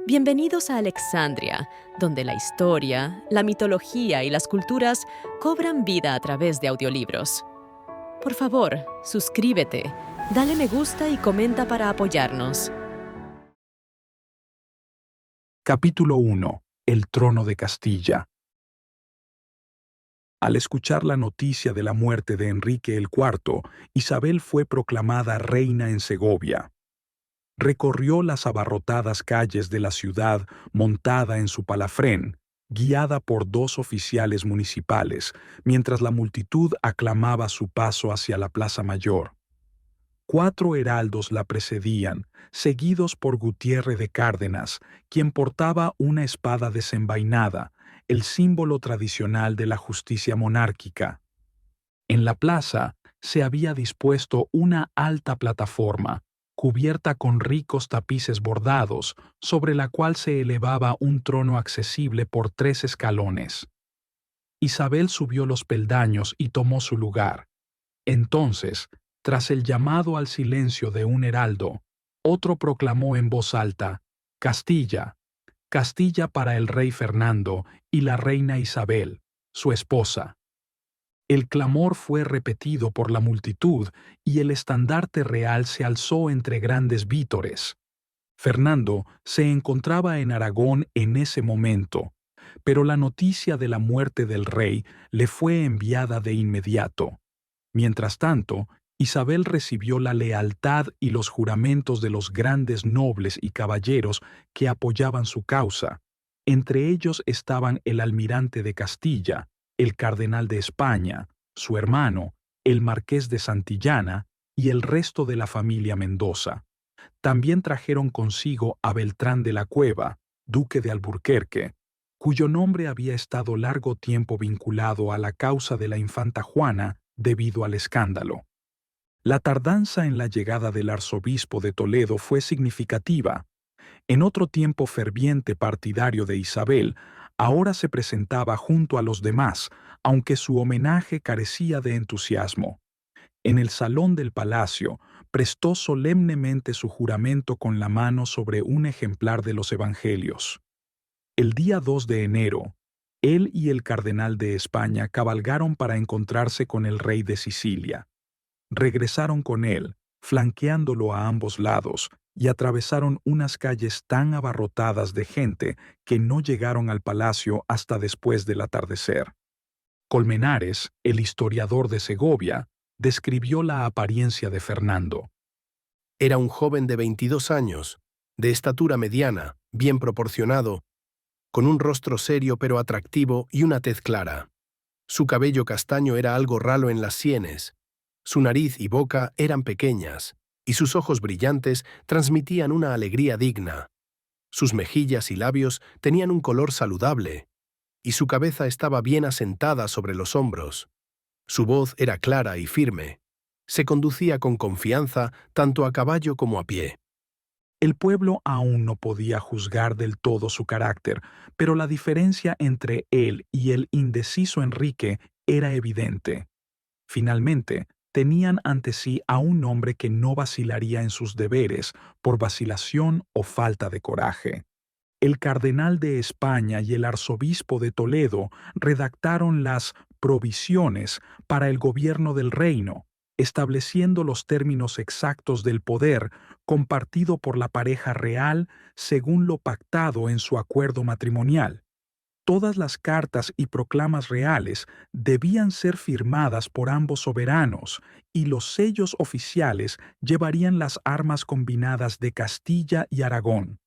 Bienvenidos a Alexandria, donde la historia, la mitología y las culturas cobran vida a través de audiolibros. Por favor, suscríbete, dale me gusta y comenta para apoyarnos. Capítulo 1. El trono de Castilla. Al escuchar la noticia de la muerte de Enrique IV, Isabel fue proclamada reina en Segovia. Recorrió las abarrotadas calles de la ciudad montada en su palafrén, guiada por 2 oficiales municipales, mientras la multitud aclamaba su paso hacia la Plaza Mayor. 4 heraldos la precedían, seguidos por Gutiérrez de Cárdenas, quien portaba una espada desenvainada, el símbolo tradicional de la justicia monárquica. En la plaza se había dispuesto una alta plataforma, cubierta con ricos tapices bordados, sobre la cual se elevaba un trono accesible por 3 escalones. Isabel subió los peldaños y tomó su lugar. Entonces, tras el llamado al silencio de un heraldo, otro proclamó en voz alta: «Castilla, Castilla para el rey Fernando y la reina Isabel, su esposa». El clamor fue repetido por la multitud y el estandarte real se alzó entre grandes vítores. Fernando se encontraba en Aragón en ese momento, pero la noticia de la muerte del rey le fue enviada de inmediato. Mientras tanto, Isabel recibió la lealtad y los juramentos de los grandes nobles y caballeros que apoyaban su causa. Entre ellos estaban el almirante de Castilla, el cardenal de España, su hermano, el marqués de Santillana y el resto de la familia Mendoza. También trajeron consigo a Beltrán de la Cueva, duque de Alburquerque, cuyo nombre había estado largo tiempo vinculado a la causa de la infanta Juana debido al escándalo. La tardanza en la llegada del arzobispo de Toledo fue significativa. En otro tiempo ferviente partidario de Isabel, ahora se presentaba junto a los demás, aunque su homenaje carecía de entusiasmo. En el salón del palacio, prestó solemnemente su juramento con la mano sobre un ejemplar de los Evangelios. El día 2 de enero, él y el cardenal de España cabalgaron para encontrarse con el rey de Sicilia. Regresaron con él, flanqueándolo a ambos lados, y atravesaron unas calles tan abarrotadas de gente que no llegaron al palacio hasta después del atardecer. Colmenares, el historiador de Segovia, describió la apariencia de Fernando. Era un joven de 22 años, de estatura mediana, bien proporcionado, con un rostro serio pero atractivo y una tez clara. Su cabello castaño era algo ralo en las sienes, su nariz y boca eran pequeñas, y sus ojos brillantes transmitían una alegría digna. Sus mejillas y labios tenían un color saludable, y su cabeza estaba bien asentada sobre los hombros. Su voz era clara y firme. Se conducía con confianza tanto a caballo como a pie. El pueblo aún no podía juzgar del todo su carácter, pero la diferencia entre él y el indeciso Enrique era evidente. Finalmente, tenían ante sí a un hombre que no vacilaría en sus deberes por vacilación o falta de coraje. El cardenal de España y el arzobispo de Toledo redactaron las provisiones para el gobierno del reino, estableciendo los términos exactos del poder compartido por la pareja real según lo pactado en su acuerdo matrimonial. Todas las cartas y proclamas reales debían ser firmadas por ambos soberanos y los sellos oficiales llevarían las armas combinadas de Castilla y Aragón.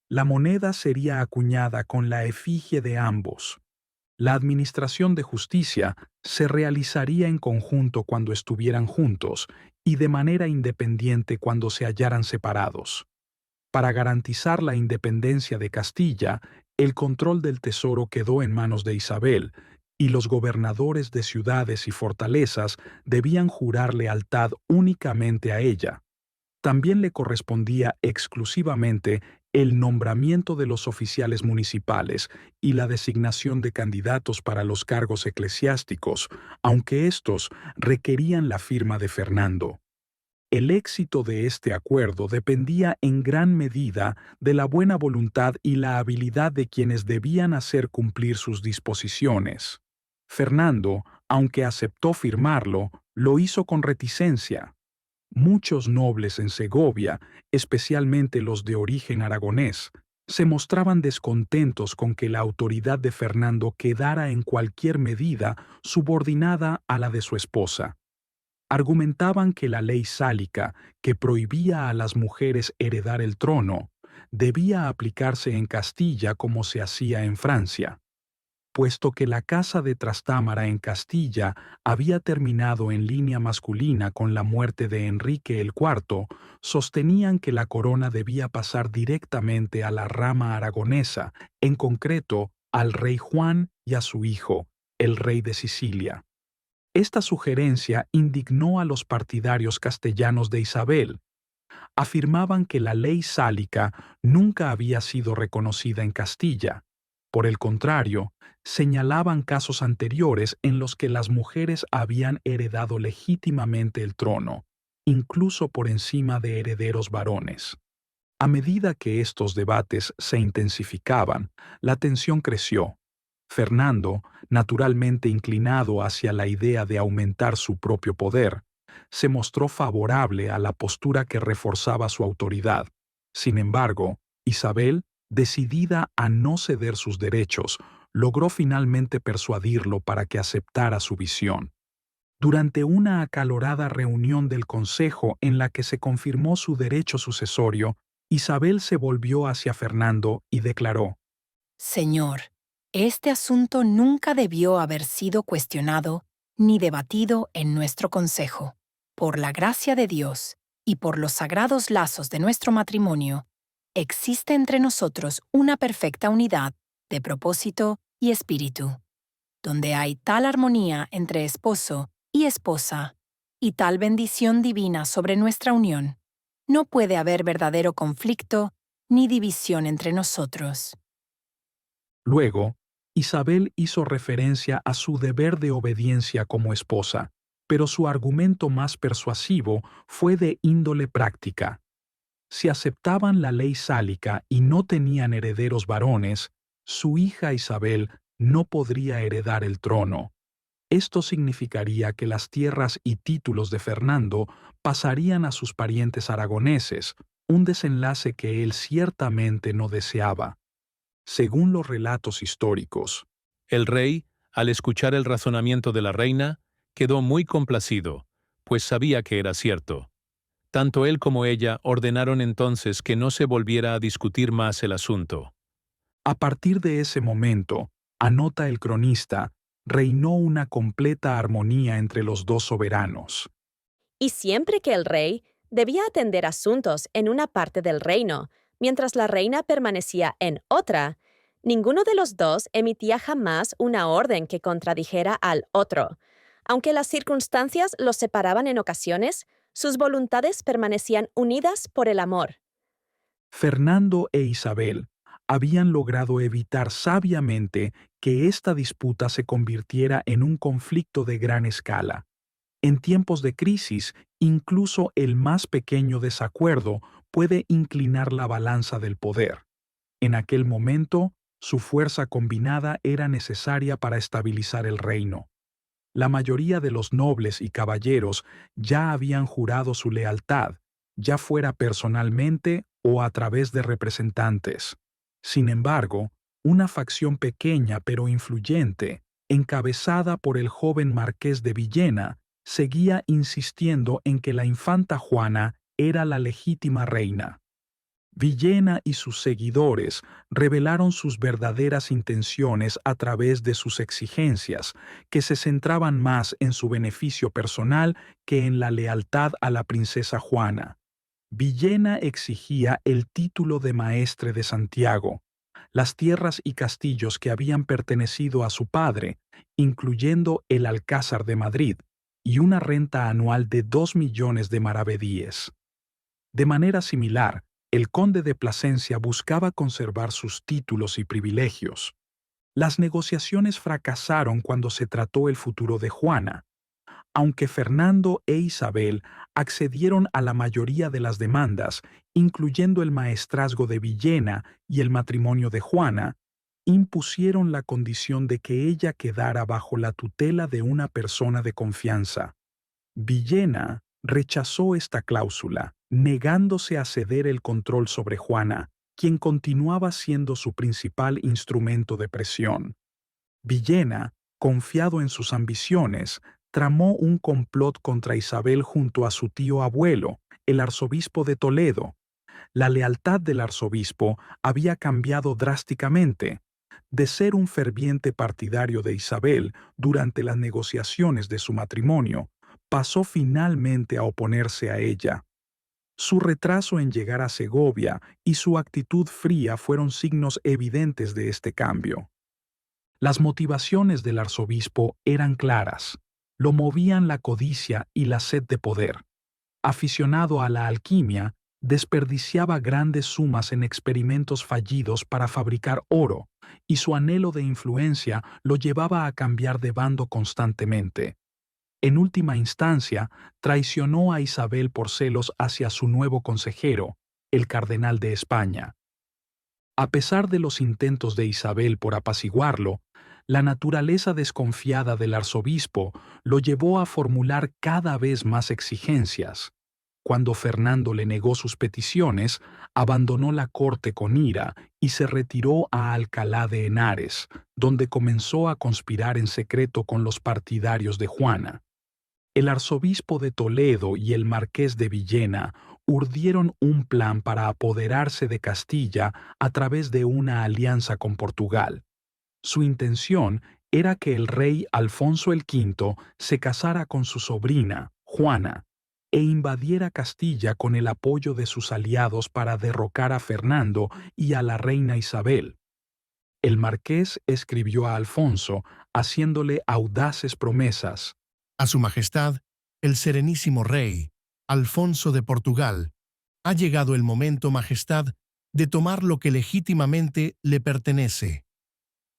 La moneda sería acuñada con la efigie de ambos. La administración de justicia se realizaría en conjunto cuando estuvieran juntos y de manera independiente cuando se hallaran separados. Para garantizar la independencia de Castilla, el control del tesoro quedó en manos de Isabel, y los gobernadores de ciudades y fortalezas debían jurar lealtad únicamente a ella. También le correspondía exclusivamente el nombramiento de los oficiales municipales y la designación de candidatos para los cargos eclesiásticos, aunque estos requerían la firma de Fernando. El éxito de este acuerdo dependía en gran medida de la buena voluntad y la habilidad de quienes debían hacer cumplir sus disposiciones. Fernando, aunque aceptó firmarlo, lo hizo con reticencia. Muchos nobles en Segovia, especialmente los de origen aragonés, se mostraban descontentos con que la autoridad de Fernando quedara en cualquier medida subordinada a la de su esposa. Argumentaban que la ley sálica, que prohibía a las mujeres heredar el trono, debía aplicarse en Castilla como se hacía en Francia. Puesto que la casa de Trastámara en Castilla había terminado en línea masculina con la muerte de Enrique el IV, sostenían que la corona debía pasar directamente a la rama aragonesa, en concreto al rey Juan y a su hijo, el rey de Sicilia. Esta sugerencia indignó a los partidarios castellanos de Isabel. Afirmaban que la ley sálica nunca había sido reconocida en Castilla. Por el contrario, señalaban casos anteriores en los que las mujeres habían heredado legítimamente el trono, incluso por encima de herederos varones. A medida que estos debates se intensificaban, la tensión creció. Fernando, naturalmente inclinado hacia la idea de aumentar su propio poder, se mostró favorable a la postura que reforzaba su autoridad. Sin embargo, Isabel, decidida a no ceder sus derechos, logró finalmente persuadirlo para que aceptara su visión. Durante una acalorada reunión del Consejo en la que se confirmó su derecho sucesorio, Isabel se volvió hacia Fernando y declaró: Señor, este asunto nunca debió haber sido cuestionado ni debatido en nuestro Consejo. Por la gracia de Dios y por los sagrados lazos de nuestro matrimonio, existe entre nosotros una perfecta unidad de propósito y espíritu, donde hay tal armonía entre esposo y esposa y tal bendición divina sobre nuestra unión. No puede haber verdadero conflicto ni división entre nosotros. Luego, Isabel hizo referencia a su deber de obediencia como esposa, pero su argumento más persuasivo fue de índole práctica. Si aceptaban la ley sálica y no tenían herederos varones, su hija Isabel no podría heredar el trono. Esto significaría que las tierras y títulos de Fernando pasarían a sus parientes aragoneses, un desenlace que él ciertamente no deseaba. Según los relatos históricos, El rey, al escuchar el razonamiento de la reina, quedó muy complacido, pues sabía que era cierto. Tanto él como ella ordenaron entonces que no se volviera a discutir más el asunto. a partir de ese momento, anota el cronista, reinó una completa armonía entre los dos soberanos. Y siempre que el rey debía atender asuntos en una parte del reino, mientras la reina permanecía en otra, ninguno de los dos emitía jamás una orden que contradijera al otro. Aunque las circunstancias los separaban en ocasiones, sus voluntades permanecían unidas por el amor. Fernando e Isabel habían logrado evitar sabiamente que esta disputa se convirtiera en un conflicto de gran escala. En tiempos de crisis, incluso el más pequeño desacuerdo puede inclinar la balanza del poder. En aquel momento, su fuerza combinada era necesaria para estabilizar el reino. La mayoría de los nobles y caballeros ya habían jurado su lealtad, ya fuera personalmente o a través de representantes. Sin embargo, una facción pequeña pero influyente, encabezada por el joven marqués de Villena, seguía insistiendo en que la infanta Juana era la legítima reina. Villena y sus seguidores revelaron sus verdaderas intenciones a través de sus exigencias, que se centraban más en su beneficio personal que en la lealtad a la princesa Juana. Villena exigía el título de maestre de Santiago, las tierras y castillos que habían pertenecido a su padre, incluyendo el Alcázar de Madrid, y una renta anual de 2 millones de maravedíes. De manera similar, el conde de Plasencia buscaba conservar sus títulos y privilegios. Las negociaciones fracasaron cuando se trató el futuro de Juana. Aunque Fernando e Isabel accedieron a la mayoría de las demandas, incluyendo el maestrazgo de Villena y el matrimonio de Juana, impusieron la condición de que ella quedara bajo la tutela de una persona de confianza. Villena rechazó esta cláusula, negándose a ceder el control sobre Juana, quien continuaba siendo su principal instrumento de presión. Villena, confiado en sus ambiciones, tramó un complot contra Isabel junto a su tío abuelo, el arzobispo de Toledo. La lealtad del arzobispo había cambiado drásticamente. De ser un ferviente partidario de Isabel durante las negociaciones de su matrimonio, pasó finalmente a oponerse a ella. Su retraso en llegar a Segovia y su actitud fría fueron signos evidentes de este cambio. Las motivaciones del arzobispo eran claras. Lo movían la codicia y la sed de poder. Aficionado a la alquimia, desperdiciaba grandes sumas en experimentos fallidos para fabricar oro, y su anhelo de influencia lo llevaba a cambiar de bando constantemente. En última instancia, traicionó a Isabel por celos hacia su nuevo consejero, el cardenal de España. A pesar de los intentos de Isabel por apaciguarlo, la naturaleza desconfiada del arzobispo lo llevó a formular cada vez más exigencias. Cuando Fernando le negó sus peticiones, abandonó la corte con ira y se retiró a Alcalá de Henares, donde comenzó a conspirar en secreto con los partidarios de Juana. El arzobispo de Toledo y el marqués de Villena urdieron un plan para apoderarse de Castilla a través de una alianza con Portugal. Su intención era que el rey Alfonso V se casara con su sobrina, Juana, e invadiera Castilla con el apoyo de sus aliados para derrocar a Fernando y a la reina Isabel. El marqués escribió a Alfonso, haciéndole audaces promesas. A su majestad, el serenísimo rey, Alfonso de Portugal, ha llegado el momento, majestad, de tomar lo que legítimamente le pertenece.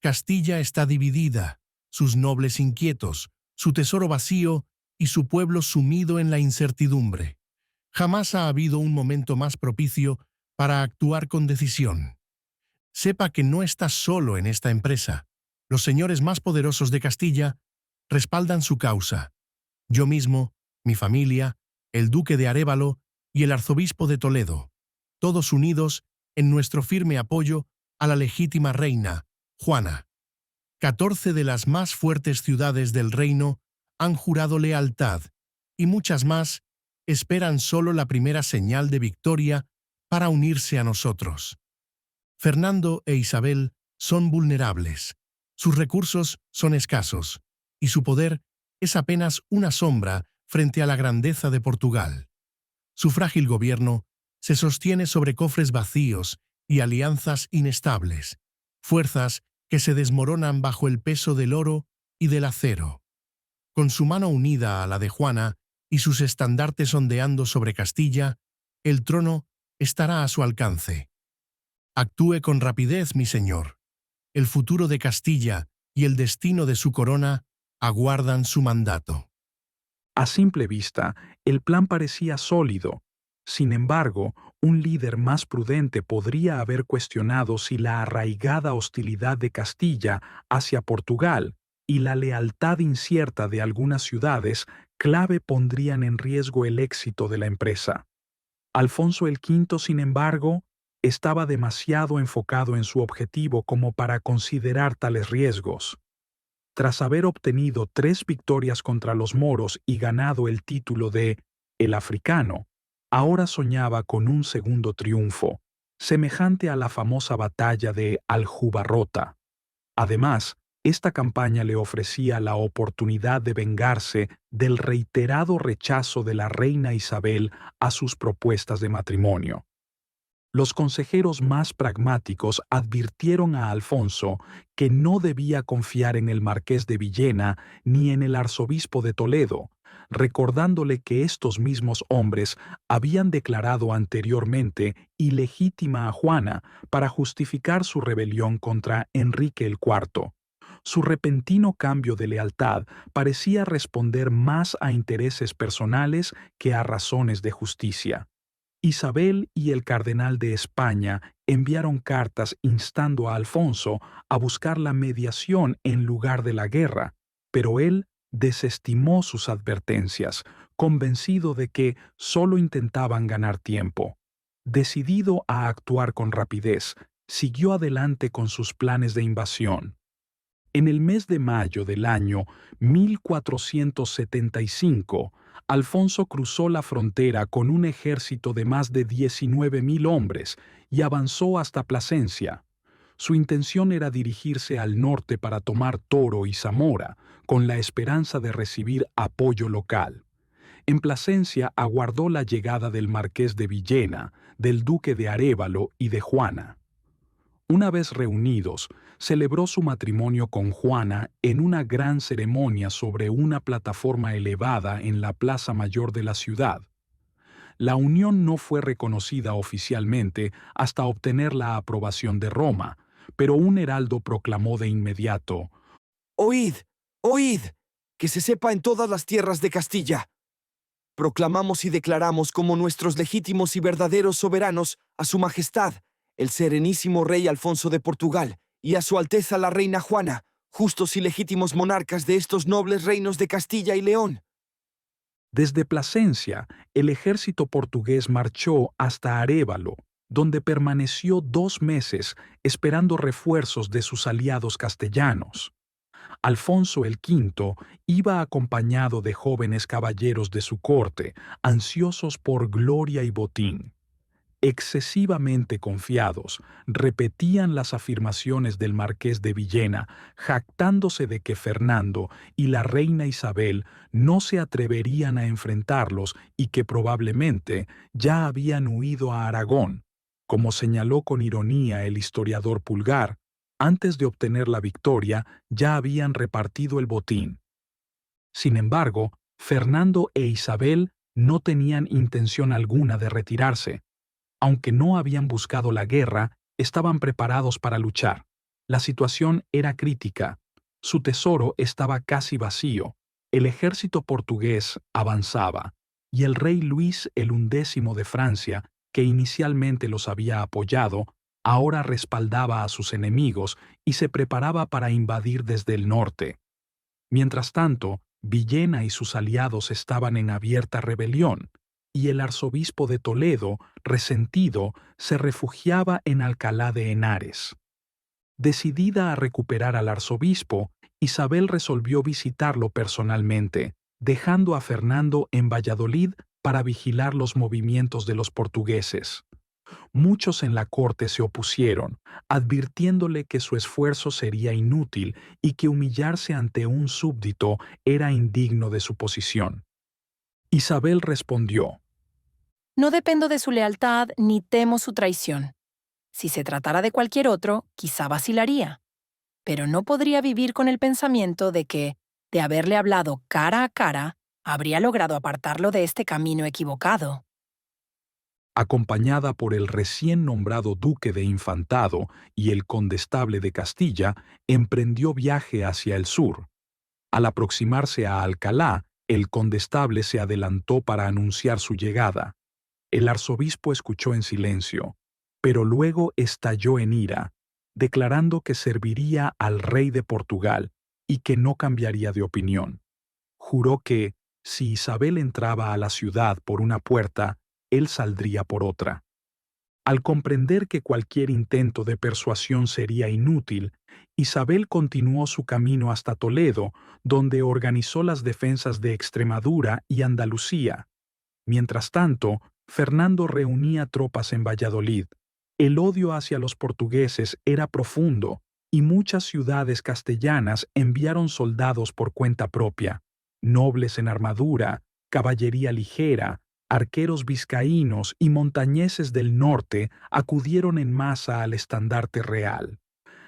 Castilla está dividida, sus nobles inquietos, su tesoro vacío y su pueblo sumido en la incertidumbre. Jamás ha habido un momento más propicio para actuar con decisión. Sepa que no está solo en esta empresa. Los señores más poderosos de Castilla respaldan su causa. Yo mismo, mi familia, el duque de Arévalo y el arzobispo de Toledo, todos unidos en nuestro firme apoyo a la legítima reina, Juana. 14 de las más fuertes ciudades del reino han jurado lealtad, y muchas más esperan solo la primera señal de victoria para unirse a nosotros. Fernando e Isabel son vulnerables, sus recursos son escasos, y su poder es apenas una sombra frente a la grandeza de Portugal. Su frágil gobierno se sostiene sobre cofres vacíos y alianzas inestables, fuerzas que se desmoronan bajo el peso del oro y del acero. Con su mano unida a la de Juana y sus estandartes ondeando sobre Castilla, el trono estará a su alcance. Actúe con rapidez, mi señor. El futuro de Castilla y el destino de su corona aguardan su mandato. A simple vista, el plan parecía sólido. Sin embargo, un líder más prudente podría haber cuestionado si la arraigada hostilidad de Castilla hacia Portugal y la lealtad incierta de algunas ciudades clave pondrían en riesgo el éxito de la empresa. Alfonso V, sin embargo, estaba demasiado enfocado en su objetivo como para considerar tales riesgos. Tras haber obtenido 3 victorias contra los moros y ganado el título de El Africano, ahora soñaba con un segundo triunfo, semejante a la famosa batalla de Aljubarrota. Además, esta campaña le ofrecía la oportunidad de vengarse del reiterado rechazo de la reina Isabel a sus propuestas de matrimonio. Los consejeros más pragmáticos advirtieron a Alfonso que no debía confiar en el marqués de Villena ni en el arzobispo de Toledo, recordándole que estos mismos hombres habían declarado anteriormente ilegítima a Juana para justificar su rebelión contra Enrique IV. Su repentino cambio de lealtad parecía responder más a intereses personales que a razones de justicia. Isabel y el cardenal de España enviaron cartas instando a Alfonso a buscar la mediación en lugar de la guerra, pero él desestimó sus advertencias, convencido de que solo intentaban ganar tiempo. Decidido a actuar con rapidez, siguió adelante con sus planes de invasión. En el mes de mayo del año 1475, Alfonso cruzó la frontera con un ejército de más de 19.000 hombres y avanzó hasta Plasencia. Su intención era dirigirse al norte para tomar Toro y Zamora, con la esperanza de recibir apoyo local. En Plasencia aguardó la llegada del marqués de Villena, del duque de Arévalo y de Juana. Una vez reunidos, celebró su matrimonio con Juana en una gran ceremonia sobre una plataforma elevada en la plaza mayor de la ciudad. La unión no fue reconocida oficialmente hasta obtener la aprobación de Roma, pero un heraldo proclamó de inmediato: «Oíd, oíd, que se sepa en todas las tierras de Castilla. Proclamamos y declaramos como nuestros legítimos y verdaderos soberanos a su majestad, el serenísimo rey Alfonso de Portugal, y a su Alteza la reina Juana, justos y legítimos monarcas de estos nobles reinos de Castilla y León». Desde Plasencia, el ejército portugués marchó hasta Arévalo, donde permaneció 2 meses esperando refuerzos de sus aliados castellanos. Alfonso el V iba acompañado de jóvenes caballeros de su corte, ansiosos por gloria y botín. Excesivamente confiados, repetían las afirmaciones del marqués de Villena, jactándose de que Fernando y la reina Isabel no se atreverían a enfrentarlos y que probablemente ya habían huido a Aragón. Como señaló con ironía el historiador Pulgar, antes de obtener la victoria ya habían repartido el botín. Sin embargo, Fernando e Isabel no tenían intención alguna de retirarse. Aunque no habían buscado la guerra, estaban preparados para luchar. La situación era crítica. Su tesoro estaba casi vacío. El ejército portugués avanzaba, y el rey Luis el XI de Francia, que inicialmente los había apoyado, ahora respaldaba a sus enemigos y se preparaba para invadir desde el norte. Mientras tanto, Villena y sus aliados estaban en abierta rebelión, y el arzobispo de Toledo, resentido, se refugiaba en Alcalá de Henares. Decidida a recuperar al arzobispo, Isabel resolvió visitarlo personalmente, dejando a Fernando en Valladolid para vigilar los movimientos de los portugueses. Muchos en la corte se opusieron, advirtiéndole que su esfuerzo sería inútil y que humillarse ante un súbdito era indigno de su posición. Isabel respondió: No dependo de su lealtad ni temo su traición. Si se tratara de cualquier otro, quizá vacilaría. Pero no podría vivir con el pensamiento de que, de haberle hablado cara a cara, habría logrado apartarlo de este camino equivocado. Acompañada por el recién nombrado duque de Infantado y el condestable de Castilla, emprendió viaje hacia el sur. Al aproximarse a Alcalá, el condestable se adelantó para anunciar su llegada. El arzobispo escuchó en silencio, pero luego estalló en ira, declarando que serviría al rey de Portugal y que no cambiaría de opinión. Juró que, si Isabel entraba a la ciudad por una puerta, él saldría por otra. Al comprender que cualquier intento de persuasión sería inútil, Isabel continuó su camino hasta Toledo, donde organizó las defensas de Extremadura y Andalucía. Mientras tanto, Fernando reunía tropas en Valladolid. El odio hacia los portugueses era profundo, y muchas ciudades castellanas enviaron soldados por cuenta propia, nobles en armadura, caballería ligera, arqueros vizcaínos y montañeses del norte acudieron en masa al estandarte real.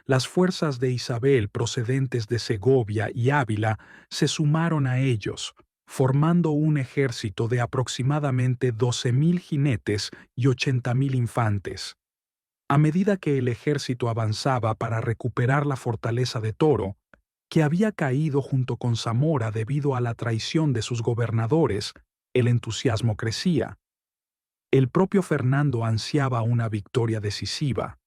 Las fuerzas de Isabel procedentes de Segovia y Ávila se sumaron a ellos, formando un ejército de aproximadamente 12.000 jinetes y 80.000 infantes. A medida que el ejército avanzaba para recuperar la fortaleza de Toro, que había caído junto con Zamora debido a la traición de sus gobernadores, el entusiasmo crecía. El propio Fernando ansiaba una victoria decisiva.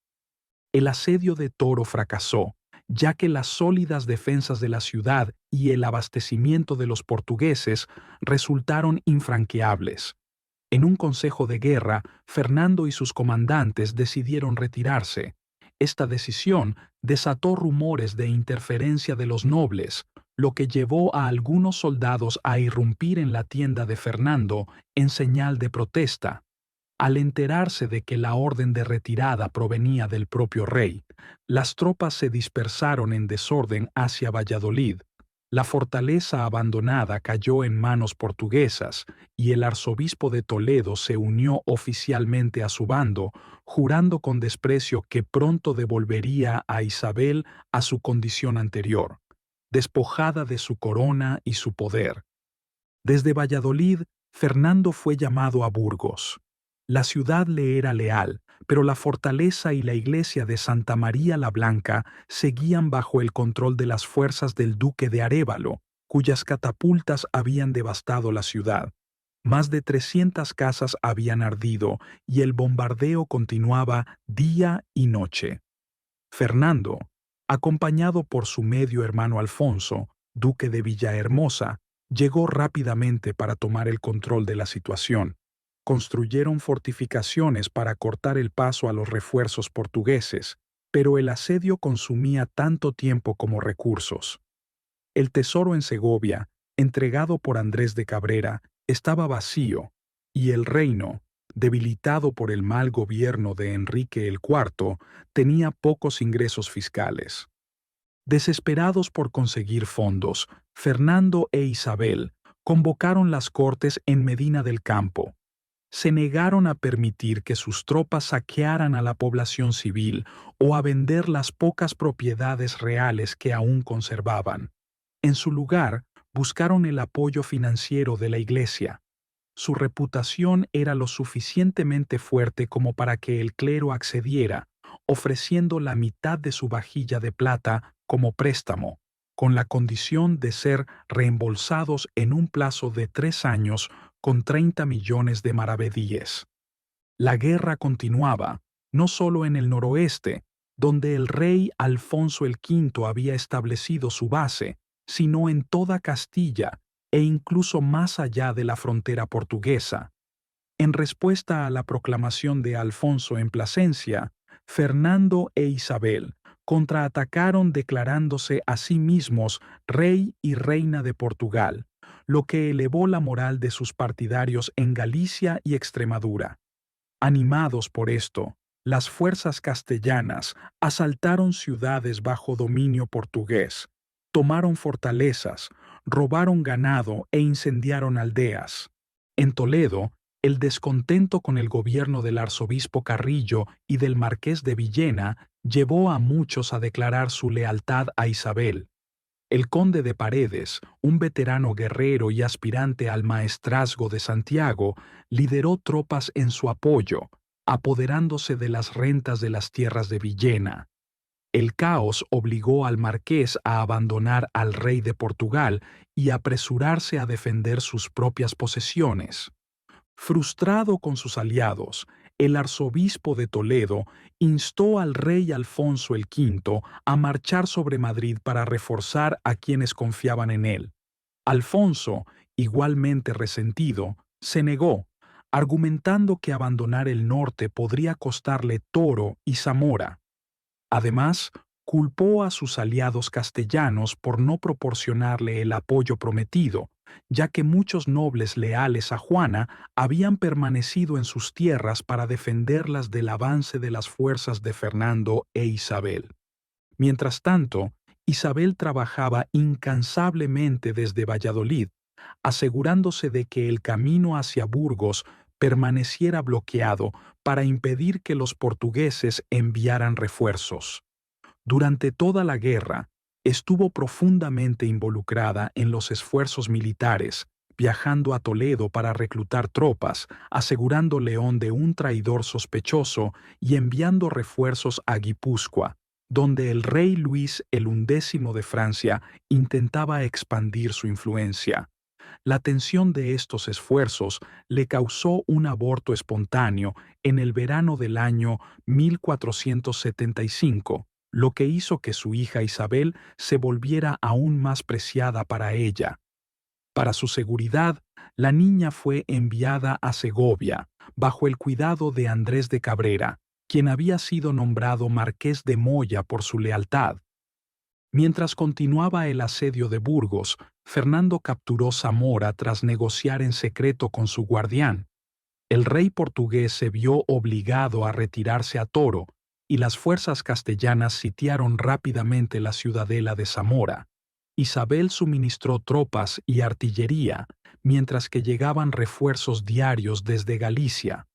El asedio de Toro fracasó, ya que las sólidas defensas de la ciudad y el abastecimiento de los portugueses resultaron infranqueables. En un consejo de guerra, Fernando y sus comandantes decidieron retirarse. Esta decisión desató rumores de interferencia de los nobles, lo que llevó a algunos soldados a irrumpir en la tienda de Fernando en señal de protesta. Al enterarse de que la orden de retirada provenía del propio rey, las tropas se dispersaron en desorden hacia Valladolid. La fortaleza abandonada cayó en manos portuguesas y el arzobispo de Toledo se unió oficialmente a su bando, jurando con desprecio que pronto devolvería a Isabel a su condición anterior, despojada de su corona y su poder. Desde Valladolid, Fernando fue llamado a Burgos. La ciudad le era leal, pero la fortaleza y la iglesia de Santa María la Blanca seguían bajo el control de las fuerzas del duque de Arévalo, cuyas catapultas habían devastado la ciudad. Más de 300 casas habían ardido y el bombardeo continuaba día y noche. Fernando, acompañado por su medio hermano Alfonso, duque de Villahermosa, llegó rápidamente para tomar el control de la situación. Construyeron fortificaciones para cortar el paso a los refuerzos portugueses, pero el asedio consumía tanto tiempo como recursos. El tesoro en Segovia, entregado por Andrés de Cabrera, estaba vacío, y el reino, debilitado por el mal gobierno de Enrique el IV, tenía pocos ingresos fiscales. Desesperados por conseguir fondos, Fernando e Isabel convocaron las cortes en Medina del Campo. Se negaron a permitir que sus tropas saquearan a la población civil o a vender las pocas propiedades reales que aún conservaban. En su lugar, buscaron el apoyo financiero de la Iglesia. Su reputación era lo suficientemente fuerte como para que el clero accediera, ofreciendo la mitad de su vajilla de plata como préstamo, con la condición de ser reembolsados en un plazo de 3 años con 30 millones de maravedíes. La guerra continuaba, no solo en el noroeste, donde el rey Alfonso V había establecido su base, sino en toda Castilla e incluso más allá de la frontera portuguesa. En respuesta a la proclamación de Alfonso en Plasencia, Fernando e Isabel contraatacaron declarándose a sí mismos rey y reina de Portugal, lo que elevó la moral de sus partidarios en Galicia y Extremadura. Animados por esto, las fuerzas castellanas asaltaron ciudades bajo dominio portugués, tomaron fortalezas, robaron ganado e incendiaron aldeas. En Toledo, el descontento con el gobierno del arzobispo Carrillo y del marqués de Villena llevó a muchos a declarar su lealtad a Isabel. El conde de Paredes, un veterano guerrero y aspirante al maestrazgo de Santiago, lideró tropas en su apoyo, apoderándose de las rentas de las tierras de Villena. El caos obligó al marqués a abandonar al rey de Portugal y apresurarse a defender sus propias posesiones. Frustrado con sus aliados, el arzobispo de Toledo instó al rey Alfonso V a marchar sobre Madrid para reforzar a quienes confiaban en él. Alfonso, igualmente resentido, se negó, argumentando que abandonar el norte podría costarle Toro y Zamora. Además, culpó a sus aliados castellanos por no proporcionarle el apoyo prometido, ya que muchos nobles leales a Juana habían permanecido en sus tierras para defenderlas del avance de las fuerzas de Fernando e Isabel. Mientras tanto, Isabel trabajaba incansablemente desde Valladolid, asegurándose de que el camino hacia Burgos permaneciera bloqueado para impedir que los portugueses enviaran refuerzos. Durante toda la guerra, estuvo profundamente involucrada en los esfuerzos militares, viajando a Toledo para reclutar tropas, asegurando León de un traidor sospechoso y enviando refuerzos a Guipúzcoa, donde el rey Luis el XI de Francia intentaba expandir su influencia. La tensión de estos esfuerzos le causó un aborto espontáneo en el verano del año 1475, lo que hizo que su hija Isabel se volviera aún más preciada para ella. Para su seguridad, la niña fue enviada a Segovia, bajo el cuidado de Andrés de Cabrera, quien había sido nombrado marqués de Moya por su lealtad. Mientras continuaba el asedio de Burgos, Fernando capturó Zamora tras negociar en secreto con su guardián. El rey portugués se vio obligado a retirarse a Toro, y las fuerzas castellanas sitiaron rápidamente la ciudadela de Zamora. Isabel suministró tropas y artillería, mientras que llegaban refuerzos diarios desde Galicia.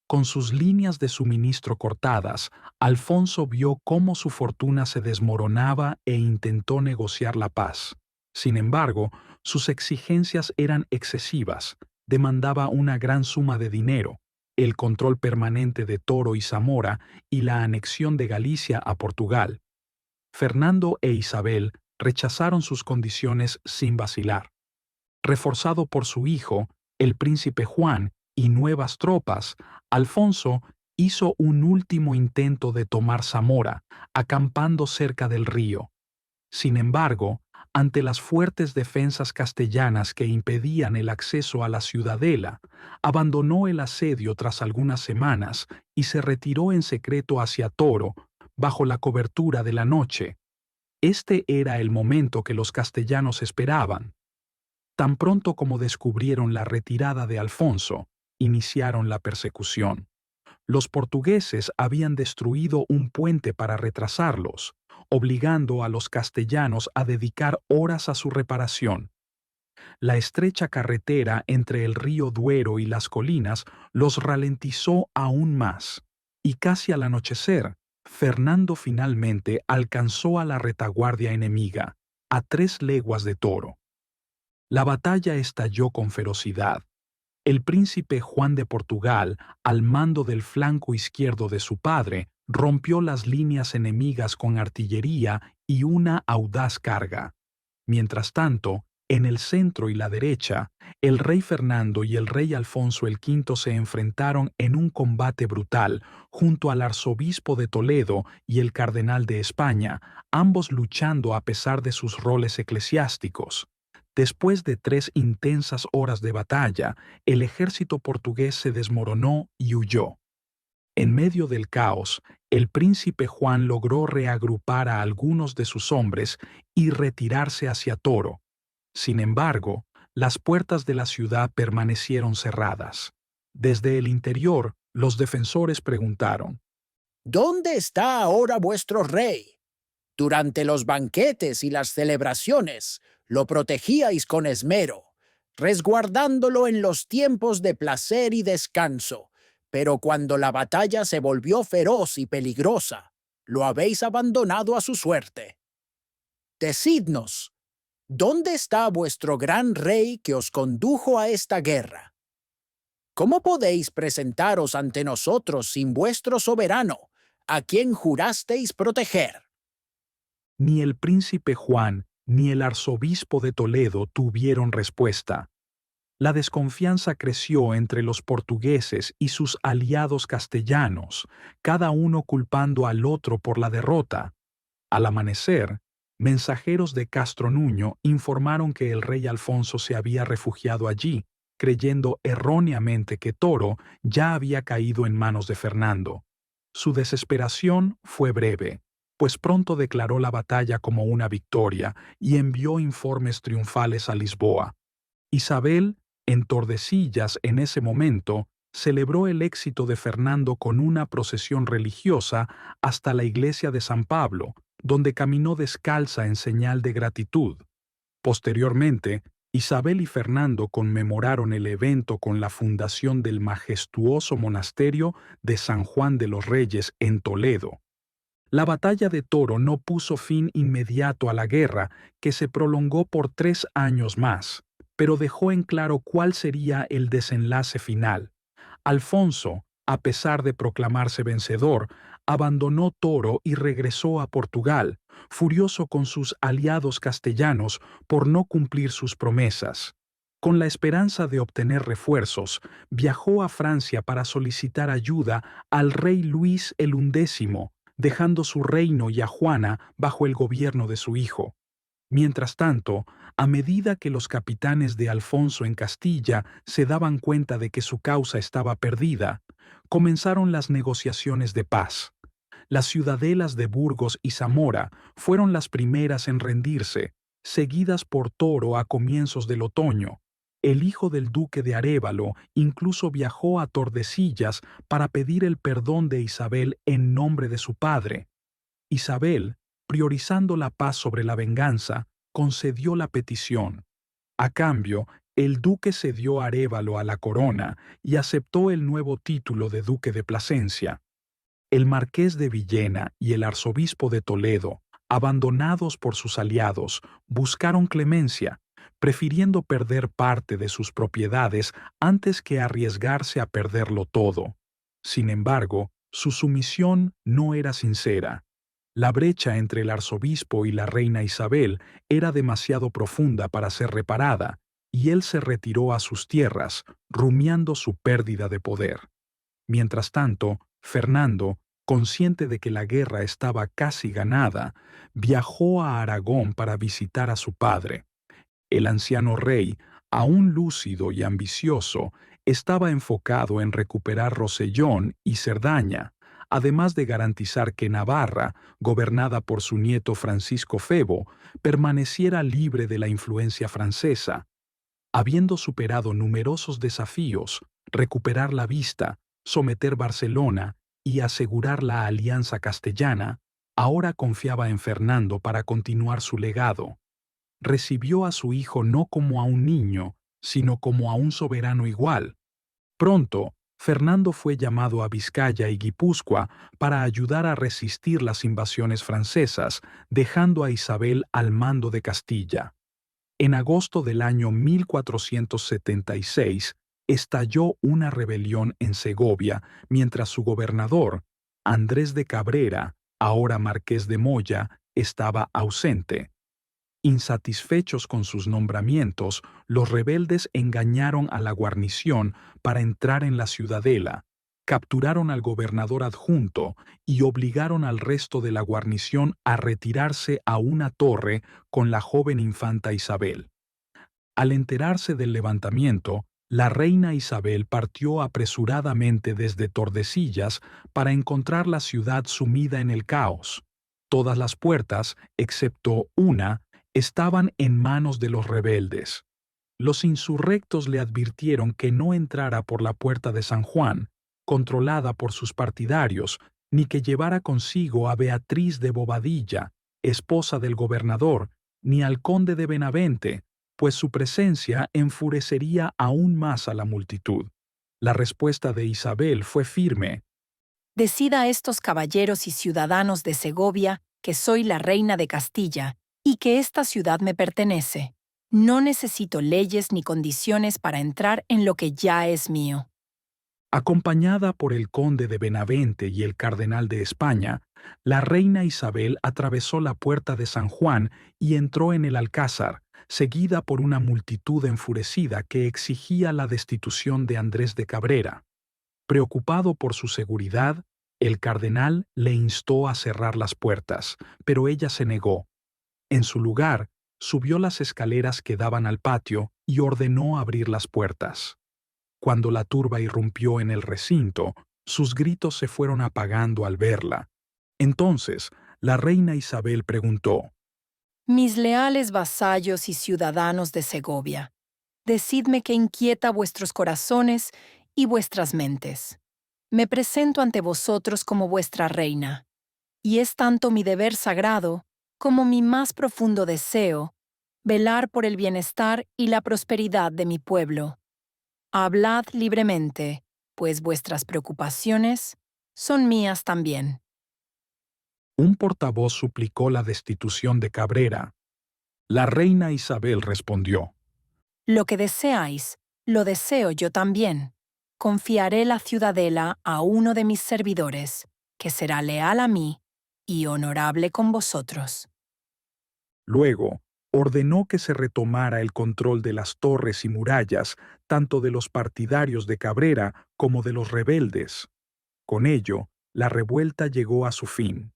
Con sus líneas de suministro cortadas, Alfonso vio cómo su fortuna se desmoronaba e intentó negociar la paz. Sin embargo, sus exigencias eran excesivas. Demandaba una gran suma de dinero, el control permanente de Toro y Zamora y la anexión de Galicia a Portugal. Fernando e Isabel rechazaron sus condiciones sin vacilar. Reforzado por su hijo, el príncipe Juan, y nuevas tropas, Alfonso hizo un último intento de tomar Zamora, acampando cerca del río. Sin embargo, ante las fuertes defensas castellanas que impedían el acceso a la ciudadela, abandonó el asedio tras algunas semanas y se retiró en secreto hacia Toro, bajo la cobertura de la noche. Este era el momento que los castellanos esperaban. Tan pronto como descubrieron la retirada de Alfonso, iniciaron la persecución. Los portugueses habían destruido un puente para retrasarlos, obligando a los castellanos a dedicar horas a su reparación. La estrecha carretera entre el río Duero y las colinas los ralentizó aún más, y casi al anochecer, Fernando finalmente alcanzó a la retaguardia enemiga, a 3 leguas de Toro. La batalla estalló con ferocidad. El príncipe Juan de Portugal, al mando del flanco izquierdo de su padre, rompió las líneas enemigas con artillería y una audaz carga. Mientras tanto, en el centro y la derecha, el rey Fernando y el rey Alfonso V se enfrentaron en un combate brutal junto al arzobispo de Toledo y el cardenal de España, ambos luchando a pesar de sus roles eclesiásticos. Después de 3 intensas horas de batalla, el ejército portugués se desmoronó y huyó. En medio del caos, el príncipe Juan logró reagrupar a algunos de sus hombres y retirarse hacia Toro. Sin embargo, las puertas de la ciudad permanecieron cerradas. Desde el interior, los defensores preguntaron: ¿Dónde está ahora vuestro rey? Durante los banquetes y las celebraciones, lo protegíais con esmero, resguardándolo en los tiempos de placer y descanso, pero cuando la batalla se volvió feroz y peligrosa, lo habéis abandonado a su suerte. Decidnos, ¿dónde está vuestro gran rey que os condujo a esta guerra? ¿Cómo podéis presentaros ante nosotros sin vuestro soberano, a quien jurasteis proteger? Ni el príncipe Juan ni el arzobispo de Toledo tuvieron respuesta. La desconfianza creció entre los portugueses y sus aliados castellanos, cada uno culpando al otro por la derrota. Al amanecer, mensajeros de Castro Nuño informaron que el rey Alfonso se había refugiado allí, creyendo erróneamente que Toro ya había caído en manos de Fernando. Su desesperación fue breve, pues pronto declaró la batalla como una victoria y envió informes triunfales a Lisboa. Isabel, en Tordesillas en ese momento, celebró el éxito de Fernando con una procesión religiosa hasta la iglesia de San Pablo, donde caminó descalza en señal de gratitud. Posteriormente, Isabel y Fernando conmemoraron el evento con la fundación del majestuoso monasterio de San Juan de los Reyes en Toledo. La batalla de Toro no puso fin inmediato a la guerra, que se prolongó por 3 años más, pero dejó en claro cuál sería el desenlace final. Alfonso, a pesar de proclamarse vencedor, abandonó Toro y regresó a Portugal, furioso con sus aliados castellanos por no cumplir sus promesas. Con la esperanza de obtener refuerzos, viajó a Francia para solicitar ayuda al rey Luis el XI, dejando su reino y a Juana bajo el gobierno de su hijo. Mientras tanto, a medida que los capitanes de Alfonso en Castilla se daban cuenta de que su causa estaba perdida, comenzaron las negociaciones de paz. Las ciudadelas de Burgos y Zamora fueron las primeras en rendirse, seguidas por Toro a comienzos del otoño. El hijo del duque de Arévalo incluso viajó a Tordesillas para pedir el perdón de Isabel en nombre de su padre. Isabel, priorizando la paz sobre la venganza, concedió la petición. A cambio, el duque cedió Arévalo a la corona y aceptó el nuevo título de duque de Plasencia. El marqués de Villena y el arzobispo de Toledo, abandonados por sus aliados, buscaron clemencia, prefiriendo perder parte de sus propiedades antes que arriesgarse a perderlo todo. Sin embargo, su sumisión no era sincera. La brecha entre el arzobispo y la reina Isabel era demasiado profunda para ser reparada, y él se retiró a sus tierras, rumiando su pérdida de poder. Mientras tanto, Fernando, consciente de que la guerra estaba casi ganada, viajó a Aragón para visitar a su padre. El anciano rey, aún lúcido y ambicioso, estaba enfocado en recuperar Rosellón y Cerdaña, además de garantizar que Navarra, gobernada por su nieto Francisco Febo, permaneciera libre de la influencia francesa. Habiendo superado numerosos desafíos, recuperar la vista, someter Barcelona y asegurar la alianza castellana, ahora confiaba en Fernando para continuar su legado. Recibió a su hijo no como a un niño, sino como a un soberano igual. Pronto, Fernando fue llamado a Vizcaya y Guipúzcoa para ayudar a resistir las invasiones francesas, dejando a Isabel al mando de Castilla. En agosto del año 1476, estalló una rebelión en Segovia mientras su gobernador, Andrés de Cabrera, ahora marqués de Moya, estaba ausente. Insatisfechos con sus nombramientos, los rebeldes engañaron a la guarnición para entrar en la ciudadela, capturaron al gobernador adjunto y obligaron al resto de la guarnición a retirarse a una torre con la joven infanta Isabel. Al enterarse del levantamiento, la reina Isabel partió apresuradamente desde Tordesillas para encontrar la ciudad sumida en el caos. Todas las puertas, excepto una, estaban en manos de los rebeldes. Los insurrectos le advirtieron que no entrara por la puerta de San Juan, controlada por sus partidarios, ni que llevara consigo a Beatriz de Bobadilla, esposa del gobernador, ni al conde de Benavente, pues su presencia enfurecería aún más a la multitud. La respuesta de Isabel fue firme. Decida a estos caballeros y ciudadanos de Segovia que soy la reina de Castilla y que esta ciudad me pertenece. No necesito leyes ni condiciones para entrar en lo que ya es mío. Acompañada por el conde de Benavente y el cardenal de España, la reina Isabel atravesó la puerta de San Juan y entró en el alcázar, seguida por una multitud enfurecida que exigía la destitución de Andrés de Cabrera. Preocupado por su seguridad, el cardenal le instó a cerrar las puertas, pero ella se negó. En su lugar, subió las escaleras que daban al patio y ordenó abrir las puertas. Cuando la turba irrumpió en el recinto, sus gritos se fueron apagando al verla. Entonces, la reina Isabel preguntó: Mis leales vasallos y ciudadanos de Segovia, decidme qué inquieta vuestros corazones y vuestras mentes. Me presento ante vosotros como vuestra reina, y es tanto mi deber sagrado como mi más profundo deseo velar por el bienestar y la prosperidad de mi pueblo. Hablad libremente, pues vuestras preocupaciones son mías también. Un portavoz suplicó la destitución de Cabrera. La reina Isabel respondió: Lo que deseáis, lo deseo yo también. Confiaré la ciudadela a uno de mis servidores, que será leal a mí y honorable con vosotros. Luego, ordenó que se retomara el control de las torres y murallas, tanto de los partidarios de Cabrera como de los rebeldes. Con ello, la revuelta llegó a su fin.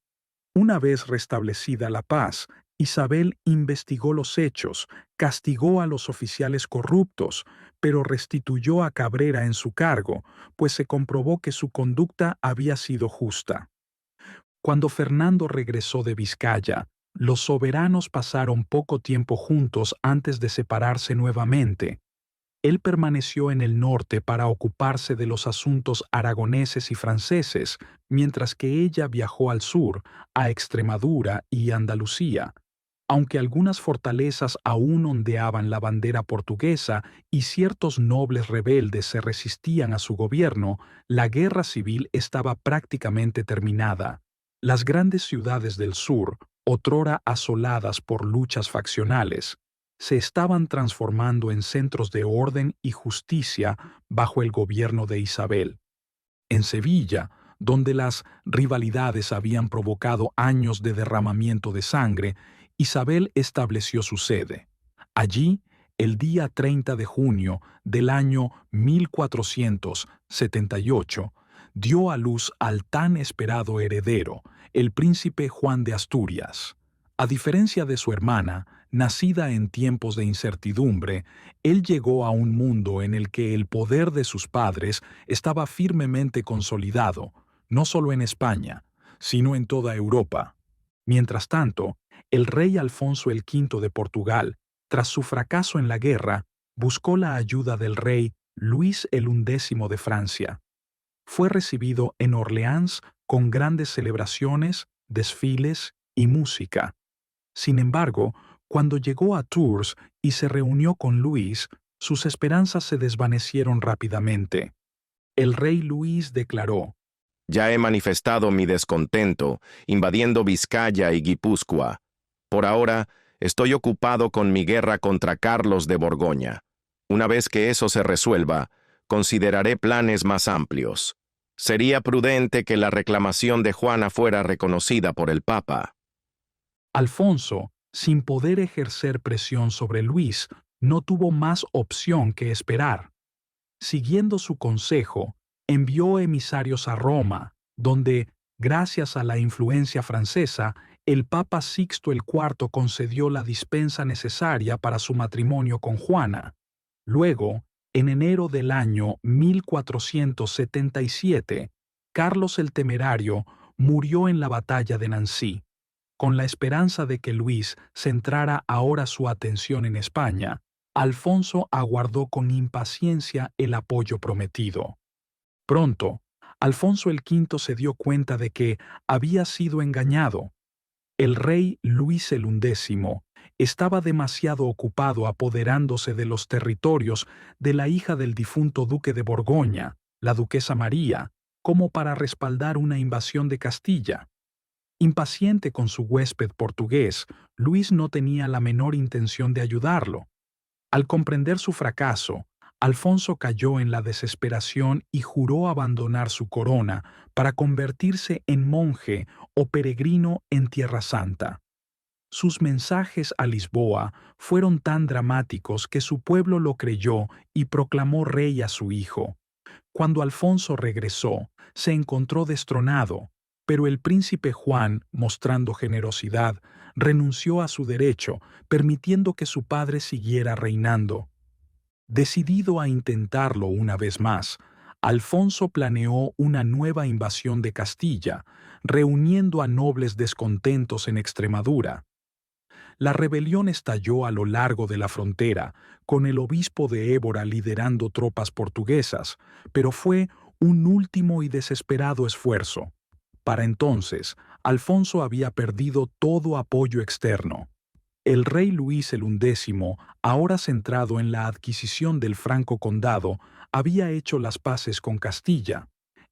Una vez restablecida la paz, Isabel investigó los hechos, castigó a los oficiales corruptos, pero restituyó a Cabrera en su cargo, pues se comprobó que su conducta había sido justa. Cuando Fernando regresó de Vizcaya, los soberanos pasaron poco tiempo juntos antes de separarse nuevamente. Él permaneció en el norte para ocuparse de los asuntos aragoneses y franceses, mientras que ella viajó al sur, a Extremadura y Andalucía. Aunque algunas fortalezas aún ondeaban la bandera portuguesa y ciertos nobles rebeldes se resistían a su gobierno, la guerra civil estaba prácticamente terminada. Las grandes ciudades del sur, otrora asoladas por luchas faccionales, se estaban transformando en centros de orden y justicia bajo el gobierno de Isabel. En Sevilla, donde las rivalidades habían provocado años de derramamiento de sangre, Isabel estableció su sede. Allí, el día 30 de junio del año 1478, dio a luz al tan esperado heredero, el príncipe Juan de Asturias. A diferencia de su hermana, nacida en tiempos de incertidumbre, él llegó a un mundo en el que el poder de sus padres estaba firmemente consolidado, no solo en España, sino en toda Europa. Mientras tanto, el rey Alfonso V de Portugal, tras su fracaso en la guerra, buscó la ayuda del rey Luis XI de Francia. Fue recibido en Orleans con grandes celebraciones, desfiles y música. Sin embargo, cuando llegó a Tours y se reunió con Luis, sus esperanzas se desvanecieron rápidamente. El rey Luis declaró: Ya he manifestado mi descontento, invadiendo Vizcaya y Guipúzcoa. Por ahora, estoy ocupado con mi guerra contra Carlos de Borgoña. Una vez que eso se resuelva, consideraré planes más amplios. Sería prudente que la reclamación de Juana fuera reconocida por el Papa. Alfonso, sin poder ejercer presión sobre Luis, no tuvo más opción que esperar. Siguiendo su consejo, envió emisarios a Roma, donde, gracias a la influencia francesa, el Papa Sixto IV concedió la dispensa necesaria para su matrimonio con Juana. Luego, en enero del año 1477, Carlos el Temerario murió en la batalla de Nancy. Con la esperanza de que Luis centrara ahora su atención en España, Alfonso aguardó con impaciencia el apoyo prometido. Pronto, Alfonso V se dio cuenta de que había sido engañado. El rey Luis XI estaba demasiado ocupado apoderándose de los territorios de la hija del difunto duque de Borgoña, la duquesa María, como para respaldar una invasión de Castilla. Impaciente con su huésped portugués, Luis no tenía la menor intención de ayudarlo. Al comprender su fracaso, Alfonso cayó en la desesperación y juró abandonar su corona para convertirse en monje o peregrino en Tierra Santa. Sus mensajes a Lisboa fueron tan dramáticos que su pueblo lo creyó y proclamó rey a su hijo. Cuando Alfonso regresó, se encontró destronado, pero el príncipe Juan, mostrando generosidad, renunció a su derecho, permitiendo que su padre siguiera reinando. Decidido a intentarlo una vez más, Alfonso planeó una nueva invasión de Castilla, reuniendo a nobles descontentos en Extremadura. La rebelión estalló a lo largo de la frontera, con el obispo de Évora liderando tropas portuguesas, pero fue un último y desesperado esfuerzo. Para entonces, Alfonso había perdido todo apoyo externo. El rey Luis XI, ahora centrado en la adquisición del Franco Condado, había hecho las paces con Castilla.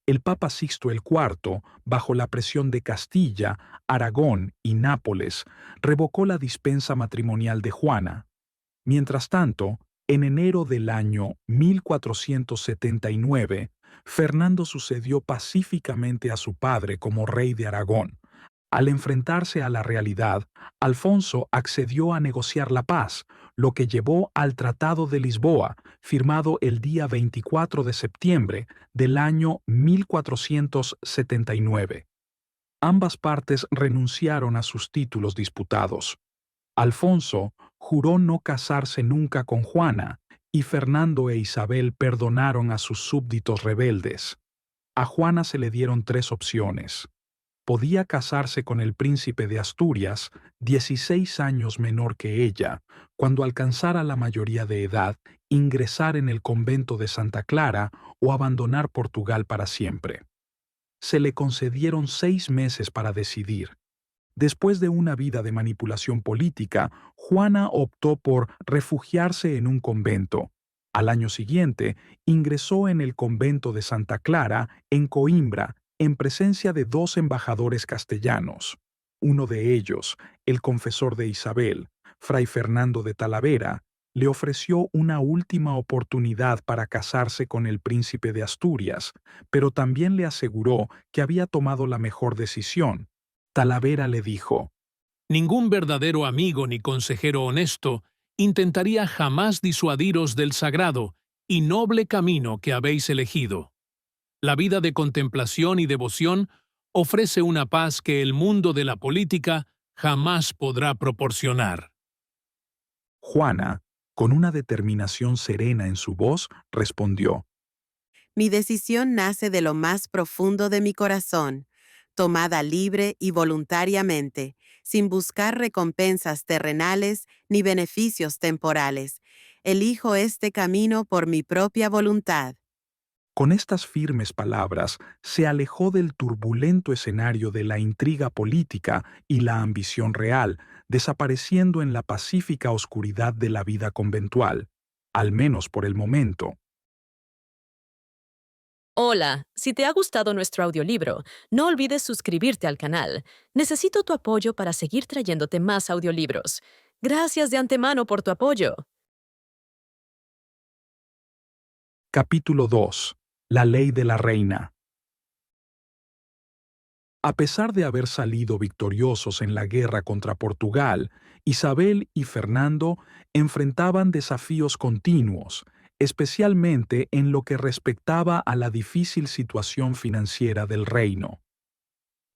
El Papa Sixto IV, bajo la presión de Castilla, Aragón y Nápoles, revocó la dispensa matrimonial de Juana. Mientras tanto, en enero del año 1479, Fernando sucedió pacíficamente a su padre como rey de Aragón. Al enfrentarse a la realidad, Alfonso accedió a negociar la paz, lo que llevó al Tratado de Lisboa, firmado el día 24 de septiembre del año 1479. Ambas partes renunciaron a sus títulos disputados. Alfonso juró no casarse nunca con Juana, y Fernando e Isabel perdonaron a sus súbditos rebeldes. A Juana se le dieron 3 opciones. Podía casarse con el príncipe de Asturias, 16 años menor que ella, cuando alcanzara la mayoría de edad, ingresar en el convento de Santa Clara o abandonar Portugal para siempre. Se le concedieron 6 meses para decidir. Después de una vida de manipulación política, Juana optó por refugiarse en un convento. Al año siguiente, ingresó en el convento de Santa Clara, en Coimbra, en presencia de 2 embajadores castellanos. Uno de ellos, el confesor de Isabel, Fray Fernando de Talavera, le ofreció una última oportunidad para casarse con el príncipe de Asturias, pero también le aseguró que había tomado la mejor decisión. Talavera le dijo: Ningún verdadero amigo ni consejero honesto intentaría jamás disuadiros del sagrado y noble camino que habéis elegido. La vida de contemplación y devoción ofrece una paz que el mundo de la política jamás podrá proporcionar. Juana, con una determinación serena en su voz, respondió: Mi decisión nace de lo más profundo de mi corazón, tomada libre y voluntariamente, sin buscar recompensas terrenales ni beneficios temporales. Elijo este camino por mi propia voluntad. Con estas firmes palabras, se alejó del turbulento escenario de la intriga política y la ambición real, desapareciendo en la pacífica oscuridad de la vida conventual, al menos por el momento. Hola, si te ha gustado nuestro audiolibro, no olvides suscribirte al canal. Necesito tu apoyo para seguir trayéndote más audiolibros. Gracias de antemano por tu apoyo. Capítulo 2. La ley de la reina. A pesar de haber salido victoriosos en la guerra contra Portugal, Isabel y Fernando enfrentaban desafíos continuos, especialmente en lo que respectaba a la difícil situación financiera del reino.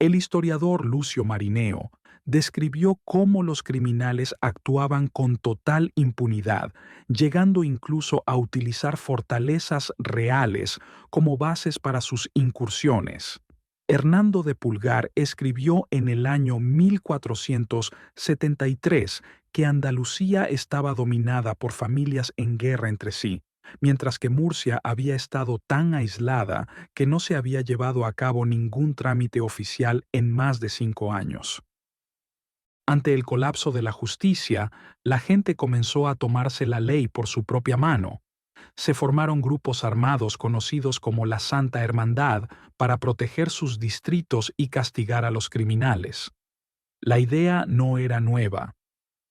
El historiador Lucio Marineo describió cómo los criminales actuaban con total impunidad, llegando incluso a utilizar fortalezas reales como bases para sus incursiones. Hernando de Pulgar escribió en el año 1473 que Andalucía estaba dominada por familias en guerra entre sí, mientras que Murcia había estado tan aislada que no se había llevado a cabo ningún trámite oficial en más de 5 años. Ante el colapso de la justicia, la gente comenzó a tomarse la ley por su propia mano. Se formaron grupos armados conocidos como la Santa Hermandad para proteger sus distritos y castigar a los criminales. La idea no era nueva.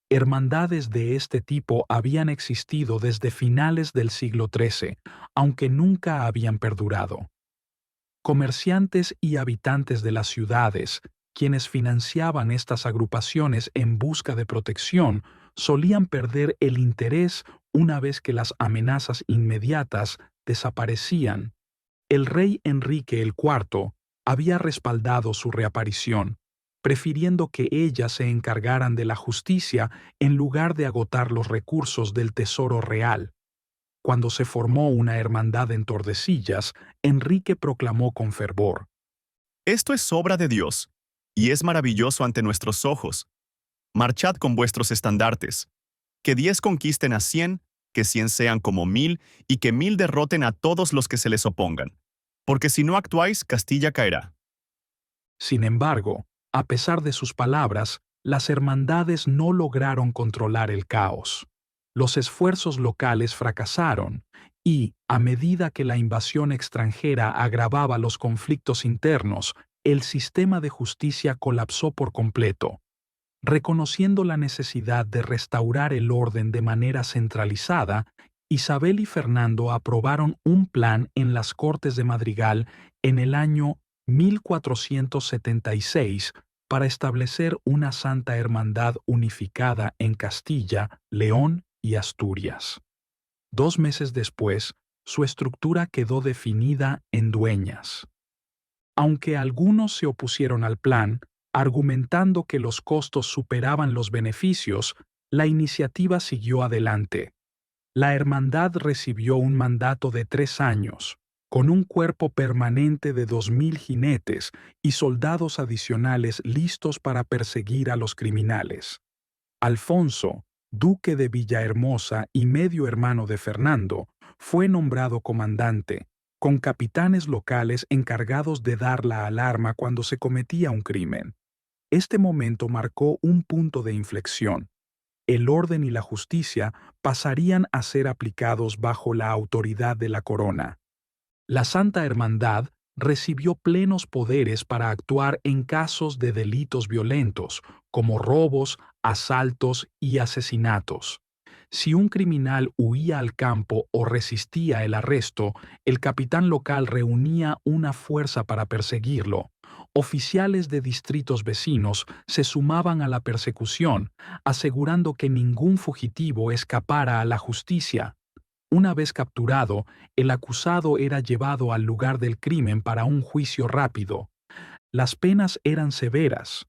Hermandades de este tipo habían existido desde finales del siglo XIII, aunque nunca habían perdurado. Comerciantes y habitantes de las ciudades, quienes financiaban estas agrupaciones en busca de protección, solían perder el interés una vez que las amenazas inmediatas desaparecían. El rey Enrique IV había respaldado su reaparición, prefiriendo que ellas se encargaran de la justicia en lugar de agotar los recursos del tesoro real. Cuando se formó una hermandad en Tordesillas, Enrique proclamó con fervor: Esto es obra de Dios, y es maravilloso ante nuestros ojos. Marchad con vuestros estandartes. Que 10 conquisten a 100, que 100 sean como 1000, y que 1000 derroten a todos los que se les opongan. Porque si no actuáis, Castilla caerá. Sin embargo, a pesar de sus palabras, las hermandades no lograron controlar el caos. Los esfuerzos locales fracasaron y, a medida que la invasión extranjera agravaba los conflictos internos, el sistema de justicia colapsó por completo. Reconociendo la necesidad de restaurar el orden de manera centralizada, Isabel y Fernando aprobaron un plan en las Cortes de Madrigal en el año 1476 para establecer una santa hermandad unificada en Castilla, León y Asturias. 2 meses después, su estructura quedó definida en Dueñas. Aunque algunos se opusieron al plan, argumentando que los costos superaban los beneficios, la iniciativa siguió adelante. La hermandad recibió un mandato de 3 años, con un cuerpo permanente de 2.000 jinetes y soldados adicionales listos para perseguir a los criminales. Alfonso, duque de Villahermosa y medio hermano de Fernando, fue nombrado comandante, con capitanes locales encargados de dar la alarma cuando se cometía un crimen. Este momento marcó un punto de inflexión. El orden y la justicia pasarían a ser aplicados bajo la autoridad de la corona. La Santa Hermandad recibió plenos poderes para actuar en casos de delitos violentos, como robos, asaltos y asesinatos. Si un criminal huía al campo o resistía el arresto, el capitán local reunía una fuerza para perseguirlo. Oficiales de distritos vecinos se sumaban a la persecución, asegurando que ningún fugitivo escapara a la justicia. Una vez capturado, el acusado era llevado al lugar del crimen para un juicio rápido. Las penas eran severas.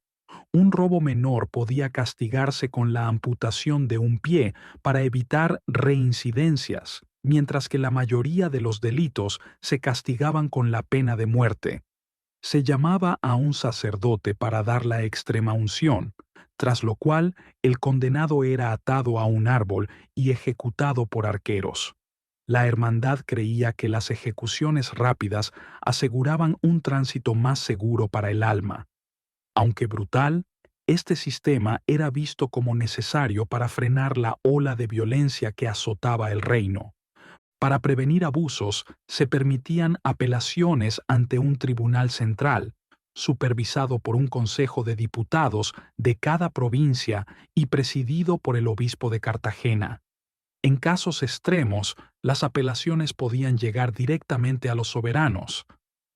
Un robo menor podía castigarse con la amputación de un pie para evitar reincidencias, mientras que la mayoría de los delitos se castigaban con la pena de muerte. Se llamaba a un sacerdote para dar la extremaunción, tras lo cual el condenado era atado a un árbol y ejecutado por arqueros. La hermandad creía que las ejecuciones rápidas aseguraban un tránsito más seguro para el alma. Aunque brutal, este sistema era visto como necesario para frenar la ola de violencia que azotaba el reino. Para prevenir abusos, se permitían apelaciones ante un tribunal central, supervisado por un consejo de diputados de cada provincia y presidido por el obispo de Cartagena. En casos extremos, las apelaciones podían llegar directamente a los soberanos.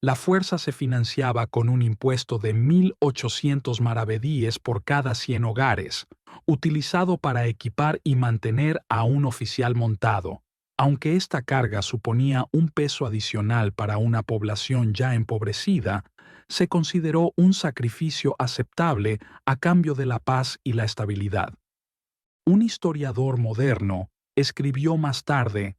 La fuerza se financiaba con un impuesto de 1.800 maravedíes por cada 100 hogares, utilizado para equipar y mantener a un oficial montado. Aunque esta carga suponía un peso adicional para una población ya empobrecida, se consideró un sacrificio aceptable a cambio de la paz y la estabilidad. Un historiador moderno escribió más tarde: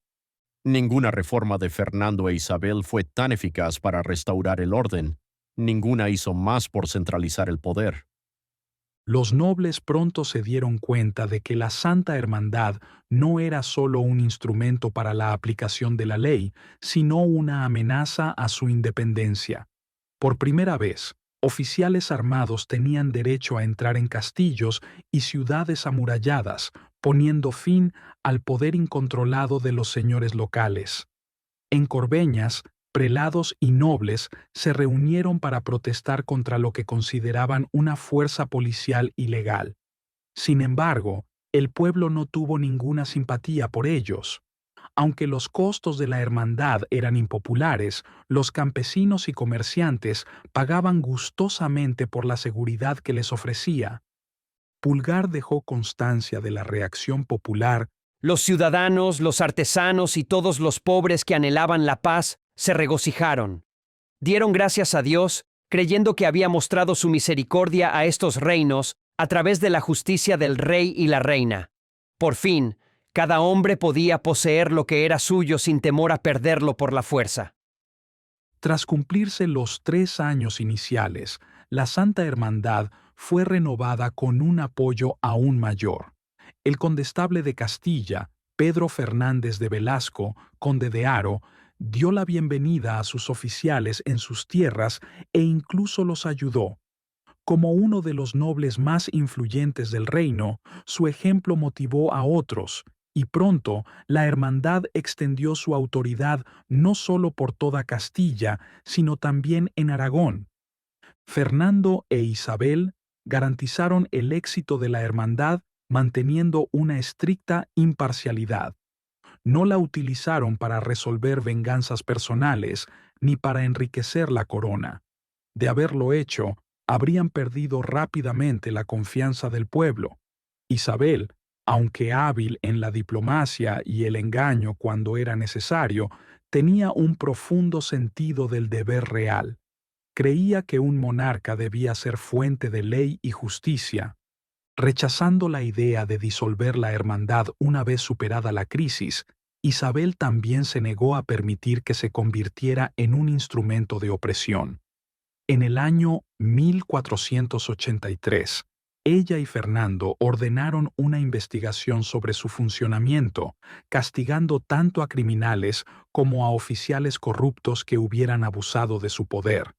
Ninguna reforma de Fernando e Isabel fue tan eficaz para restaurar el orden. Ninguna hizo más por centralizar el poder. Los nobles pronto se dieron cuenta de que la Santa Hermandad no era solo un instrumento para la aplicación de la ley, sino una amenaza a su independencia. Por primera vez, oficiales armados tenían derecho a entrar en castillos y ciudades amuralladas, poniendo fin al poder incontrolado de los señores locales. En Corbeñas, prelados y nobles se reunieron para protestar contra lo que consideraban una fuerza policial ilegal. Sin embargo, el pueblo no tuvo ninguna simpatía por ellos. Aunque los costos de la hermandad eran impopulares, los campesinos y comerciantes pagaban gustosamente por la seguridad que les ofrecía. Pulgar dejó constancia de la reacción popular. Los ciudadanos, los artesanos y todos los pobres que anhelaban la paz se regocijaron. Dieron gracias a Dios, creyendo que había mostrado su misericordia a estos reinos a través de la justicia del rey y la reina. Por fin, cada hombre podía poseer lo que era suyo sin temor a perderlo por la fuerza. Tras cumplirse los 3 años iniciales, la Santa Hermandad fue renovada con un apoyo aún mayor. El condestable de Castilla, Pedro Fernández de Velasco, conde de Haro, dio la bienvenida a sus oficiales en sus tierras e incluso los ayudó. Como uno de los nobles más influyentes del reino, su ejemplo motivó a otros, y pronto la hermandad extendió su autoridad no solo por toda Castilla, sino también en Aragón. Fernando e Isabel garantizaron el éxito de la hermandad manteniendo una estricta imparcialidad. no la utilizaron para resolver venganzas personales ni para enriquecer la corona. De haberlo hecho, habrían perdido rápidamente la confianza del pueblo. Isabel, aunque hábil en la diplomacia y el engaño cuando era necesario, tenía un profundo sentido del deber real. Creía que un monarca debía ser fuente de ley y justicia. Rechazando la idea de disolver la hermandad una vez superada la crisis, Isabel también se negó a permitir que se convirtiera en un instrumento de opresión. En el año 1483, ella y Fernando ordenaron una investigación sobre su funcionamiento, castigando tanto a criminales como a oficiales corruptos que hubieran abusado de su poder.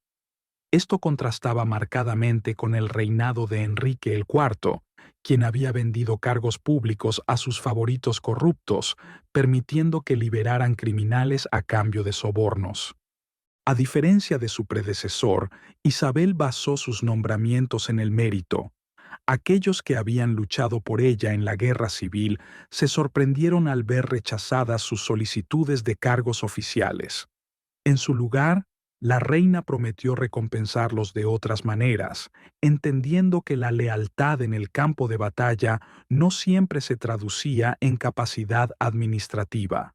Esto contrastaba marcadamente con el reinado de Enrique IV, quien había vendido cargos públicos a sus favoritos corruptos, permitiendo que liberaran criminales a cambio de sobornos. A diferencia de su predecesor, Isabel basó sus nombramientos en el mérito. Aquellos que habían luchado por ella en la guerra civil se sorprendieron al ver rechazadas sus solicitudes de cargos oficiales. En su lugar, la reina prometió recompensarlos de otras maneras, entendiendo que la lealtad en el campo de batalla no siempre se traducía en capacidad administrativa.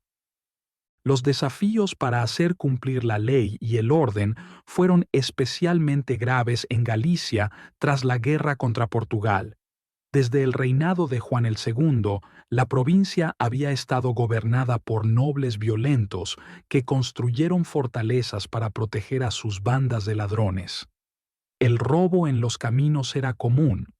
Los desafíos para hacer cumplir la ley y el orden fueron especialmente graves en Galicia tras la guerra contra Portugal. Desde el reinado de Juan el II, la provincia había estado gobernada por nobles violentos que construyeron fortalezas para proteger a sus bandas de ladrones. El robo en los caminos era común.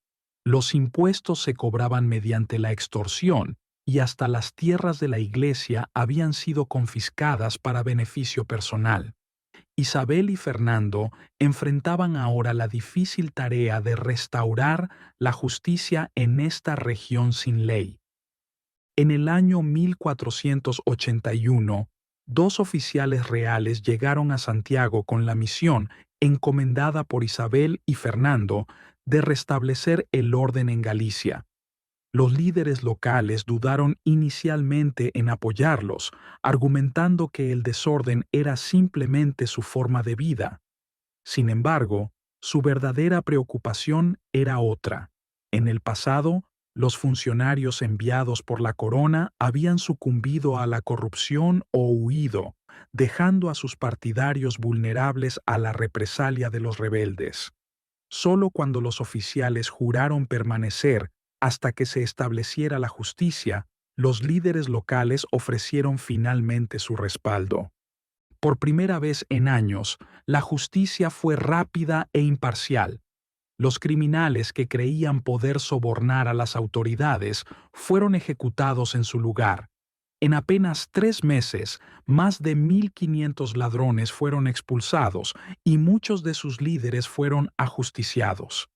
Los impuestos se cobraban mediante la extorsión y hasta las tierras de la iglesia habían sido confiscadas para beneficio personal. Isabel y Fernando enfrentaban ahora la difícil tarea de restaurar la justicia en esta región sin ley. En el año 1481, dos oficiales reales llegaron a Santiago con la misión, encomendada por Isabel y Fernando, de restablecer el orden en Galicia. Los líderes locales dudaron inicialmente en apoyarlos, argumentando que el desorden era simplemente su forma de vida. Sin embargo, su verdadera preocupación era otra. En el pasado, los funcionarios enviados por la corona habían sucumbido a la corrupción o huido, dejando a sus partidarios vulnerables a la represalia de los rebeldes. Solo cuando los oficiales juraron permanecer hasta que se estableciera la justicia, los líderes locales ofrecieron finalmente su respaldo. Por primera vez en años, la justicia fue rápida e imparcial. Los criminales que creían poder sobornar a las autoridades fueron ejecutados en su lugar. En apenas 3 meses, más de 1.500 ladrones fueron expulsados y muchos de sus líderes fueron ajusticiados.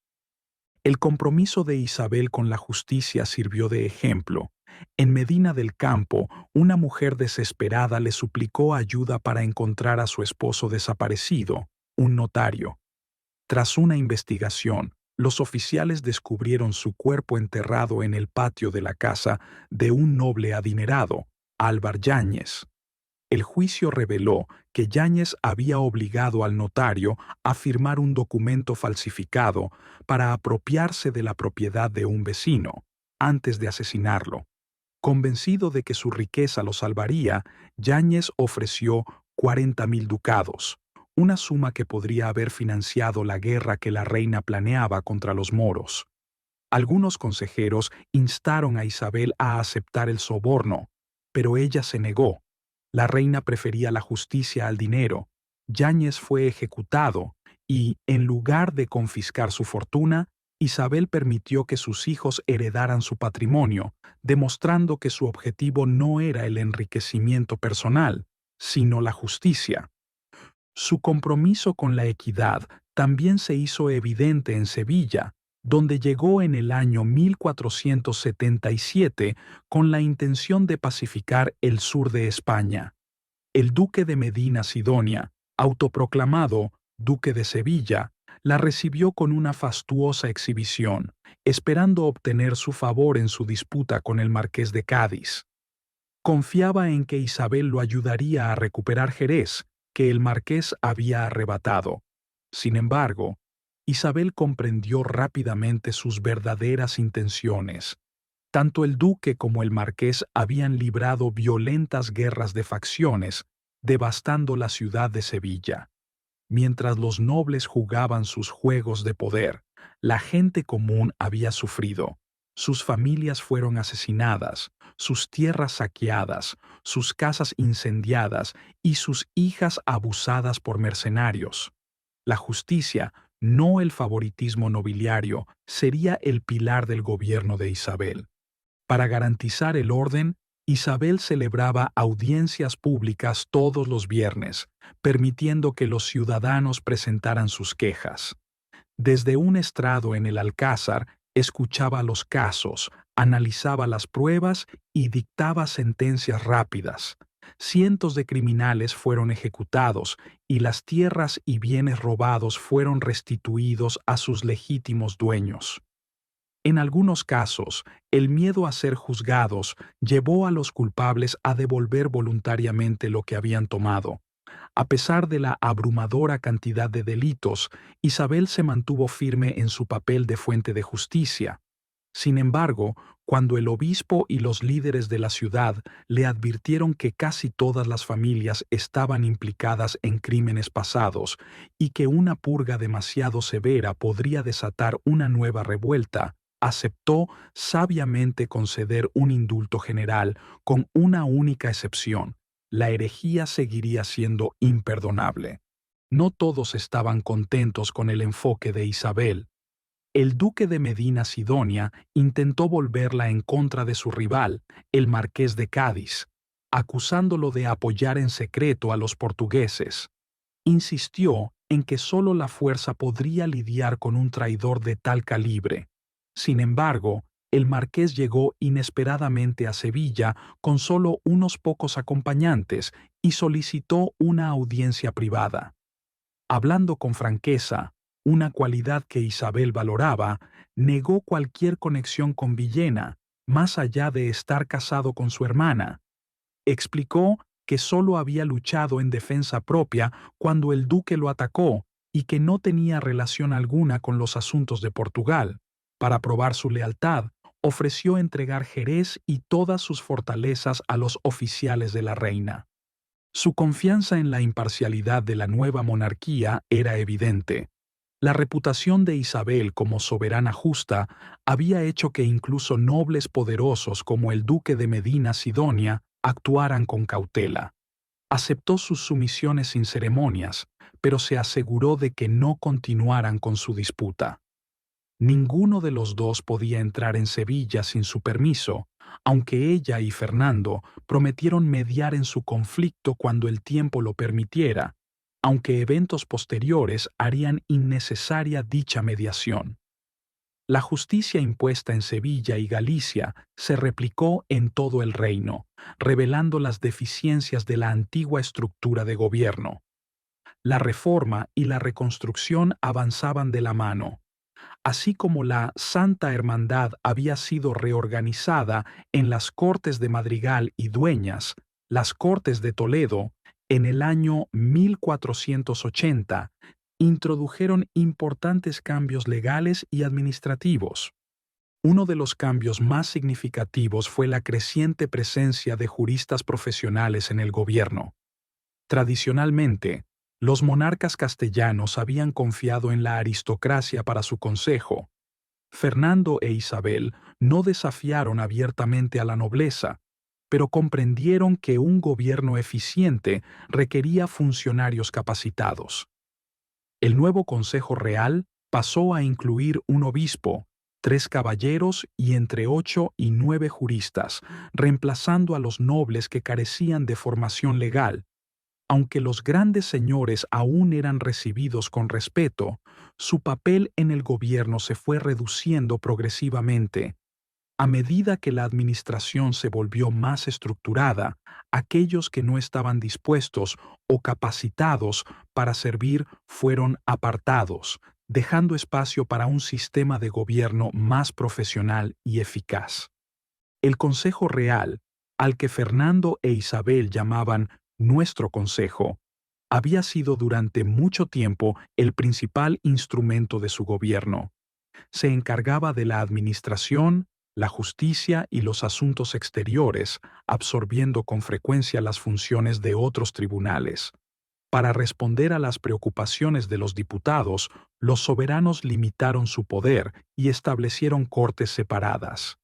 El compromiso de Isabel con la justicia sirvió de ejemplo. En Medina del Campo, una mujer desesperada le suplicó ayuda para encontrar a su esposo desaparecido, un notario. Tras una investigación, los oficiales descubrieron su cuerpo enterrado en el patio de la casa de un noble adinerado, Álvar Yáñez. El juicio reveló que Yáñez había obligado al notario a firmar un documento falsificado para apropiarse de la propiedad de un vecino, antes de asesinarlo. Convencido de que su riqueza lo salvaría, Yáñez ofreció 40.000 ducados, una suma que podría haber financiado la guerra que la reina planeaba contra los moros. Algunos consejeros instaron a Isabel a aceptar el soborno, pero ella se negó. La reina prefería la justicia al dinero. Yáñez fue ejecutado y, en lugar de confiscar su fortuna, Isabel permitió que sus hijos heredaran su patrimonio, demostrando que su objetivo no era el enriquecimiento personal, sino la justicia. Su compromiso con la equidad también se hizo evidente en Sevilla, donde llegó en el año 1477 con la intención de pacificar el sur de España. El duque de Medina Sidonia, autoproclamado duque de Sevilla, la recibió con una fastuosa exhibición, esperando obtener su favor en su disputa con el marqués de Cádiz. Confiaba en que Isabel lo ayudaría a recuperar Jerez, que el marqués había arrebatado. Sin embargo, Isabel comprendió rápidamente sus verdaderas intenciones. Tanto el duque como el marqués habían librado violentas guerras de facciones, devastando la ciudad de Sevilla. Mientras los nobles jugaban sus juegos de poder, la gente común había sufrido. Sus familias fueron asesinadas, sus tierras saqueadas, sus casas incendiadas y sus hijas abusadas por mercenarios. La justicia, no el favoritismo nobiliario, sería el pilar del gobierno de Isabel. Para garantizar el orden, Isabel celebraba audiencias públicas todos los viernes, permitiendo que los ciudadanos presentaran sus quejas. Desde un estrado en el Alcázar, escuchaba los casos, analizaba las pruebas y dictaba sentencias rápidas. Cientos de criminales fueron ejecutados y las tierras y bienes robados fueron restituidos a sus legítimos dueños. En algunos casos, el miedo a ser juzgados llevó a los culpables a devolver voluntariamente lo que habían tomado. A pesar de la abrumadora cantidad de delitos, Isabel se mantuvo firme en su papel de fuente de justicia. Sin embargo, cuando el obispo y los líderes de la ciudad le advirtieron que casi todas las familias estaban implicadas en crímenes pasados y que una purga demasiado severa podría desatar una nueva revuelta, aceptó sabiamente conceder un indulto general con una única excepción: la herejía seguiría siendo imperdonable. No todos estaban contentos con el enfoque de Isabel. El duque de Medina Sidonia intentó volverla en contra de su rival, el marqués de Cádiz, acusándolo de apoyar en secreto a los portugueses. Insistió en que solo la fuerza podría lidiar con un traidor de tal calibre. Sin embargo, el marqués llegó inesperadamente a Sevilla con solo unos pocos acompañantes y solicitó una audiencia privada. Hablando con franqueza, una cualidad que Isabel valoraba, negó cualquier conexión con Villena, más allá de estar casado con su hermana. Explicó que solo había luchado en defensa propia cuando el duque lo atacó y que no tenía relación alguna con los asuntos de Portugal. Para probar su lealtad, ofreció entregar Jerez y todas sus fortalezas a los oficiales de la reina. Su confianza en la imparcialidad de la nueva monarquía era evidente. La reputación de Isabel como soberana justa había hecho que incluso nobles poderosos como el duque de Medina Sidonia actuaran con cautela. Aceptó sus sumisiones sin ceremonias, pero se aseguró de que no continuaran con su disputa. Ninguno de los dos podía entrar en Sevilla sin su permiso, aunque ella y Fernando prometieron mediar en su conflicto cuando el tiempo lo permitiera, aunque eventos posteriores harían innecesaria dicha mediación. La justicia impuesta en Sevilla y Galicia se replicó en todo el reino, revelando las deficiencias de la antigua estructura de gobierno. La reforma y la reconstrucción avanzaban de la mano. Así como la Santa Hermandad había sido reorganizada en las Cortes de Madrigal y Dueñas, las Cortes de Toledo, en el año 1480, introdujeron importantes cambios legales y administrativos. Uno de los cambios más significativos fue la creciente presencia de juristas profesionales en el gobierno. Tradicionalmente, los monarcas castellanos habían confiado en la aristocracia para su consejo. Fernando e Isabel no desafiaron abiertamente a la nobleza, pero comprendieron que un gobierno eficiente requería funcionarios capacitados. El nuevo Consejo Real pasó a incluir un obispo, 3 caballeros y entre 8 y 9 juristas, reemplazando a los nobles que carecían de formación legal. Aunque los grandes señores aún eran recibidos con respeto, su papel en el gobierno se fue reduciendo progresivamente. A medida que la administración se volvió más estructurada, aquellos que no estaban dispuestos o capacitados para servir fueron apartados, dejando espacio para un sistema de gobierno más profesional y eficaz. El Consejo Real, al que Fernando e Isabel llamaban nuestro consejo, había sido durante mucho tiempo el principal instrumento de su gobierno. Se encargaba de la administración, la justicia y los asuntos exteriores, absorbiendo con frecuencia las funciones de otros tribunales. Para responder a las preocupaciones de los diputados, los soberanos limitaron su poder y establecieron cortes separadas.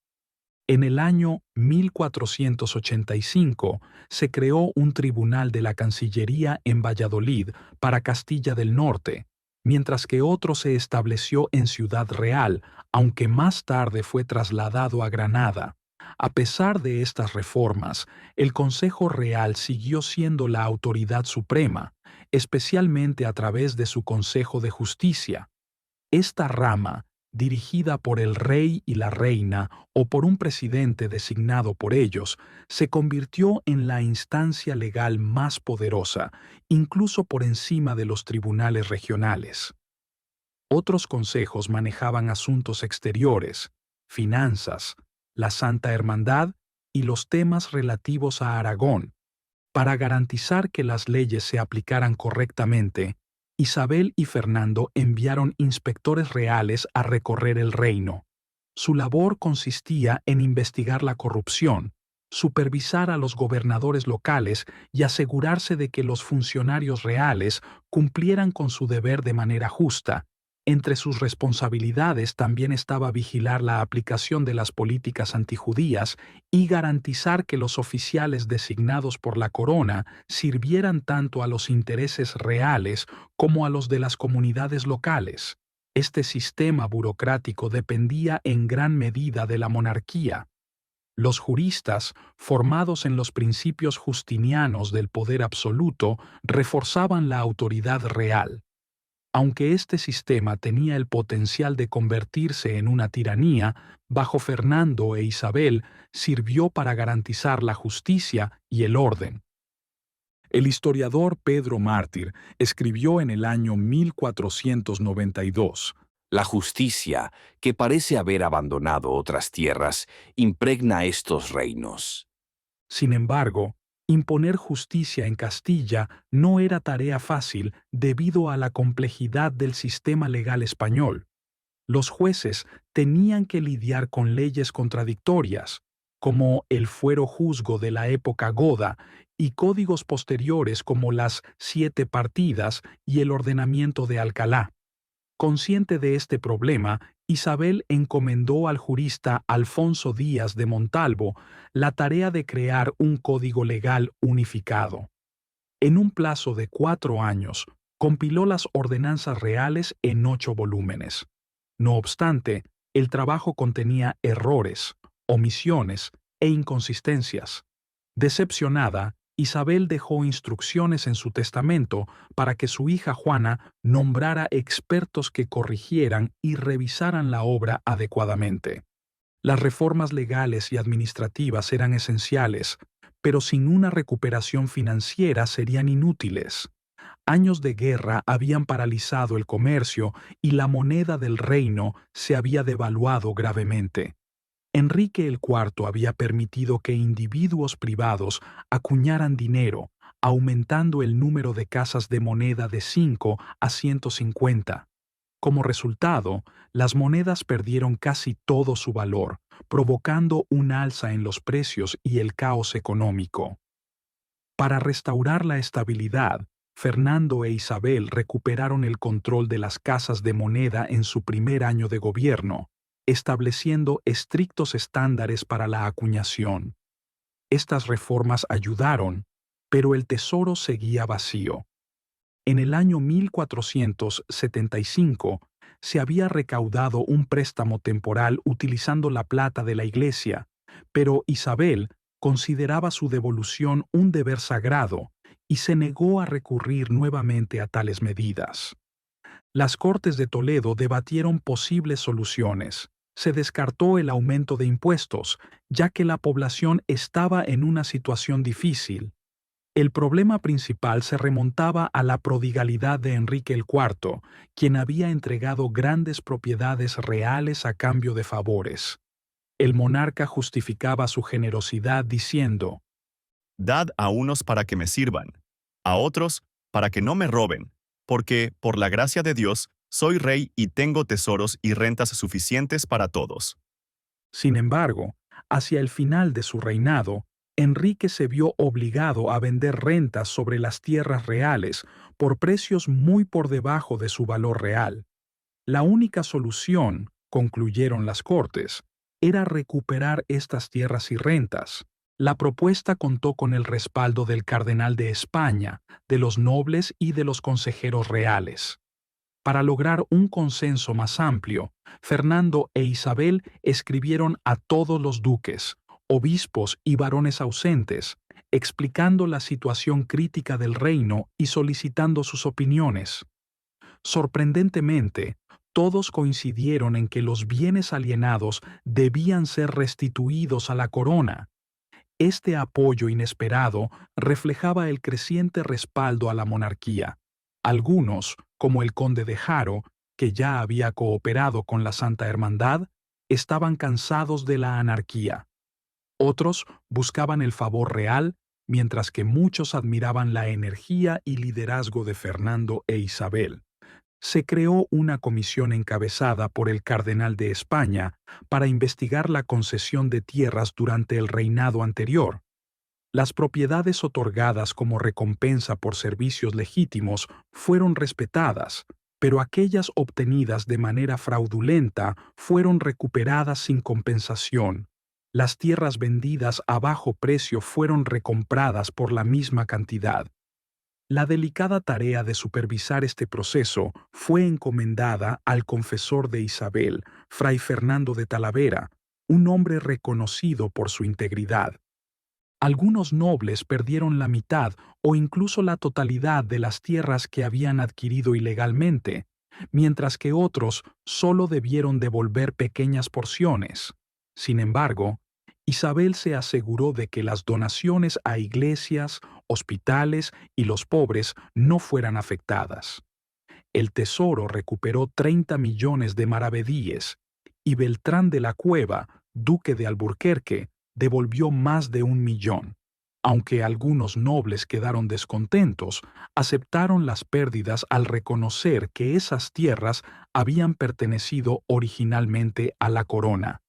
En el año 1485 se creó un tribunal de la Cancillería en Valladolid para Castilla del Norte, mientras que otro se estableció en Ciudad Real, aunque más tarde fue trasladado a Granada. A pesar de estas reformas, el Consejo Real siguió siendo la autoridad suprema, especialmente a través de su Consejo de Justicia. Esta rama, dirigida por el rey y la reina o por un presidente designado por ellos, se convirtió en la instancia legal más poderosa, incluso por encima de los tribunales regionales. Otros consejos manejaban asuntos exteriores, finanzas, la Santa Hermandad y los temas relativos a Aragón. Para garantizar que las leyes se aplicaran correctamente, Isabel y Fernando enviaron inspectores reales a recorrer el reino. Su labor consistía en investigar la corrupción, supervisar a los gobernadores locales y asegurarse de que los funcionarios reales cumplieran con su deber de manera justa. Entre sus responsabilidades también estaba vigilar la aplicación de las políticas antijudías y garantizar que los oficiales designados por la corona sirvieran tanto a los intereses reales como a los de las comunidades locales. Este sistema burocrático dependía en gran medida de la monarquía. Los juristas, formados en los principios justinianos del poder absoluto, reforzaban la autoridad real. Aunque este sistema tenía el potencial de convertirse en una tiranía, bajo Fernando e Isabel sirvió para garantizar la justicia y el orden. El historiador Pedro Mártir escribió en el año 1492: La justicia, que parece haber abandonado otras tierras, impregna estos reinos. Sin embargo, imponer justicia en Castilla no era tarea fácil debido a la complejidad del sistema legal español. Los jueces tenían que lidiar con leyes contradictorias, como el fuero juzgo de la época goda, y códigos posteriores como las 7 partidas y el ordenamiento de Alcalá. Consciente de este problema, Isabel encomendó al jurista Alfonso Díaz de Montalvo la tarea de crear un código legal unificado. En un plazo de 4 años, compiló las ordenanzas reales en 8 volúmenes. No obstante, el trabajo contenía errores, omisiones e inconsistencias. Decepcionada, Isabel dejó instrucciones en su testamento para que su hija Juana nombrara expertos que corrigieran y revisaran la obra adecuadamente. Las reformas legales y administrativas eran esenciales, pero sin una recuperación financiera serían inútiles. Años de guerra habían paralizado el comercio y la moneda del reino se había devaluado gravemente. Enrique IV había permitido que individuos privados acuñaran dinero, aumentando el número de casas de moneda de 5 a 150. Como resultado, las monedas perdieron casi todo su valor, provocando un alza en los precios y el caos económico. Para restaurar la estabilidad, Fernando e Isabel recuperaron el control de las casas de moneda en su primer año de gobierno, estableciendo estrictos estándares para la acuñación. Estas reformas ayudaron, pero el tesoro seguía vacío. En el año 1475 se había recaudado un préstamo temporal utilizando la plata de la Iglesia, pero Isabel consideraba su devolución un deber sagrado y se negó a recurrir nuevamente a tales medidas. Las Cortes de Toledo debatieron posibles soluciones. Se descartó el aumento de impuestos, ya que la población estaba en una situación difícil. El problema principal se remontaba a la prodigalidad de Enrique IV, quien había entregado grandes propiedades reales a cambio de favores. El monarca justificaba su generosidad diciendo: Dad a unos para que me sirvan, a otros para que no me roben, porque, por la gracia de Dios, soy rey y tengo tesoros y rentas suficientes para todos. Sin embargo, hacia el final de su reinado, Enrique se vio obligado a vender rentas sobre las tierras reales por precios muy por debajo de su valor real. La única solución, concluyeron las Cortes, era recuperar estas tierras y rentas. La propuesta contó con el respaldo del cardenal de España, de los nobles y de los consejeros reales. Para lograr un consenso más amplio, Fernando e Isabel escribieron a todos los duques, obispos y varones ausentes, explicando la situación crítica del reino y solicitando sus opiniones. Sorprendentemente, todos coincidieron en que los bienes alienados debían ser restituidos a la corona. Este apoyo inesperado reflejaba el creciente respaldo a la monarquía. Algunos, como el conde de Haro, que ya había cooperado con la Santa Hermandad, estaban cansados de la anarquía. Otros buscaban el favor real, mientras que muchos admiraban la energía y liderazgo de Fernando e Isabel. Se creó una comisión encabezada por el cardenal de España para investigar la concesión de tierras durante el reinado anterior. Las propiedades otorgadas como recompensa por servicios legítimos fueron respetadas, pero aquellas obtenidas de manera fraudulenta fueron recuperadas sin compensación. Las tierras vendidas a bajo precio fueron recompradas por la misma cantidad. La delicada tarea de supervisar este proceso fue encomendada al confesor de Isabel, Fray Fernando de Talavera, un hombre reconocido por su integridad. Algunos nobles perdieron la mitad o incluso la totalidad de las tierras que habían adquirido ilegalmente, mientras que otros solo debieron devolver pequeñas porciones. Sin embargo, Isabel se aseguró de que las donaciones a iglesias, hospitales y los pobres no fueran afectadas. El tesoro recuperó 30 millones de maravedíes y Beltrán de la Cueva, duque de Alburquerque, devolvió más de 1 millón. Aunque algunos nobles quedaron descontentos, aceptaron las pérdidas al reconocer que esas tierras habían pertenecido originalmente a la corona.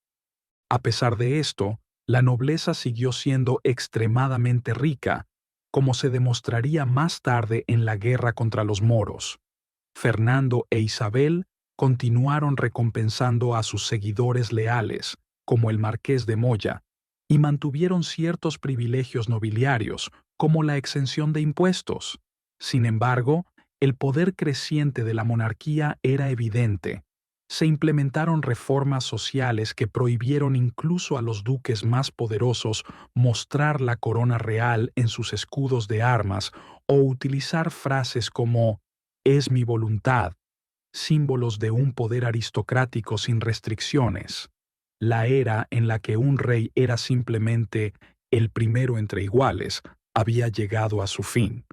A pesar de esto, la nobleza siguió siendo extremadamente rica, como se demostraría más tarde en la guerra contra los moros. Fernando e Isabel continuaron recompensando a sus seguidores leales, como el marqués de Moya, y mantuvieron ciertos privilegios nobiliarios, como la exención de impuestos. Sin embargo, el poder creciente de la monarquía era evidente. Se implementaron reformas sociales que prohibieron incluso a los duques más poderosos mostrar la corona real en sus escudos de armas o utilizar frases como «es mi voluntad», símbolos de un poder aristocrático sin restricciones. La era en la que un rey era simplemente el primero entre iguales había llegado a su fin.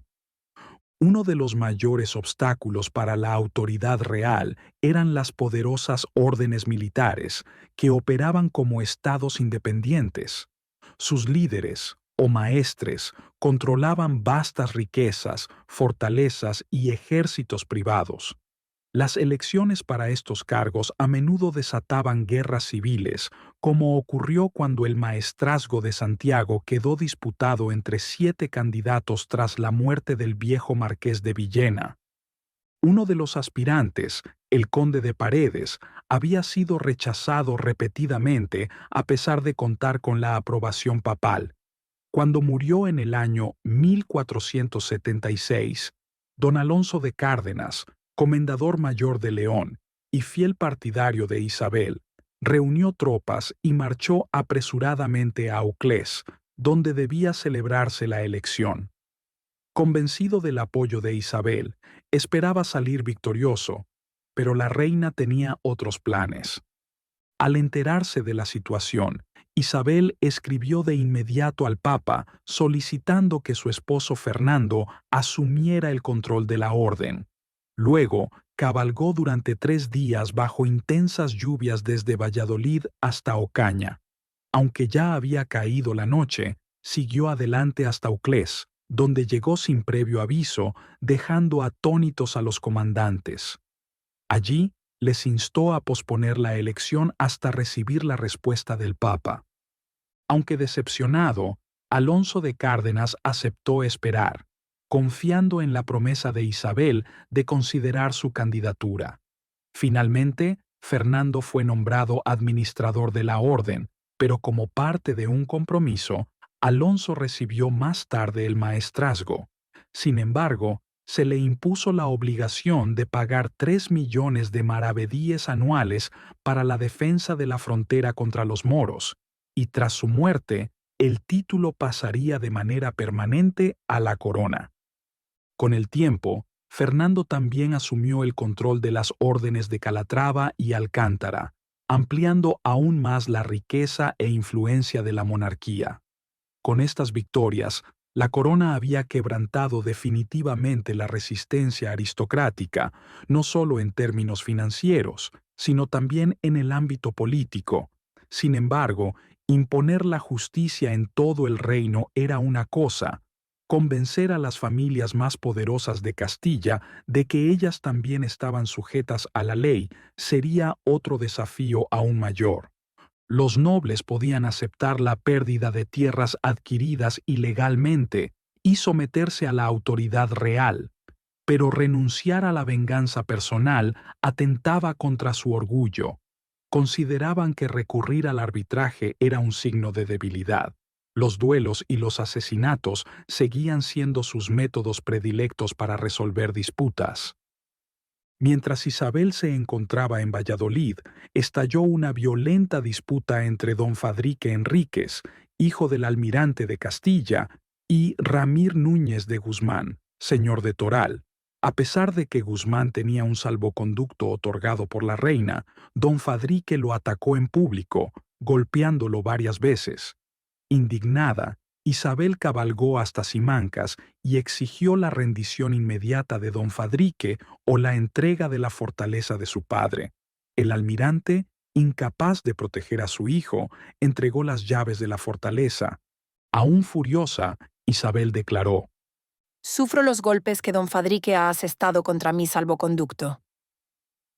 Uno de los mayores obstáculos para la autoridad real eran las poderosas órdenes militares, que operaban como estados independientes. Sus líderes, o maestres, controlaban vastas riquezas, fortalezas y ejércitos privados. Las elecciones para estos cargos a menudo desataban guerras civiles, como ocurrió cuando el maestrazgo de Santiago quedó disputado entre 7 candidatos tras la muerte del viejo marqués de Villena. Uno de los aspirantes, el conde de Paredes, había sido rechazado repetidamente a pesar de contar con la aprobación papal. Cuando murió en el año 1476, don Alonso de Cárdenas, comendador mayor de León y fiel partidario de Isabel, reunió tropas y marchó apresuradamente a Auclés, donde debía celebrarse la elección. Convencido del apoyo de Isabel, esperaba salir victorioso, pero la reina tenía otros planes. Al enterarse de la situación, Isabel escribió de inmediato al Papa solicitando que su esposo Fernando asumiera el control de la orden. Luego, cabalgó durante 3 días bajo intensas lluvias desde Valladolid hasta Ocaña. Aunque ya había caído la noche, siguió adelante hasta Uclés, donde llegó sin previo aviso, dejando atónitos a los comandantes. Allí les instó a posponer la elección hasta recibir la respuesta del Papa. Aunque decepcionado, Alonso de Cárdenas aceptó esperar, confiando en la promesa de Isabel de considerar su candidatura. Finalmente, Fernando fue nombrado administrador de la orden, pero como parte de un compromiso, Alonso recibió más tarde el maestrazgo. Sin embargo, se le impuso la obligación de pagar 3 millones de maravedíes anuales para la defensa de la frontera contra los moros, y tras su muerte, el título pasaría de manera permanente a la corona. Con el tiempo, Fernando también asumió el control de las órdenes de Calatrava y Alcántara, ampliando aún más la riqueza e influencia de la monarquía. Con estas victorias, la corona había quebrantado definitivamente la resistencia aristocrática, no solo en términos financieros, sino también en el ámbito político. Sin embargo, imponer la justicia en todo el reino era una cosa, convencer a las familias más poderosas de Castilla de que ellas también estaban sujetas a la ley sería otro desafío aún mayor. Los nobles podían aceptar la pérdida de tierras adquiridas ilegalmente y someterse a la autoridad real, pero renunciar a la venganza personal atentaba contra su orgullo. Consideraban que recurrir al arbitraje era un signo de debilidad. Los duelos y los asesinatos seguían siendo sus métodos predilectos para resolver disputas. Mientras Isabel se encontraba en Valladolid, estalló una violenta disputa entre don Fadrique Enríquez, hijo del almirante de Castilla, y Ramir Núñez de Guzmán, señor de Toral. A pesar de que Guzmán tenía un salvoconducto otorgado por la reina, don Fadrique lo atacó en público, golpeándolo varias veces. Indignada, Isabel cabalgó hasta Simancas y exigió la rendición inmediata de don Fadrique o la entrega de la fortaleza de su padre. El almirante, incapaz de proteger a su hijo, entregó las llaves de la fortaleza. Aún furiosa, Isabel declaró: Sufro los golpes que don Fadrique ha asestado contra mi salvoconducto.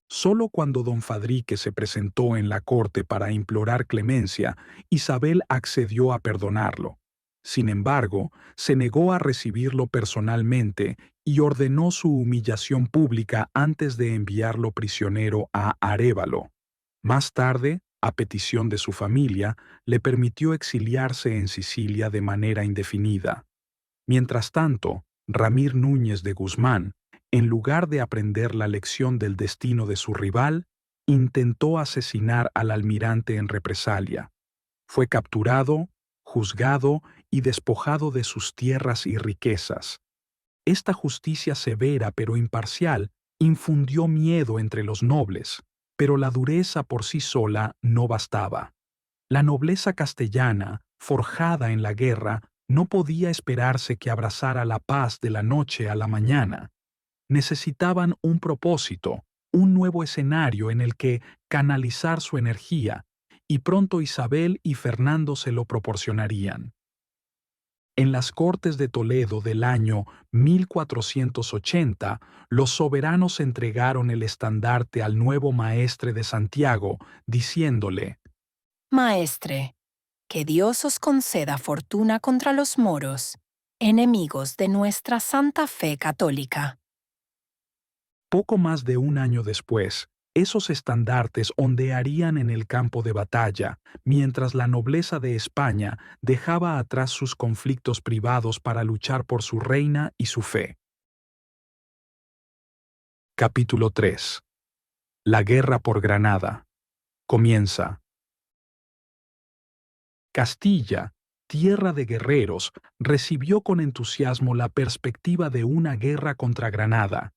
Solo cuando don Fadrique se presentó en la corte para implorar clemencia, Isabel accedió a perdonarlo. Sin embargo, se negó a recibirlo personalmente y ordenó su humillación pública antes de enviarlo prisionero a Arévalo. Más tarde, a petición de su familia, le permitió exiliarse en Sicilia de manera indefinida. Mientras tanto, Ramir Núñez de Guzmán, en lugar de aprender la lección del destino de su rival, intentó asesinar al almirante en represalia. Fue capturado, juzgado y despojado de sus tierras y riquezas. Esta justicia severa pero imparcial infundió miedo entre los nobles, pero la dureza por sí sola no bastaba. La nobleza castellana, forjada en la guerra, no podía esperarse que abrazara la paz de la noche a la mañana. Necesitaban un propósito, un nuevo escenario en el que canalizar su energía, y pronto Isabel y Fernando se lo proporcionarían. En las Cortes de Toledo del año 1480, los soberanos entregaron el estandarte al nuevo maestre de Santiago, diciéndole: Maestre, que Dios os conceda fortuna contra los moros, enemigos de nuestra santa fe católica. Poco más de un año después, esos estandartes ondearían en el campo de batalla, mientras la nobleza de España dejaba atrás sus conflictos privados para luchar por su reina y su fe. Capítulo 3. La guerra por Granada. Comienza. Castilla, tierra de guerreros, recibió con entusiasmo la perspectiva de una guerra contra Granada.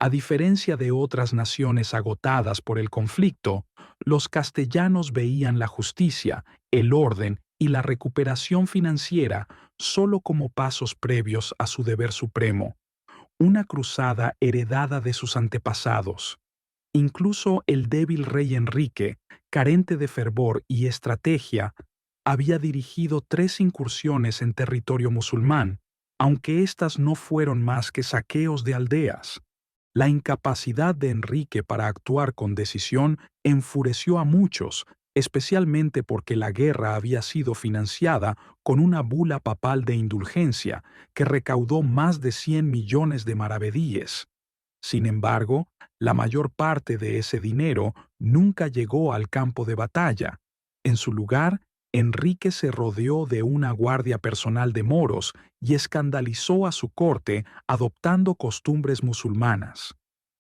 A diferencia de otras naciones agotadas por el conflicto, los castellanos veían la justicia, el orden y la recuperación financiera solo como pasos previos a su deber supremo, una cruzada heredada de sus antepasados. Incluso el débil rey Enrique, carente de fervor y estrategia, había dirigido 3 incursiones en territorio musulmán, aunque éstas no fueron más que saqueos de aldeas. La incapacidad de Enrique para actuar con decisión enfureció a muchos, especialmente porque la guerra había sido financiada con una bula papal de indulgencia que recaudó más de 100 millones de maravedíes. Sin embargo, la mayor parte de ese dinero nunca llegó al campo de batalla. En su lugar, Enrique se rodeó de una guardia personal de moros y escandalizó a su corte adoptando costumbres musulmanas.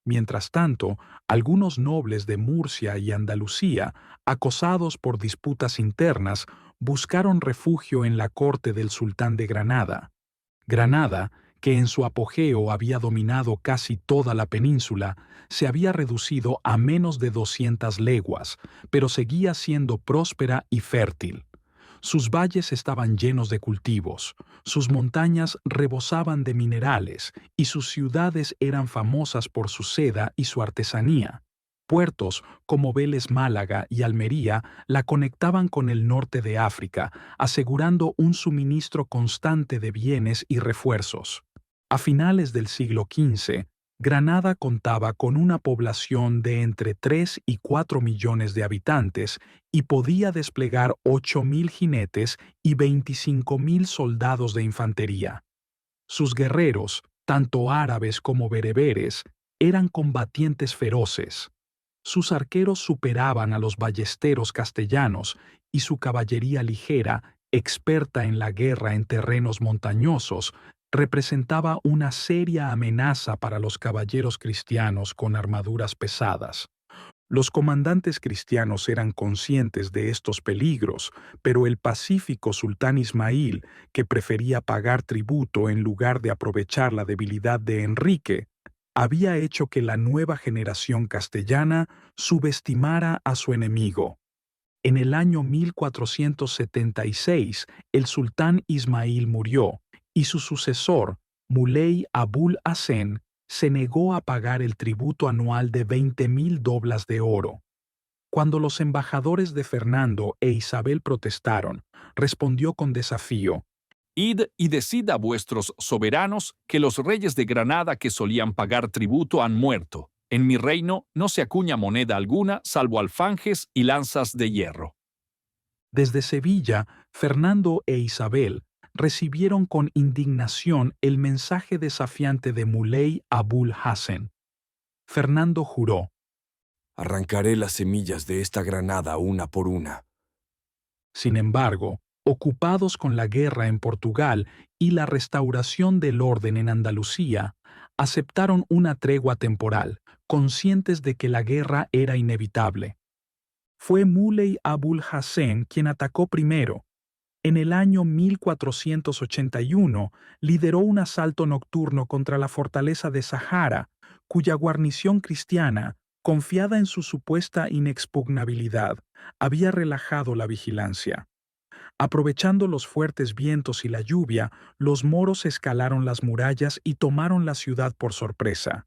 Mientras tanto, algunos nobles de Murcia y Andalucía, acosados por disputas internas, buscaron refugio en la corte del sultán de Granada. Granada, que en su apogeo había dominado casi toda la península, se había reducido a menos de 200 leguas, pero seguía siendo próspera y fértil. Sus valles estaban llenos de cultivos, sus montañas rebosaban de minerales y sus ciudades eran famosas por su seda y su artesanía. Puertos como Vélez, Málaga y Almería la conectaban con el norte de África, asegurando un suministro constante de bienes y refuerzos. A finales del siglo XV, Granada contaba con una población de entre 3 y 4 millones de habitantes y podía desplegar 8.000 jinetes y 25.000 soldados de infantería. Sus guerreros, tanto árabes como bereberes, eran combatientes feroces. Sus arqueros superaban a los ballesteros castellanos y su caballería ligera, experta en la guerra en terrenos montañosos, representaba una seria amenaza para los caballeros cristianos con armaduras pesadas. Los comandantes cristianos eran conscientes de estos peligros, pero el pacífico sultán Ismail, que prefería pagar tributo en lugar de aprovechar la debilidad de Enrique, había hecho que la nueva generación castellana subestimara a su enemigo. En el año 1476, el sultán Ismail murió, y su sucesor, Muley Abul Hasen, se negó a pagar el tributo anual de 20.000 doblas de oro. Cuando los embajadores de Fernando e Isabel protestaron, respondió con desafío: Id y decid a vuestros soberanos que los reyes de Granada que solían pagar tributo han muerto. En mi reino no se acuña moneda alguna salvo alfanjes y lanzas de hierro. Desde Sevilla, Fernando e Isabel recibieron con indignación el mensaje desafiante de Muley Abul Hasen. Fernando juró: arrancaré las semillas de esta Granada una por una. Sin embargo, ocupados con la guerra en Portugal y la restauración del orden en Andalucía, aceptaron una tregua temporal, conscientes de que la guerra era inevitable. Fue Muley Abul Hasen quien atacó primero. En el año 1481 lideró un asalto nocturno contra la fortaleza de Sahara, cuya guarnición cristiana, confiada en su supuesta inexpugnabilidad, había relajado la vigilancia. Aprovechando los fuertes vientos y la lluvia, los moros escalaron las murallas y tomaron la ciudad por sorpresa.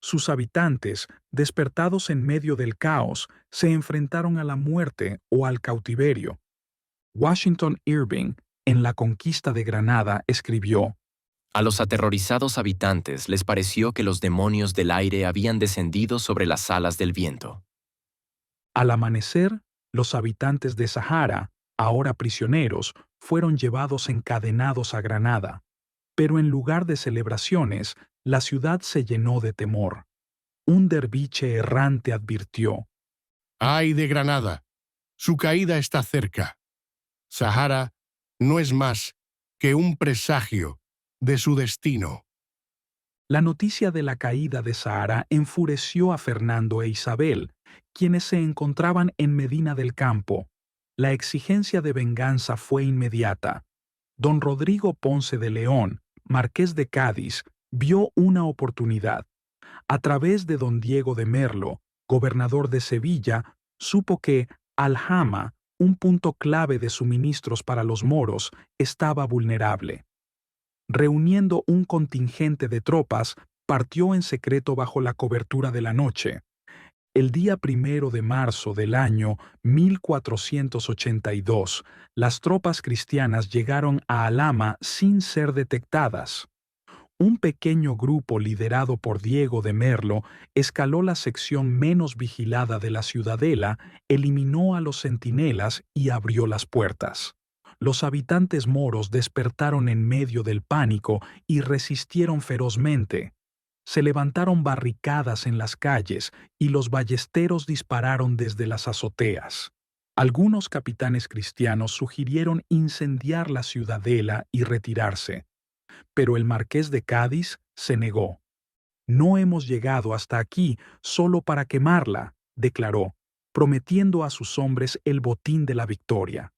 Sus habitantes, despertados en medio del caos, se enfrentaron a la muerte o al cautiverio. Washington Irving, en La conquista de Granada, escribió: a los aterrorizados habitantes les pareció que los demonios del aire habían descendido sobre las alas del viento. Al amanecer, los habitantes de Sahara, ahora prisioneros, fueron llevados encadenados a Granada. Pero en lugar de celebraciones, la ciudad se llenó de temor. Un derviche errante advirtió: ¡ay de Granada! Su caída está cerca. Sahara no es más que un presagio de su destino. La noticia de la caída de Sahara enfureció a Fernando e Isabel, quienes se encontraban en Medina del Campo. La exigencia de venganza fue inmediata. Don Rodrigo Ponce de León, marqués de Cádiz, vio una oportunidad. A través de don Diego de Merlo, gobernador de Sevilla, supo que Alhama, un punto clave de suministros para los moros, estaba vulnerable. Reuniendo un contingente de tropas, partió en secreto bajo la cobertura de la noche. El día 1 de marzo del año 1482, las tropas cristianas llegaron a Alhama sin ser detectadas. Un pequeño grupo liderado por Diego de Merlo escaló la sección menos vigilada de la ciudadela, eliminó a los centinelas y abrió las puertas. Los habitantes moros despertaron en medio del pánico y resistieron ferozmente. Se levantaron barricadas en las calles y los ballesteros dispararon desde las azoteas. Algunos capitanes cristianos sugirieron incendiar la ciudadela y retirarse, pero el marqués de Cádiz se negó. «No hemos llegado hasta aquí solo para quemarla», declaró, prometiendo a sus hombres el botín de la victoria.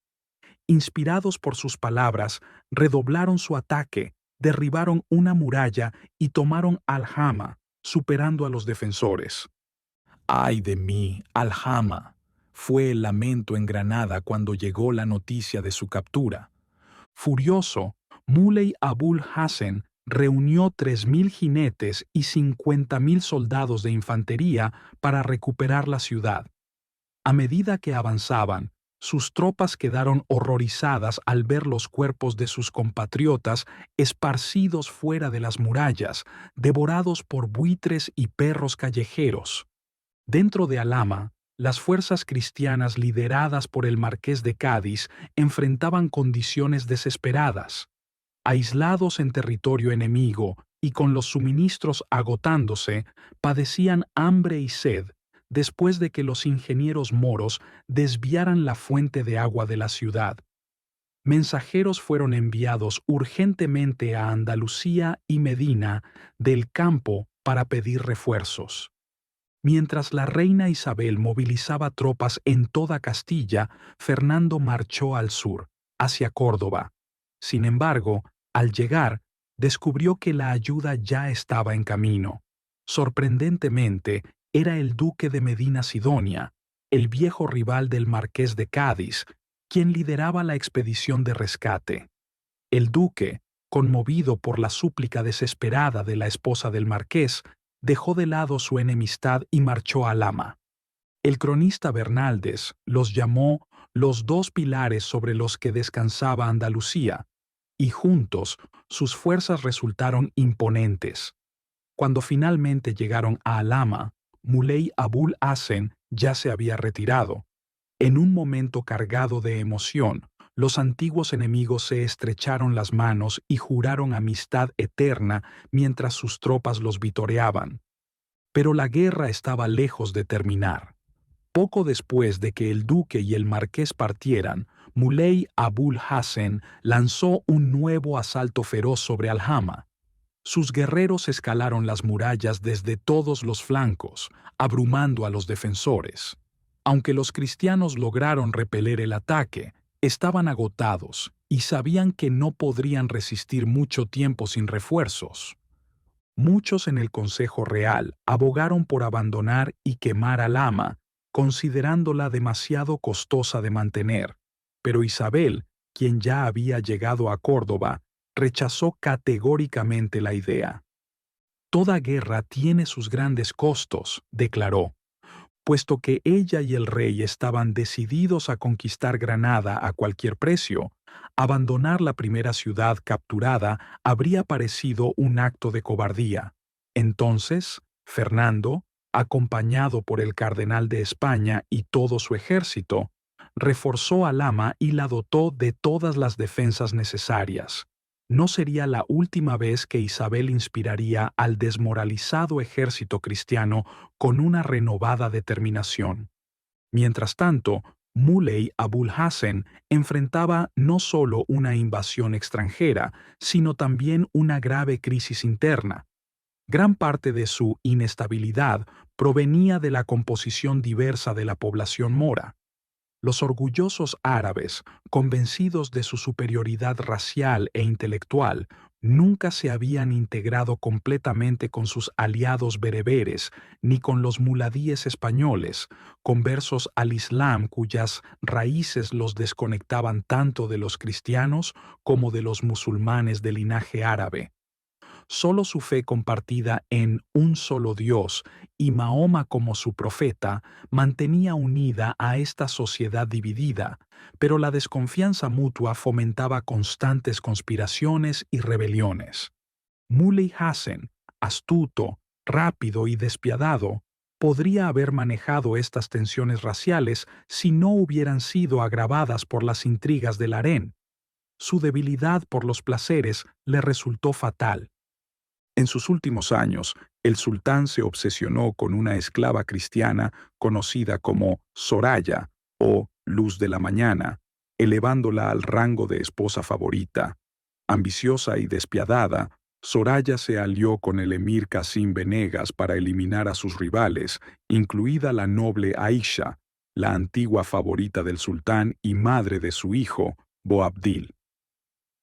Inspirados por sus palabras, redoblaron su ataque, derribaron una muralla y tomaron Alhama, superando a los defensores. «¡Ay de mí, Alhama!», fue el lamento en Granada cuando llegó la noticia de su captura. Furioso, Muley Abul Hassen reunió 3.000 jinetes y 50.000 soldados de infantería para recuperar la ciudad. A medida que avanzaban, sus tropas quedaron horrorizadas al ver los cuerpos de sus compatriotas esparcidos fuera de las murallas, devorados por buitres y perros callejeros. Dentro de Alhama, las fuerzas cristianas lideradas por el marqués de Cádiz enfrentaban condiciones desesperadas. Aislados en territorio enemigo y con los suministros agotándose, padecían hambre y sed después de que los ingenieros moros desviaran la fuente de agua de la ciudad. Mensajeros fueron enviados urgentemente a Andalucía y Medina del campo para pedir refuerzos. Mientras la reina Isabel movilizaba tropas en toda Castilla, Fernando marchó al sur, hacia Córdoba. Sin embargo, al llegar, descubrió que la ayuda ya estaba en camino. Sorprendentemente, era el duque de Medina Sidonia, el viejo rival del marqués de Cádiz, quien lideraba la expedición de rescate. El duque, conmovido por la súplica desesperada de la esposa del marqués, dejó de lado su enemistad y marchó a Alhama. El cronista Bernaldez los llamó los dos pilares sobre los que descansaba Andalucía, y juntos sus fuerzas resultaron imponentes. Cuando finalmente llegaron a Alhama, Muley Abul Hassen ya se había retirado. En un momento cargado de emoción, los antiguos enemigos se estrecharon las manos y juraron amistad eterna mientras sus tropas los vitoreaban. Pero la guerra estaba lejos de terminar. Poco después de que el duque y el marqués partieran, Muley Abul Hassen lanzó un nuevo asalto feroz sobre Alhama. Sus guerreros escalaron las murallas desde todos los flancos, abrumando a los defensores. Aunque los cristianos lograron repeler el ataque, estaban agotados y sabían que no podrían resistir mucho tiempo sin refuerzos. Muchos en el Consejo Real abogaron por abandonar y quemar Alhama, considerándola demasiado costosa de mantener, pero Isabel, quien ya había llegado a Córdoba, rechazó categóricamente la idea. «Toda guerra tiene sus grandes costos», declaró. Puesto que ella y el rey estaban decididos a conquistar Granada a cualquier precio, abandonar la primera ciudad capturada habría parecido un acto de cobardía. Entonces, Fernando, acompañado por el cardenal de España y todo su ejército, reforzó Alhama y la dotó de todas las defensas necesarias. No sería la última vez que Isabel inspiraría al desmoralizado ejército cristiano con una renovada determinación. Mientras tanto, Muley Abul Hassen enfrentaba no solo una invasión extranjera, sino también una grave crisis interna. Gran parte de su inestabilidad provenía de la composición diversa de la población mora. Los orgullosos árabes, convencidos de su superioridad racial e intelectual, nunca se habían integrado completamente con sus aliados bereberes ni con los muladíes españoles, conversos al Islam cuyas raíces los desconectaban tanto de los cristianos como de los musulmanes de linaje árabe. solo su fe compartida en un solo Dios y Mahoma como su profeta mantenía unida a esta sociedad dividida, pero la desconfianza mutua fomentaba constantes conspiraciones y rebeliones. Muley Hassan, astuto, rápido y despiadado, podría haber manejado estas tensiones raciales si no hubieran sido agravadas por las intrigas del harén. Su debilidad por los placeres le resultó fatal. En sus últimos años, el sultán se obsesionó con una esclava cristiana conocida como Soraya o Luz de la Mañana, elevándola al rango de esposa favorita. Ambiciosa y despiadada, Soraya se alió con el emir Qasim Benegas para eliminar a sus rivales, incluida la noble Aisha, la antigua favorita del sultán y madre de su hijo, Boabdil.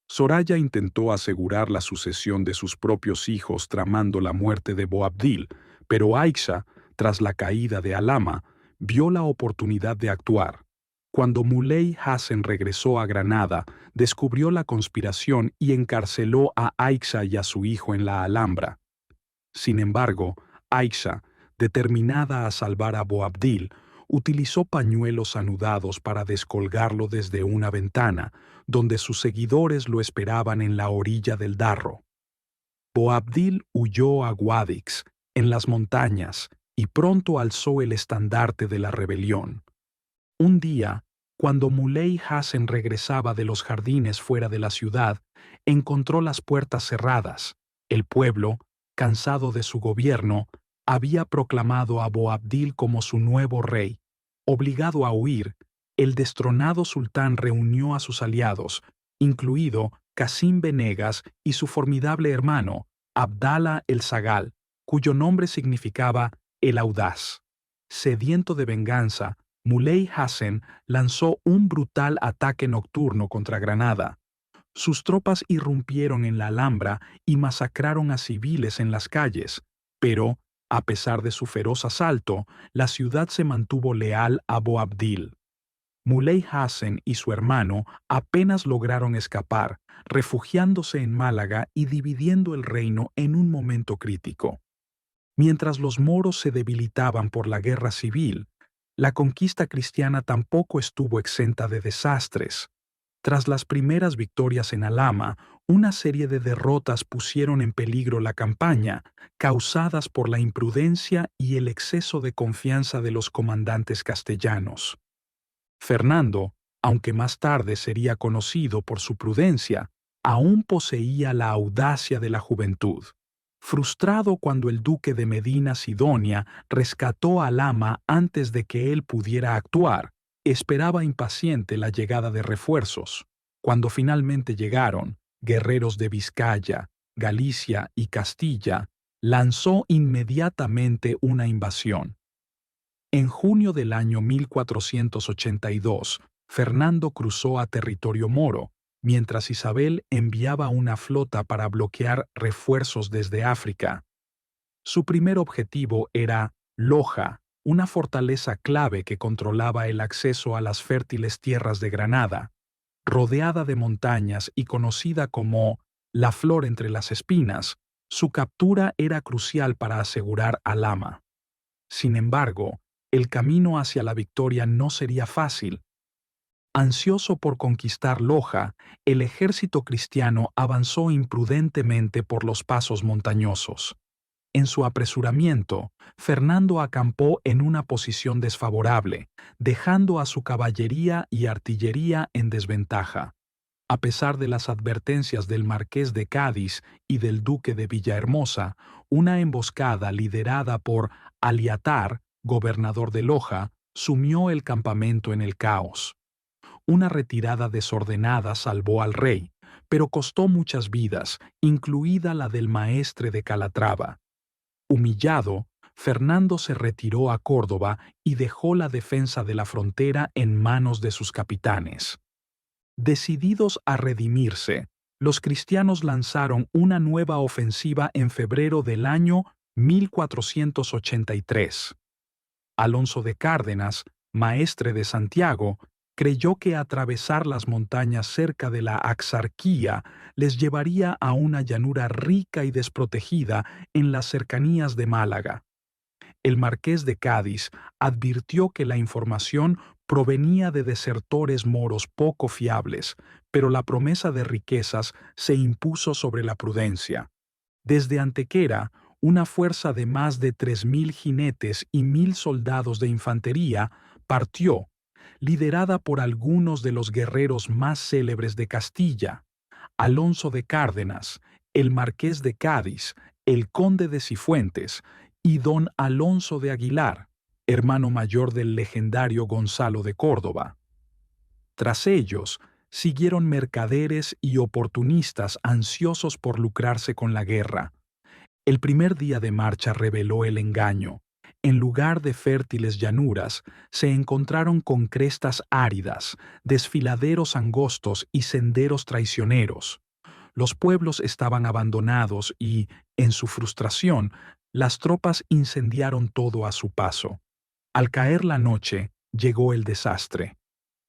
Soraya intentó asegurar la sucesión de sus propios hijos tramando la muerte de Boabdil, pero Aisha, tras la caída de Alama, vio la oportunidad de actuar. Cuando Muley Hassan regresó a Granada, descubrió la conspiración y encarceló a Aisha y a su hijo en la Alhambra. Sin embargo, Aisha, determinada a salvar a Boabdil, utilizó pañuelos anudados para descolgarlo desde una ventana, donde sus seguidores lo esperaban en la orilla del Darro. Boabdil huyó a Guadix, en las montañas, y pronto alzó el estandarte de la rebelión. Un día, cuando Muley Hassan regresaba de los jardines fuera de la ciudad, encontró las puertas cerradas. El pueblo, cansado de su gobierno, había proclamado a Boabdil como su nuevo rey. Obligado a huir, el destronado sultán reunió a sus aliados, incluido Qasim Benegas y su formidable hermano, Abdallah el Zagal, cuyo nombre significaba el audaz. Sediento de venganza, Muley Hassan lanzó un brutal ataque nocturno contra Granada. Sus tropas irrumpieron en la Alhambra y masacraron a civiles en las calles, pero, a pesar de su feroz asalto, la ciudad se mantuvo leal a Boabdil. Muley Hassan y su hermano apenas lograron escapar, refugiándose en Málaga y dividiendo el reino en un momento crítico. Mientras los moros se debilitaban por la guerra civil, la conquista cristiana tampoco estuvo exenta de desastres. Tras las primeras victorias en Alhama, una serie de derrotas pusieron en peligro la campaña, causadas por la imprudencia y el exceso de confianza de los comandantes castellanos. Fernando, aunque más tarde sería conocido por su prudencia, aún poseía la audacia de la juventud. Frustrado cuando el duque de Medina Sidonia rescató a Alhama antes de que él pudiera actuar, esperaba impaciente la llegada de refuerzos. Cuando finalmente llegaron, guerreros de Vizcaya, Galicia y Castilla, lanzó inmediatamente una invasión. En junio del año 1482, Fernando cruzó a territorio moro, mientras Isabel enviaba una flota para bloquear refuerzos desde África. Su primer objetivo era Loja, una fortaleza clave que controlaba el acceso a las fértiles tierras de Granada. Rodeada de montañas y conocida como la flor entre las espinas, su captura era crucial para asegurar Alhama. Sin embargo, el camino hacia la victoria no sería fácil. Ansioso por conquistar Loja, el ejército cristiano avanzó imprudentemente por los pasos montañosos. En su apresuramiento, Fernando acampó en una posición desfavorable, dejando a su caballería y artillería en desventaja. A pesar de las advertencias del marqués de Cádiz y del duque de Villahermosa, una emboscada liderada por Aliatar, gobernador de Loja, sumió el campamento en el caos. Una retirada desordenada salvó al rey, pero costó muchas vidas, incluida la del maestre de Calatrava. Humillado, Fernando se retiró a Córdoba y dejó la defensa de la frontera en manos de sus capitanes. Decididos a redimirse, los cristianos lanzaron una nueva ofensiva en febrero del año 1483. Alonso de Cárdenas, maestre de Santiago, creyó que atravesar las montañas cerca de la Axarquía les llevaría a una llanura rica y desprotegida en las cercanías de Málaga. El marqués de Cádiz advirtió que la información provenía de desertores moros poco fiables, pero la promesa de riquezas se impuso sobre la prudencia. Desde Antequera, una fuerza de más de 3.000 jinetes y 1.000 soldados de infantería partió, liderada por algunos de los guerreros más célebres de Castilla: Alonso de Cárdenas, el marqués de Cádiz, el conde de Cifuentes y don Alonso de Aguilar, hermano mayor del legendario Gonzalo de Córdoba. Tras ellos, siguieron mercaderes y oportunistas ansiosos por lucrarse con la guerra. El primer día de marcha reveló el engaño. En lugar de fértiles llanuras, se encontraron con crestas áridas, desfiladeros angostos y senderos traicioneros. Los pueblos estaban abandonados y, en su frustración, las tropas incendiaron todo a su paso. Al caer la noche, llegó el desastre.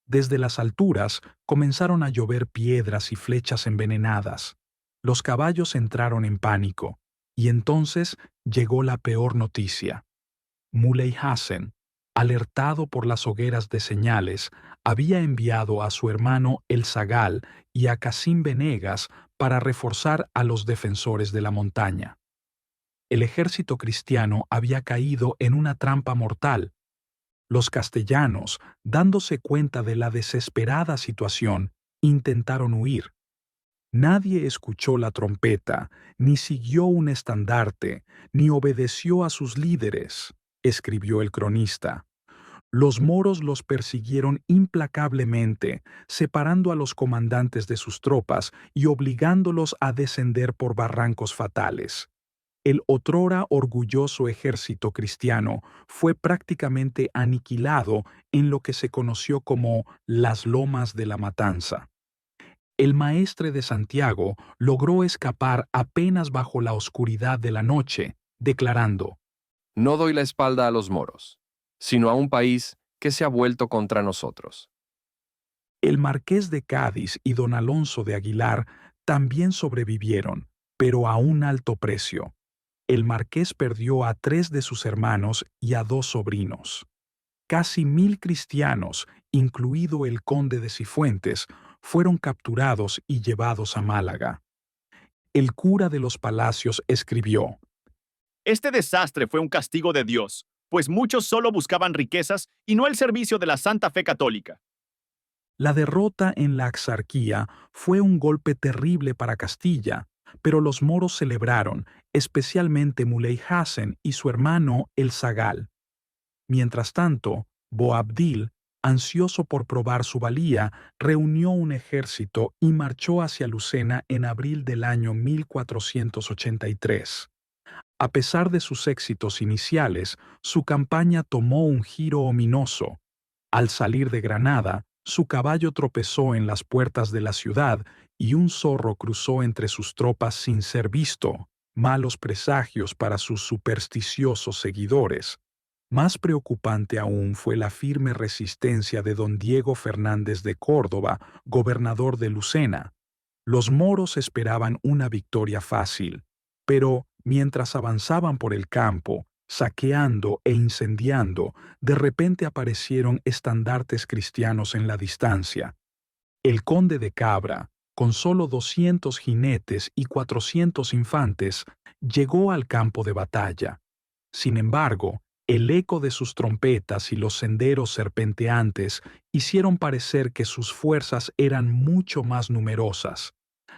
Desde las alturas comenzaron a llover piedras y flechas envenenadas. Los caballos entraron en pánico, y entonces llegó la peor noticia. Muley Hassen, alertado por las hogueras de señales, había enviado a su hermano El Zagal y a Cassim Venegas para reforzar a los defensores de la montaña. El ejército cristiano había caído en una trampa mortal. Los castellanos, dándose cuenta de la desesperada situación, intentaron huir. Nadie escuchó la trompeta, ni siguió un estandarte, ni obedeció a sus líderes, escribió el cronista. Los moros los persiguieron implacablemente, separando a los comandantes de sus tropas y obligándolos a descender por barrancos fatales. El otrora orgulloso ejército cristiano fue prácticamente aniquilado en lo que se conoció como las Lomas de la Matanza. El maestre de Santiago logró escapar apenas bajo la oscuridad de la noche, declarando: No doy la espalda a los moros, sino a un país que se ha vuelto contra nosotros. El marqués de Cádiz y don Alonso de Aguilar también sobrevivieron, pero a un alto precio. El marqués perdió a 3 de sus hermanos y a 2 sobrinos. Casi 1.000 cristianos, incluido el conde de Cifuentes, fueron capturados y llevados a Málaga. El cura de los Palacios escribió: Este desastre fue un castigo de Dios, pues muchos solo buscaban riquezas y no el servicio de la Santa Fe Católica. La derrota en la Axarquía fue un golpe terrible para Castilla, pero los moros celebraron, especialmente Muley Hassen y su hermano El Zagal. Mientras tanto, Boabdil, ansioso por probar su valía, reunió un ejército y marchó hacia Lucena en abril del año 1483. A pesar de sus éxitos iniciales, su campaña tomó un giro ominoso. Al salir de Granada, su caballo tropezó en las puertas de la ciudad y un zorro cruzó entre sus tropas sin ser visto, malos presagios para sus supersticiosos seguidores. Más preocupante aún fue la firme resistencia de don Diego Fernández de Córdoba, gobernador de Lucena. Los moros esperaban una victoria fácil, pero mientras avanzaban por el campo, saqueando e incendiando, de repente aparecieron estandartes cristianos en la distancia. El conde de Cabra, con solo 200 jinetes y 400 infantes, llegó al campo de batalla. Sin embargo, el eco de sus trompetas y los senderos serpenteantes hicieron parecer que sus fuerzas eran mucho más numerosas.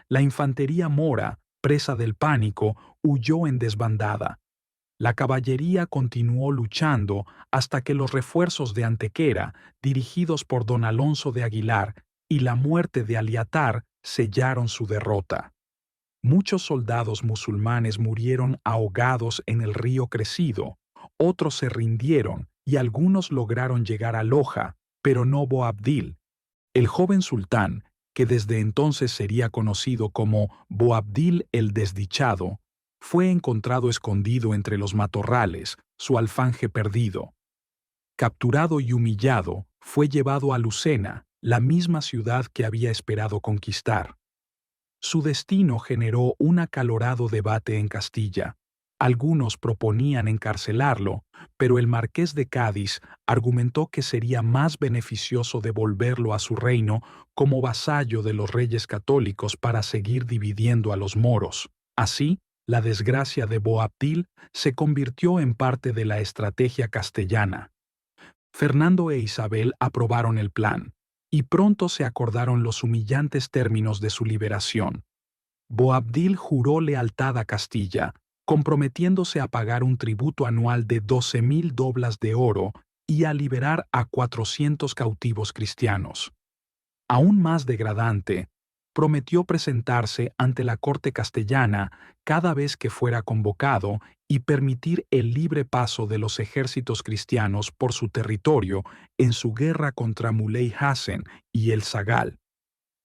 La infantería mora, presa del pánico, huyó en desbandada. La caballería continuó luchando hasta que los refuerzos de Antequera, dirigidos por don Alonso de Aguilar, y la muerte de Aliatar sellaron su derrota. Muchos soldados musulmanes murieron ahogados en el río Crecido, otros se rindieron y algunos lograron llegar a Loja, pero no Boabdil. El joven sultán, que desde entonces sería conocido como Boabdil el Desdichado, fue encontrado escondido entre los matorrales, su alfanje perdido. Capturado y humillado, fue llevado a Lucena, la misma ciudad que había esperado conquistar. Su destino generó un acalorado debate en Castilla. Algunos proponían encarcelarlo, pero el marqués de Cádiz argumentó que sería más beneficioso devolverlo a su reino como vasallo de los reyes católicos para seguir dividiendo a los moros. Así, la desgracia de Boabdil se convirtió en parte de la estrategia castellana. Fernando e Isabel aprobaron el plan, y pronto se acordaron los humillantes términos de su liberación. Boabdil juró lealtad a Castilla, comprometiéndose a pagar un tributo anual de 12,000 doblas de oro y a liberar a 400 cautivos cristianos. Aún más degradante, prometió presentarse ante la corte castellana cada vez que fuera convocado y permitir el libre paso de los ejércitos cristianos por su territorio en su guerra contra Muley Hassen y el Zagal.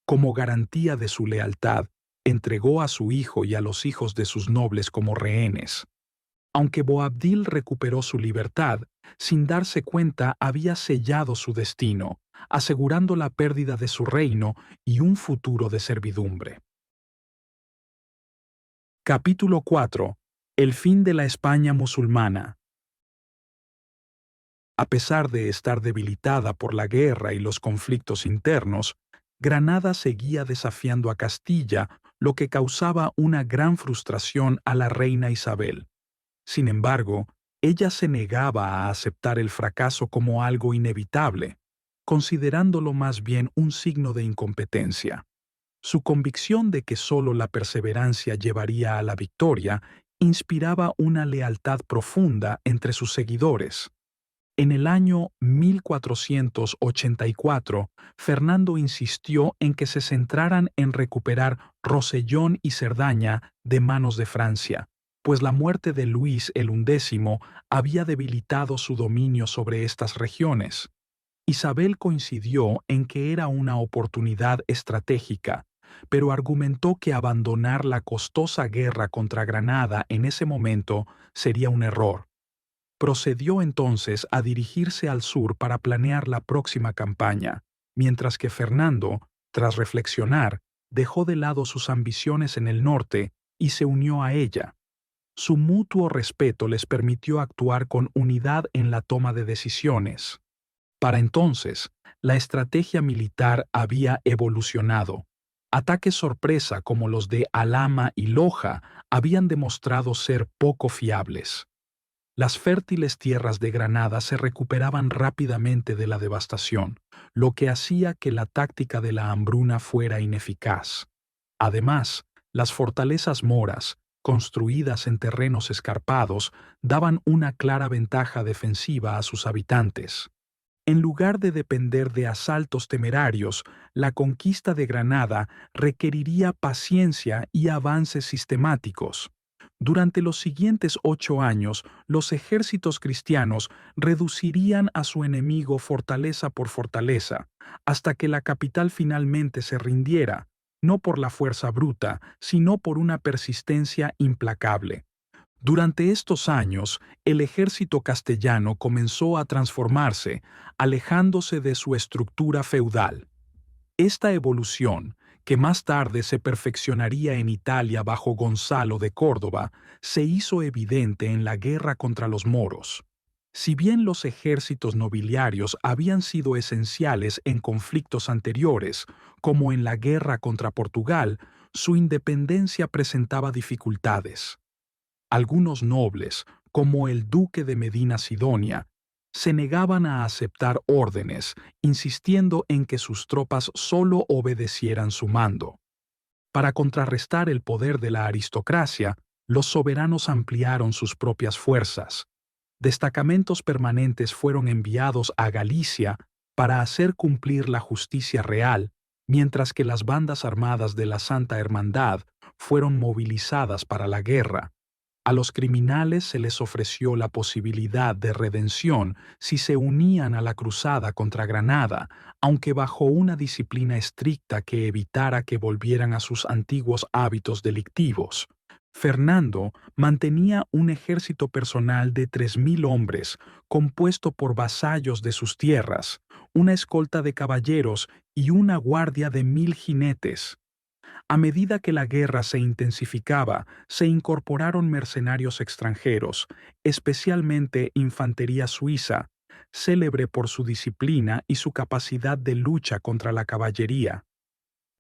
Como garantía de su lealtad, entregó a su hijo y a los hijos de sus nobles como rehenes. Aunque Boabdil recuperó su libertad, sin darse cuenta había sellado su destino, asegurando la pérdida de su reino y un futuro de servidumbre. Capítulo 4. El fin de la España musulmana. A pesar de estar debilitada por la guerra y los conflictos internos, Granada seguía desafiando a Castilla, lo que causaba una gran frustración a la reina Isabel. Sin embargo, ella se negaba a aceptar el fracaso como algo inevitable, considerándolo más bien un signo de incompetencia. Su convicción de que solo la perseverancia llevaría a la victoria inspiraba una lealtad profunda entre sus seguidores. En el año 1484, Fernando insistió en que se centraran en recuperar Rosellón y Cerdaña de manos de Francia, pues la muerte de Luis el XI había debilitado su dominio sobre estas regiones. Isabel coincidió en que era una oportunidad estratégica, pero argumentó que abandonar la costosa guerra contra Granada en ese momento sería un error. Procedió entonces a dirigirse al sur para planear la próxima campaña, mientras que Fernando, tras reflexionar, dejó de lado sus ambiciones en el norte y se unió a ella. Su mutuo respeto les permitió actuar con unidad en la toma de decisiones. Para entonces, la estrategia militar había evolucionado. Ataques sorpresa como los de Alhama y Loja habían demostrado ser poco fiables. Las fértiles tierras de Granada se recuperaban rápidamente de la devastación, lo que hacía que la táctica de la hambruna fuera ineficaz. Además, las fortalezas moras, construidas en terrenos escarpados, daban una clara ventaja defensiva a sus habitantes. En lugar de depender de asaltos temerarios, la conquista de Granada requeriría paciencia y avances sistemáticos. Durante los siguientes 8 años, los ejércitos cristianos reducirían a su enemigo fortaleza por fortaleza, hasta que la capital finalmente se rindiera, no por la fuerza bruta, sino por una persistencia implacable. Durante estos años, el ejército castellano comenzó a transformarse, alejándose de su estructura feudal. Esta evolución, que más tarde se perfeccionaría en Italia bajo Gonzalo de Córdoba, se hizo evidente en la guerra contra los moros. Si bien los ejércitos nobiliarios habían sido esenciales en conflictos anteriores, como en la guerra contra Portugal, su independencia presentaba dificultades. Algunos nobles, como el duque de Medina Sidonia, se negaban a aceptar órdenes, insistiendo en que sus tropas solo obedecieran su mando. Para contrarrestar el poder de la aristocracia, los soberanos ampliaron sus propias fuerzas. Destacamentos permanentes fueron enviados a Galicia para hacer cumplir la justicia real, mientras que las bandas armadas de la Santa Hermandad fueron movilizadas para la guerra. A los criminales se les ofreció la posibilidad de redención si se unían a la cruzada contra Granada, aunque bajo una disciplina estricta que evitara que volvieran a sus antiguos hábitos delictivos. Fernando mantenía un ejército personal de 3.000 hombres, compuesto por vasallos de sus tierras, una escolta de caballeros y una guardia de 1.000 jinetes. A medida que la guerra se intensificaba, se incorporaron mercenarios extranjeros, especialmente infantería suiza, célebre por su disciplina y su capacidad de lucha contra la caballería.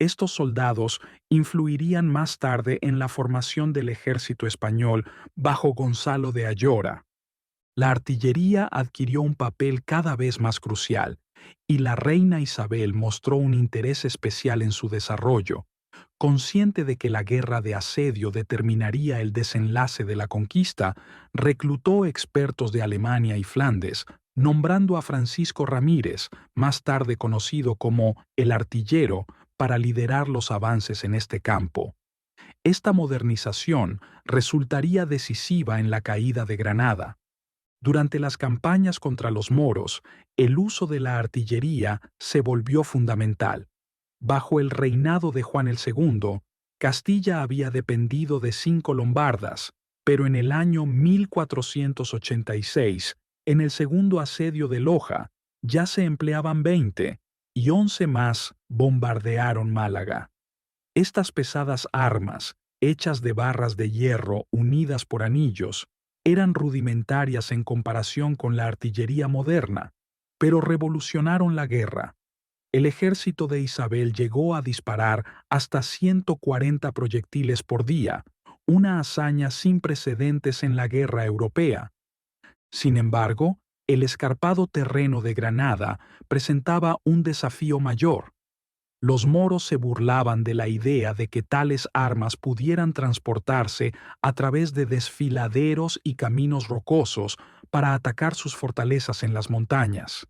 Estos soldados influirían más tarde en la formación del ejército español bajo Gonzalo de Ayora. La artillería adquirió un papel cada vez más crucial, y la reina Isabel mostró un interés especial en su desarrollo. Consciente de que la guerra de asedio determinaría el desenlace de la conquista, reclutó expertos de Alemania y Flandes, nombrando a Francisco Ramírez, más tarde conocido como el artillero, para liderar los avances en este campo. Esta modernización resultaría decisiva en la caída de Granada. Durante las campañas contra los moros, el uso de la artillería se volvió fundamental. Bajo el reinado de Juan el II, Castilla había dependido de 5 lombardas, pero en el año 1486, en el segundo asedio de Loja, ya se empleaban 20, y 11 más bombardearon Málaga. Estas pesadas armas, hechas de barras de hierro unidas por anillos, eran rudimentarias en comparación con la artillería moderna, pero revolucionaron la guerra. El ejército de Isabel llegó a disparar hasta 140 proyectiles por día, una hazaña sin precedentes en la guerra europea. Sin embargo, el escarpado terreno de Granada presentaba un desafío mayor. Los moros se burlaban de la idea de que tales armas pudieran transportarse a través de desfiladeros y caminos rocosos para atacar sus fortalezas en las montañas.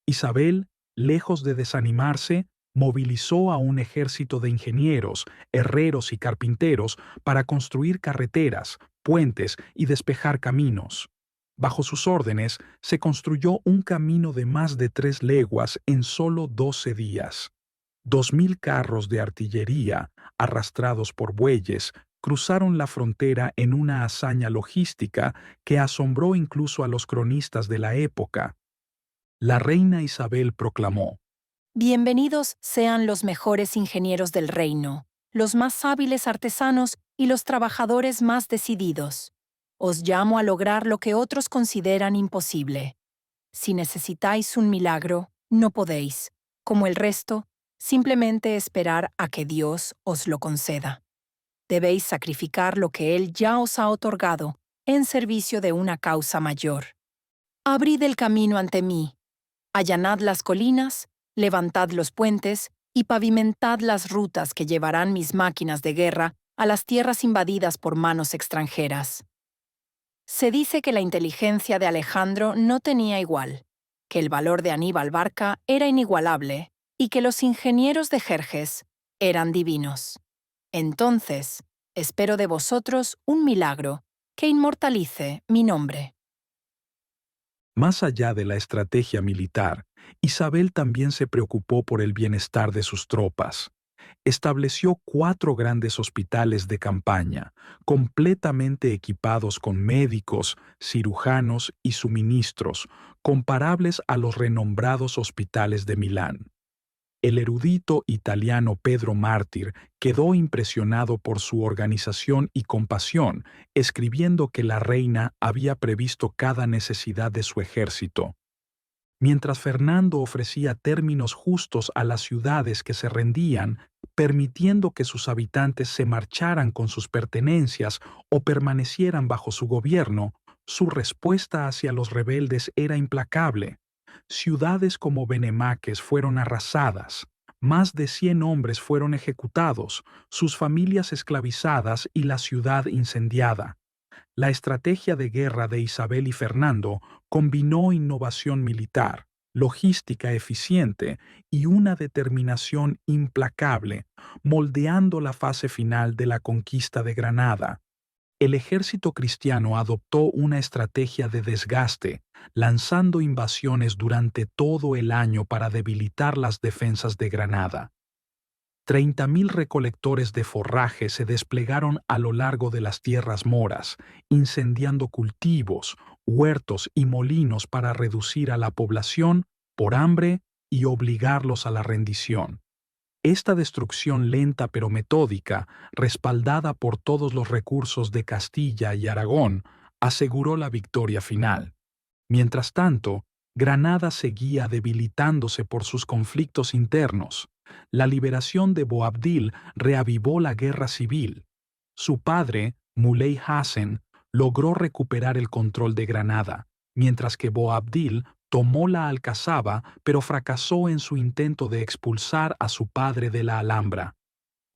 Isabel, lejos de desanimarse, movilizó a un ejército de ingenieros, herreros y carpinteros para construir carreteras, puentes y despejar caminos. Bajo sus órdenes, se construyó un camino de más de 3 leguas en solo 12 días. 2.000 carros de artillería, arrastrados por bueyes, cruzaron la frontera en una hazaña logística que asombró incluso a los cronistas de la época. La reina Isabel proclamó: Bienvenidos sean los mejores ingenieros del reino, los más hábiles artesanos y los trabajadores más decididos. Os llamo a lograr lo que otros consideran imposible. Si necesitáis un milagro, no podéis, como el resto, simplemente esperar a que Dios os lo conceda. Debéis sacrificar lo que Él ya os ha otorgado en servicio de una causa mayor. Abrid el camino ante mí, allanad las colinas, levantad los puentes y pavimentad las rutas que llevarán mis máquinas de guerra a las tierras invadidas por manos extranjeras. Se dice que la inteligencia de Alejandro no tenía igual, que el valor de Aníbal Barca era inigualable y que los ingenieros de Jerjes eran divinos. Entonces, espero de vosotros un milagro que inmortalice mi nombre. Más allá de la estrategia militar, Isabel también se preocupó por el bienestar de sus tropas. Estableció 4 grandes hospitales de campaña, completamente equipados con médicos, cirujanos y suministros, comparables a los renombrados hospitales de Milán. El erudito italiano Pedro Mártir quedó impresionado por su organización y compasión, escribiendo que la reina había previsto cada necesidad de su ejército. Mientras Fernando ofrecía términos justos a las ciudades que se rendían, permitiendo que sus habitantes se marcharan con sus pertenencias o permanecieran bajo su gobierno, su respuesta hacia los rebeldes era implacable. Ciudades como Benemaques fueron arrasadas, más de 100 hombres fueron ejecutados, sus familias esclavizadas y la ciudad incendiada. La estrategia de guerra de Isabel y Fernando combinó innovación militar, logística eficiente y una determinación implacable, moldeando la fase final de la conquista de Granada. El ejército cristiano adoptó una estrategia de desgaste, lanzando invasiones durante todo el año para debilitar las defensas de Granada. 30.000 recolectores de forraje se desplegaron a lo largo de las tierras moras, incendiando cultivos, huertos y molinos para reducir a la población por hambre y obligarlos a la rendición. Esta destrucción lenta pero metódica, respaldada por todos los recursos de Castilla y Aragón, aseguró la victoria final. Mientras tanto, Granada seguía debilitándose por sus conflictos internos. La liberación de Boabdil reavivó la guerra civil. Su padre, Muley Hassen, logró recuperar el control de Granada, mientras que Boabdil tomó la Alcazaba, pero fracasó en su intento de expulsar a su padre de la Alhambra.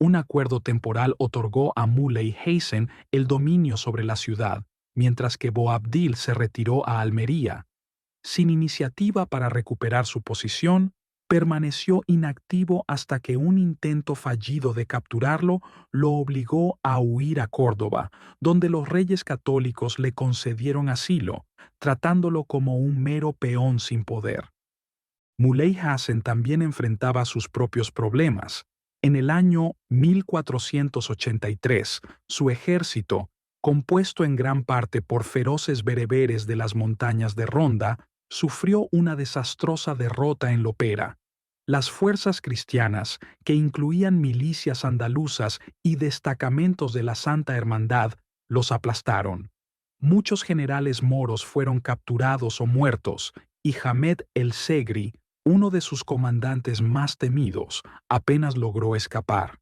Un acuerdo temporal otorgó a Muley Hassen el dominio sobre la ciudad, mientras que Boabdil se retiró a Almería. Sin iniciativa para recuperar su posición, permaneció inactivo hasta que un intento fallido de capturarlo lo obligó a huir a Córdoba, donde los reyes católicos le concedieron asilo, tratándolo como un mero peón sin poder. Muley Hassen también enfrentaba sus propios problemas. En el año 1483, su ejército, compuesto en gran parte por feroces bereberes de las montañas de Ronda, sufrió una desastrosa derrota en Lopera. Las fuerzas cristianas, que incluían milicias andaluzas y destacamentos de la Santa Hermandad, los aplastaron. Muchos generales moros fueron capturados o muertos, y Hamed el Segri, uno de sus comandantes más temidos, apenas logró escapar.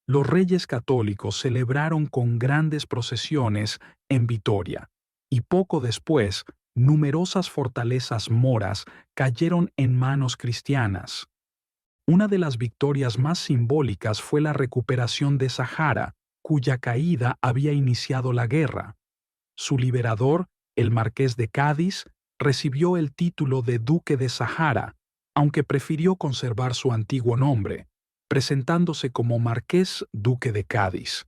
Los reyes católicos celebraron con grandes procesiones en Vitoria, y poco después, numerosas fortalezas moras cayeron en manos cristianas. Una de las victorias más simbólicas fue la recuperación de Sahara, cuya caída había iniciado la guerra. Su liberador, el marqués de Cádiz, recibió el título de Duque de Sahara, aunque prefirió conservar su antiguo nombre, presentándose como Marqués Duque de Cádiz.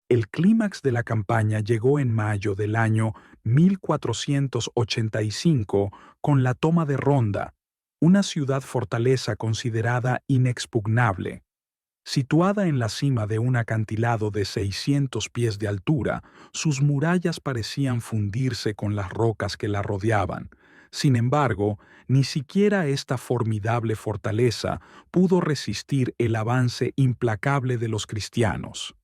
El clímax de la campaña llegó en mayo del año 1485 con la toma de Ronda, una ciudad-fortaleza considerada inexpugnable. Situada en la cima de un acantilado de 600 pies de altura, sus murallas parecían fundirse con las rocas que la rodeaban. Sin embargo, ni siquiera esta formidable fortaleza pudo resistir el avance implacable de los cristianos.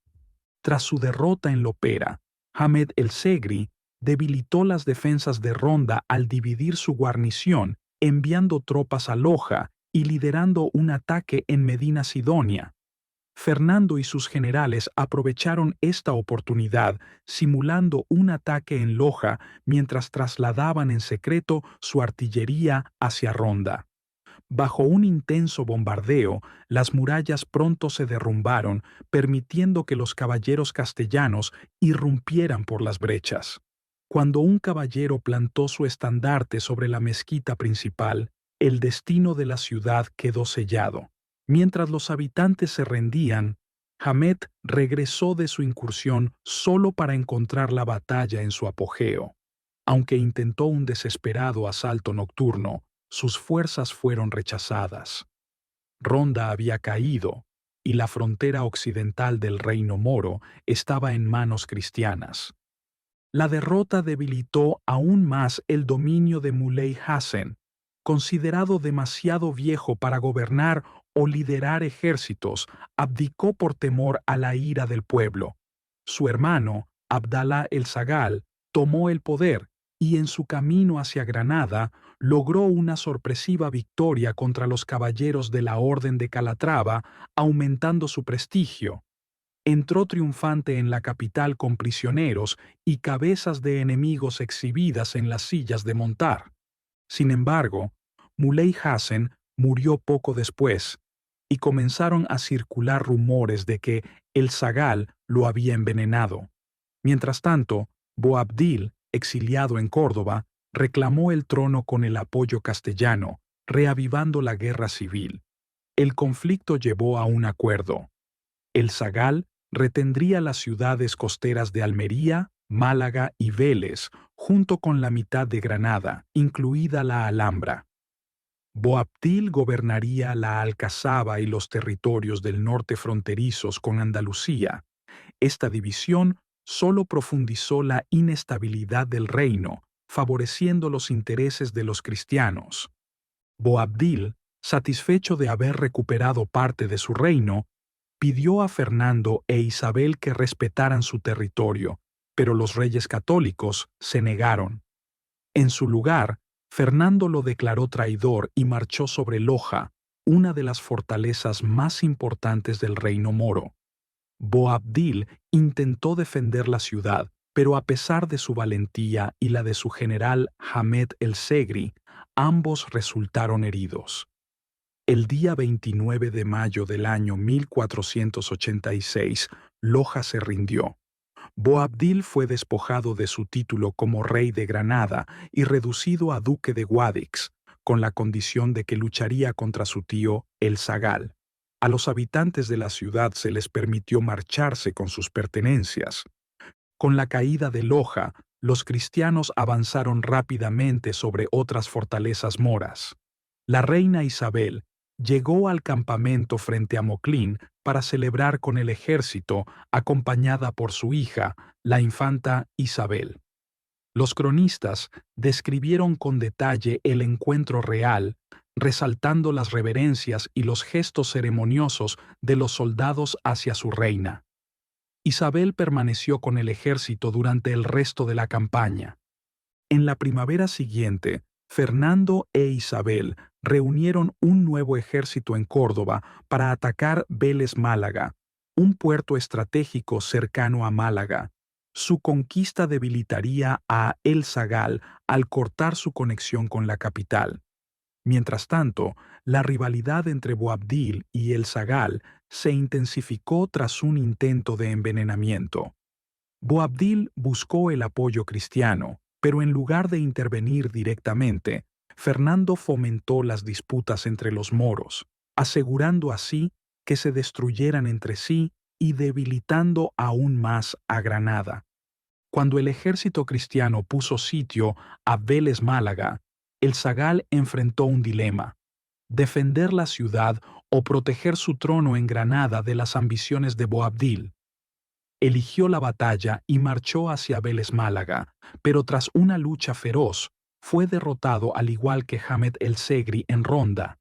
Tras su derrota en Lopera, Hamed el Segri debilitó las defensas de Ronda al dividir su guarnición, enviando tropas a Loja y liderando un ataque en Medina Sidonia. Fernando y sus generales aprovecharon esta oportunidad, simulando un ataque en Loja mientras trasladaban en secreto su artillería hacia Ronda. Bajo un intenso bombardeo, las murallas pronto se derrumbaron, permitiendo que los caballeros castellanos irrumpieran por las brechas. Cuando un caballero plantó su estandarte sobre la mezquita principal, el destino de la ciudad quedó sellado. Mientras los habitantes se rendían, Hamed regresó de su incursión solo para encontrar la batalla en su apogeo. Aunque intentó un desesperado asalto nocturno, sus fuerzas fueron rechazadas. Ronda había caído, y la frontera occidental del reino moro estaba en manos cristianas. La derrota debilitó aún más el dominio de Muley Hassen, considerado demasiado viejo para gobernar o liderar ejércitos, abdicó por temor a la ira del pueblo. Su hermano, Abdalá el Zagal, tomó el poder y en su camino hacia Granada logró una sorpresiva victoria contra los caballeros de la Orden de Calatrava, aumentando su prestigio. Entró triunfante en la capital con prisioneros y cabezas de enemigos exhibidas en las sillas de montar. Sin embargo, Muley Hassen murió poco después, y comenzaron a circular rumores de que el Zagal lo había envenenado. Mientras tanto, Boabdil, exiliado en Córdoba, reclamó el trono con el apoyo castellano, reavivando la guerra civil. El conflicto llevó a un acuerdo. El Zagal retendría las ciudades costeras de Almería, Málaga y Vélez, junto con la mitad de Granada, incluida la Alhambra. Boabdil gobernaría la Alcazaba y los territorios del norte fronterizos con Andalucía. Esta división solo profundizó la inestabilidad del reino, favoreciendo los intereses de los cristianos. Boabdil, satisfecho de haber recuperado parte de su reino, pidió a Fernando e Isabel que respetaran su territorio, pero los reyes católicos se negaron. En su lugar, Fernando lo declaró traidor y marchó sobre Loja, una de las fortalezas más importantes del reino moro. Boabdil intentó defender la ciudad, pero a pesar de su valentía y la de su general Hamed el-Segri, ambos resultaron heridos. El día 29 de mayo del año 1486, Loja se rindió. Boabdil fue despojado de su título como rey de Granada y reducido a duque de Guadix, con la condición de que lucharía contra su tío el Zagal. A los habitantes de la ciudad se les permitió marcharse con sus pertenencias. Con la caída de Loja, los cristianos avanzaron rápidamente sobre otras fortalezas moras. La reina Isabel llegó al campamento frente a Moclín para celebrar con el ejército, acompañada por su hija, la infanta Isabel. Los cronistas describieron con detalle el encuentro real, resaltando las reverencias y los gestos ceremoniosos de los soldados hacia su reina. Isabel permaneció con el ejército durante el resto de la campaña. En la primavera siguiente, Fernando e Isabel reunieron un nuevo ejército en Córdoba para atacar Vélez Málaga, un puerto estratégico cercano a Málaga. Su conquista debilitaría a El Zagal al cortar su conexión con la capital. Mientras tanto, la rivalidad entre Boabdil y El Zagal se intensificó tras un intento de envenenamiento. Boabdil buscó el apoyo cristiano, pero en lugar de intervenir directamente, Fernando fomentó las disputas entre los moros, asegurando así que se destruyeran entre sí y debilitando aún más a Granada. Cuando el ejército cristiano puso sitio a Vélez Málaga, el Zagal enfrentó un dilema: defender la ciudad o proteger su trono en Granada de las ambiciones de Boabdil. Eligió la batalla y marchó hacia Vélez Málaga, pero tras una lucha feroz, fue derrotado al igual que Hamed el-Segri en Ronda.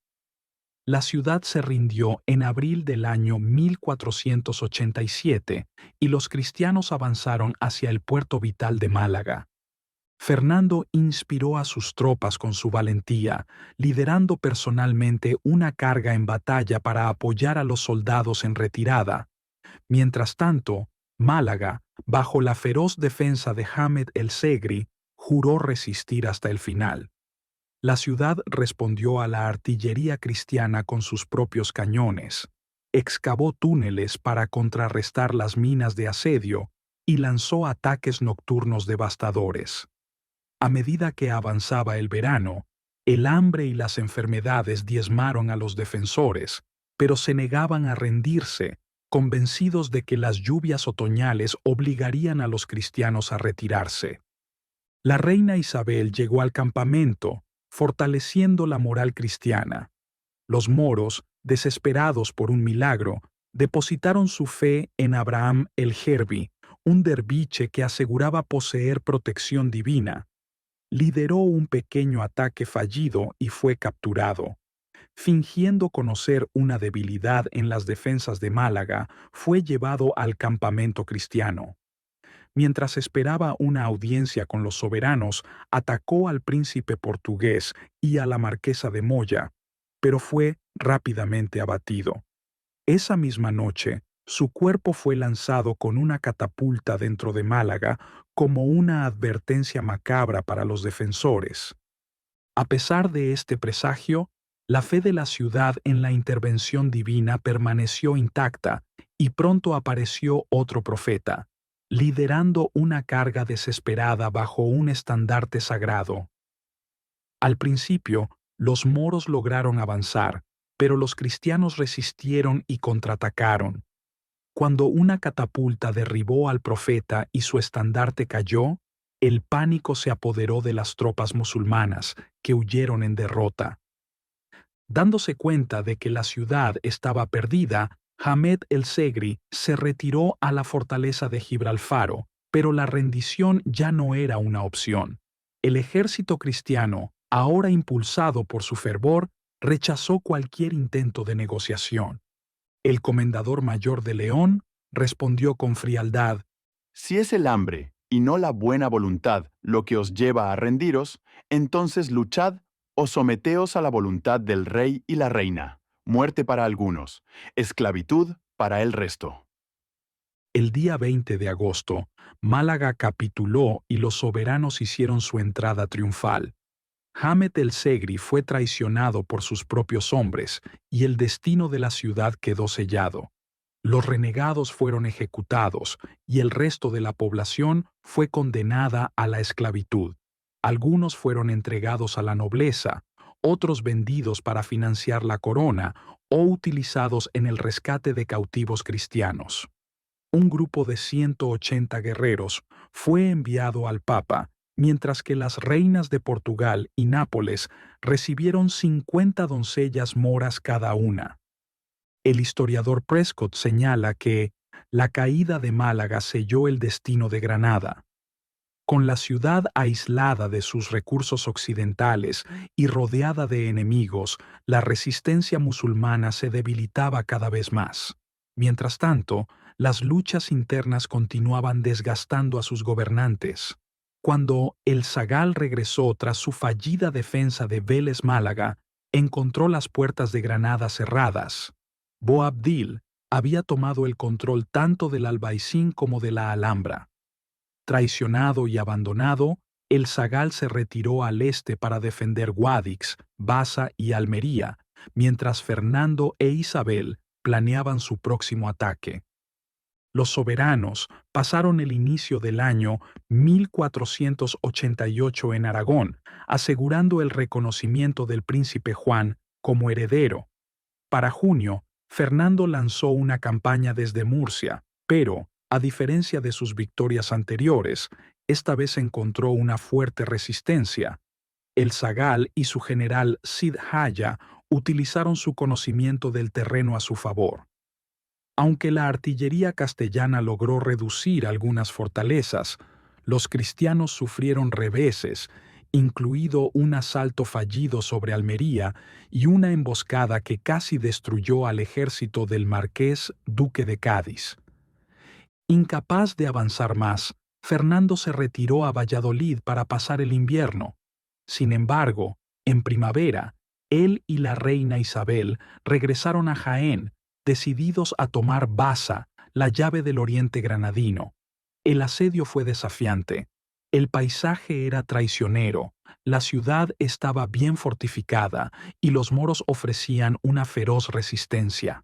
La ciudad se rindió en abril del año 1487 y los cristianos avanzaron hacia el puerto vital de Málaga. Fernando inspiró a sus tropas con su valentía, liderando personalmente una carga en batalla para apoyar a los soldados en retirada. Mientras tanto, Málaga, bajo la feroz defensa de Hamed el-Segri, juró resistir hasta el final. La ciudad respondió a la artillería cristiana con sus propios cañones, excavó túneles para contrarrestar las minas de asedio y lanzó ataques nocturnos devastadores. A medida que avanzaba el verano, el hambre y las enfermedades diezmaron a los defensores, pero se negaban a rendirse, convencidos de que las lluvias otoñales obligarían a los cristianos a retirarse. La reina Isabel llegó al campamento, fortaleciendo la moral cristiana. Los moros, desesperados por un milagro, depositaron su fe en Abraham el Jerbi, un derviche que aseguraba poseer protección divina. Lideró un pequeño ataque fallido y fue capturado. Fingiendo conocer una debilidad en las defensas de Málaga, fue llevado al campamento cristiano. Mientras esperaba una audiencia con los soberanos, atacó al príncipe portugués y a la marquesa de Moya, pero fue rápidamente abatido. Esa misma noche, su cuerpo fue lanzado con una catapulta dentro de Málaga como una advertencia macabra para los defensores. A pesar de este presagio, la fe de la ciudad en la intervención divina permaneció intacta y pronto apareció otro profeta, liderando una carga desesperada bajo un estandarte sagrado. Al principio, los moros lograron avanzar, pero los cristianos resistieron y contraatacaron. Cuando una catapulta derribó al profeta y su estandarte cayó, el pánico se apoderó de las tropas musulmanas, que huyeron en derrota. Dándose cuenta de que la ciudad estaba perdida, Hamed el Segri se retiró a la fortaleza de Gibralfaro, pero la rendición ya no era una opción. El ejército cristiano, ahora impulsado por su fervor, rechazó cualquier intento de negociación. El comendador mayor de León respondió con frialdad: Si es el hambre y no la buena voluntad lo que os lleva a rendiros, entonces luchad o someteos a la voluntad del rey y la reina. Muerte para algunos, esclavitud para el resto. El día 20 de agosto, Málaga capituló y los soberanos hicieron su entrada triunfal. Hamed el Segri fue traicionado por sus propios hombres y el destino de la ciudad quedó sellado. Los renegados fueron ejecutados y el resto de la población fue condenada a la esclavitud. Algunos fueron entregados a la nobleza, otros vendidos para financiar la corona o utilizados en el rescate de cautivos cristianos. Un grupo de 180 guerreros fue enviado al Papa, mientras que las reinas de Portugal y Nápoles recibieron 50 doncellas moras cada una. El historiador Prescott señala que la caída de Málaga selló el destino de Granada. Con la ciudad aislada de sus recursos occidentales y rodeada de enemigos, la resistencia musulmana se debilitaba cada vez más. Mientras tanto, las luchas internas continuaban desgastando a sus gobernantes. Cuando el zagal regresó tras su fallida defensa de Vélez Málaga, encontró las puertas de Granada cerradas. Boabdil había tomado el control tanto del Albaicín como de la Alhambra. Traicionado y abandonado, el zagal se retiró al este para defender Guadix, Baza y Almería, mientras Fernando e Isabel planeaban su próximo ataque. Los soberanos pasaron el inicio del año 1488 en Aragón, asegurando el reconocimiento del príncipe Juan como heredero. Para junio, Fernando lanzó una campaña desde Murcia, pero, a diferencia de sus victorias anteriores, esta vez encontró una fuerte resistencia. El zagal y su general Cid Haya utilizaron su conocimiento del terreno a su favor. Aunque la artillería castellana logró reducir algunas fortalezas, los cristianos sufrieron reveses, incluido un asalto fallido sobre Almería y una emboscada que casi destruyó al ejército del marqués duque de Cádiz. Incapaz de avanzar más, Fernando se retiró a Valladolid para pasar el invierno. Sin embargo, en primavera, él y la reina Isabel regresaron a Jaén, decididos a tomar Baza, la llave del oriente granadino. El asedio fue desafiante. El paisaje era traicionero, la ciudad estaba bien fortificada y los moros ofrecían una feroz resistencia.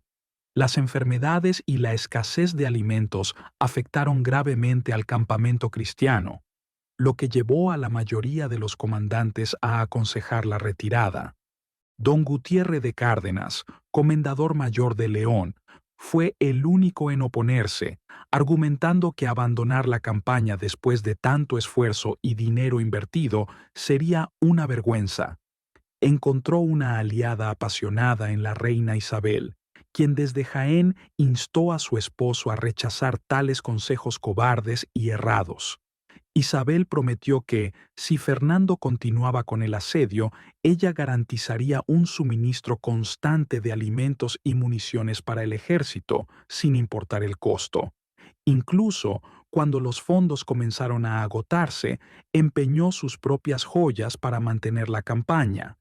Las enfermedades y la escasez de alimentos afectaron gravemente al campamento cristiano, lo que llevó a la mayoría de los comandantes a aconsejar la retirada. Don Gutiérrez de Cárdenas, comendador mayor de León, fue el único en oponerse, argumentando que abandonar la campaña después de tanto esfuerzo y dinero invertido sería una vergüenza. Encontró una aliada apasionada en la reina Isabel, quien desde Jaén instó a su esposo a rechazar tales consejos cobardes y errados. Isabel prometió que, si Fernando continuaba con el asedio, ella garantizaría un suministro constante de alimentos y municiones para el ejército, sin importar el costo. Incluso, cuando los fondos comenzaron a agotarse, empeñó sus propias joyas para mantener la campaña.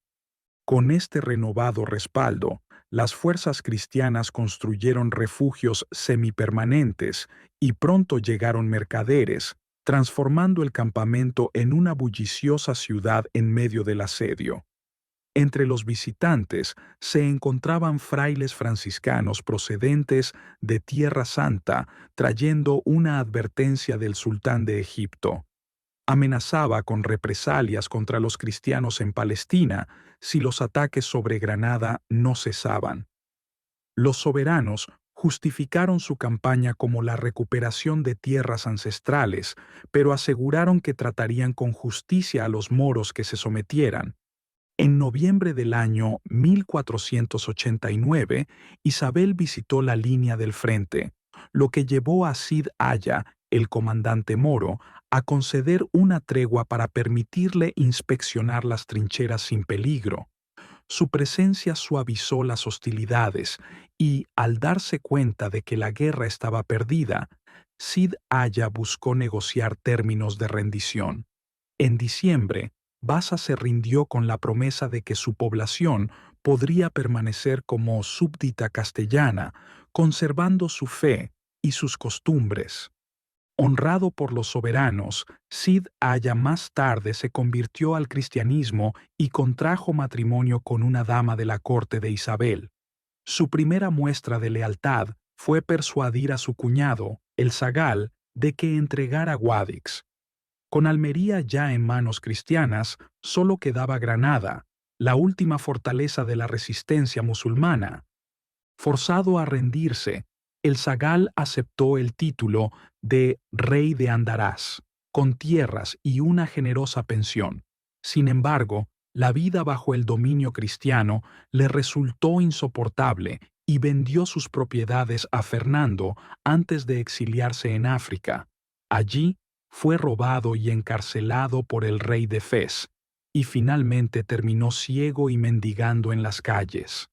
Con este renovado respaldo, las fuerzas cristianas construyeron refugios semipermanentes y pronto llegaron mercaderes, transformando el campamento en una bulliciosa ciudad en medio del asedio. Entre los visitantes se encontraban frailes franciscanos procedentes de Tierra Santa, trayendo una advertencia del sultán de Egipto. Amenazaba con represalias contra los cristianos en Palestina si los ataques sobre Granada no cesaban. Los soberanos justificaron su campaña como la recuperación de tierras ancestrales, pero aseguraron que tratarían con justicia a los moros que se sometieran. En noviembre del año 1489, Isabel visitó la línea del frente, lo que llevó a Cid Aya, el comandante moro, a conceder una tregua para permitirle inspeccionar las trincheras sin peligro. Su presencia suavizó las hostilidades y, al darse cuenta de que la guerra estaba perdida, Cid Aya buscó negociar términos de rendición. En diciembre, Baza se rindió con la promesa de que su población podría permanecer como súbdita castellana, conservando su fe y sus costumbres. Honrado por los soberanos, Cid Aya más tarde se convirtió al cristianismo y contrajo matrimonio con una dama de la corte de Isabel. Su primera muestra de lealtad fue persuadir a su cuñado, el zagal, de que entregara Guadix. Con Almería ya en manos cristianas, solo quedaba Granada, la última fortaleza de la resistencia musulmana. Forzado a rendirse, el zagal aceptó el título de Rey de Andarás, con tierras y una generosa pensión. Sin embargo, la vida bajo el dominio cristiano le resultó insoportable y vendió sus propiedades a Fernando antes de exiliarse en África. Allí fue robado y encarcelado por el rey de Fez, y finalmente terminó ciego y mendigando en las calles.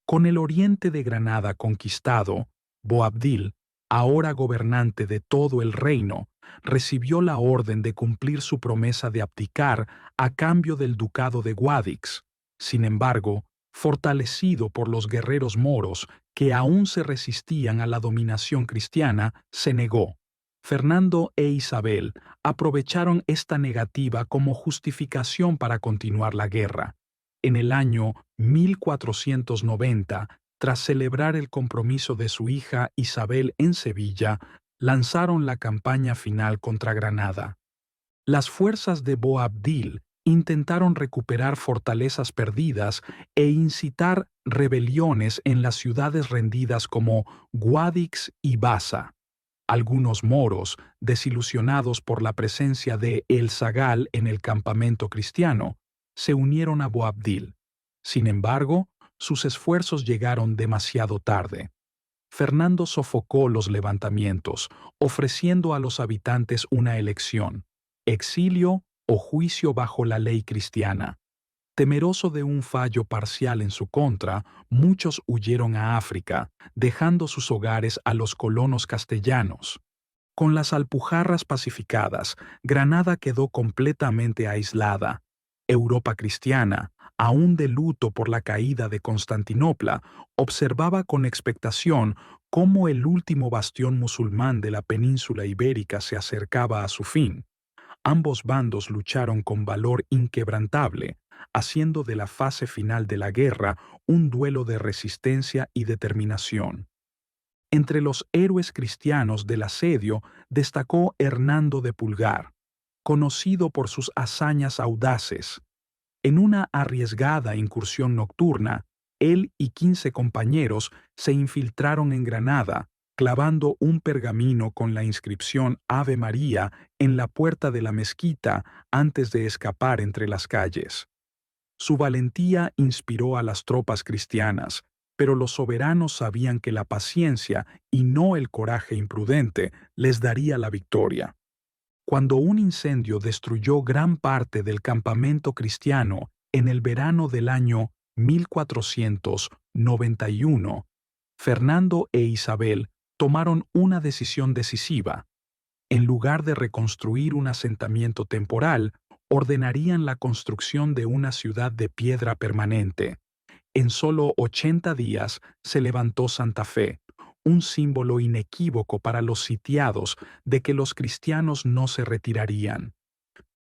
Con el oriente de Granada conquistado, Boabdil, ahora gobernante de todo el reino, recibió la orden de cumplir su promesa de abdicar a cambio del ducado de Guadix. Sin embargo, fortalecido por los guerreros moros que aún se resistían a la dominación cristiana, se negó. Fernando e Isabel aprovecharon esta negativa como justificación para continuar la guerra. En el año 1490, tras celebrar el compromiso de su hija Isabel en Sevilla, lanzaron la campaña final contra Granada. Las fuerzas de Boabdil intentaron recuperar fortalezas perdidas e incitar rebeliones en las ciudades rendidas como Guadix y Baza. Algunos moros, desilusionados por la presencia de El Zagal en el campamento cristiano, se unieron a Boabdil. Sin embargo, sus esfuerzos llegaron demasiado tarde. Fernando sofocó los levantamientos, ofreciendo a los habitantes una elección: exilio o juicio bajo la ley cristiana. Temeroso de un fallo parcial en su contra, muchos huyeron a África, dejando sus hogares a los colonos castellanos. Con las Alpujarras pacificadas, Granada quedó completamente aislada. Europa cristiana, aún de luto por la caída de Constantinopla, observaba con expectación cómo el último bastión musulmán de la península ibérica se acercaba a su fin. Ambos bandos lucharon con valor inquebrantable, haciendo de la fase final de la guerra un duelo de resistencia y determinación. Entre los héroes cristianos del asedio destacó Hernando de Pulgar, conocido por sus hazañas audaces. En una arriesgada incursión nocturna, él y 15 compañeros se infiltraron en Granada, clavando un pergamino con la inscripción Ave María en la puerta de la mezquita antes de escapar entre las calles. Su valentía inspiró a las tropas cristianas, pero los soberanos sabían que la paciencia y no el coraje imprudente les daría la victoria. Cuando un incendio destruyó gran parte del campamento cristiano en el verano del año 1491, Fernando e Isabel tomaron una decisión decisiva. En lugar de reconstruir un asentamiento temporal, ordenarían la construcción de una ciudad de piedra permanente. En solo 80 días se levantó Santa Fe, un símbolo inequívoco para los sitiados de que los cristianos no se retirarían.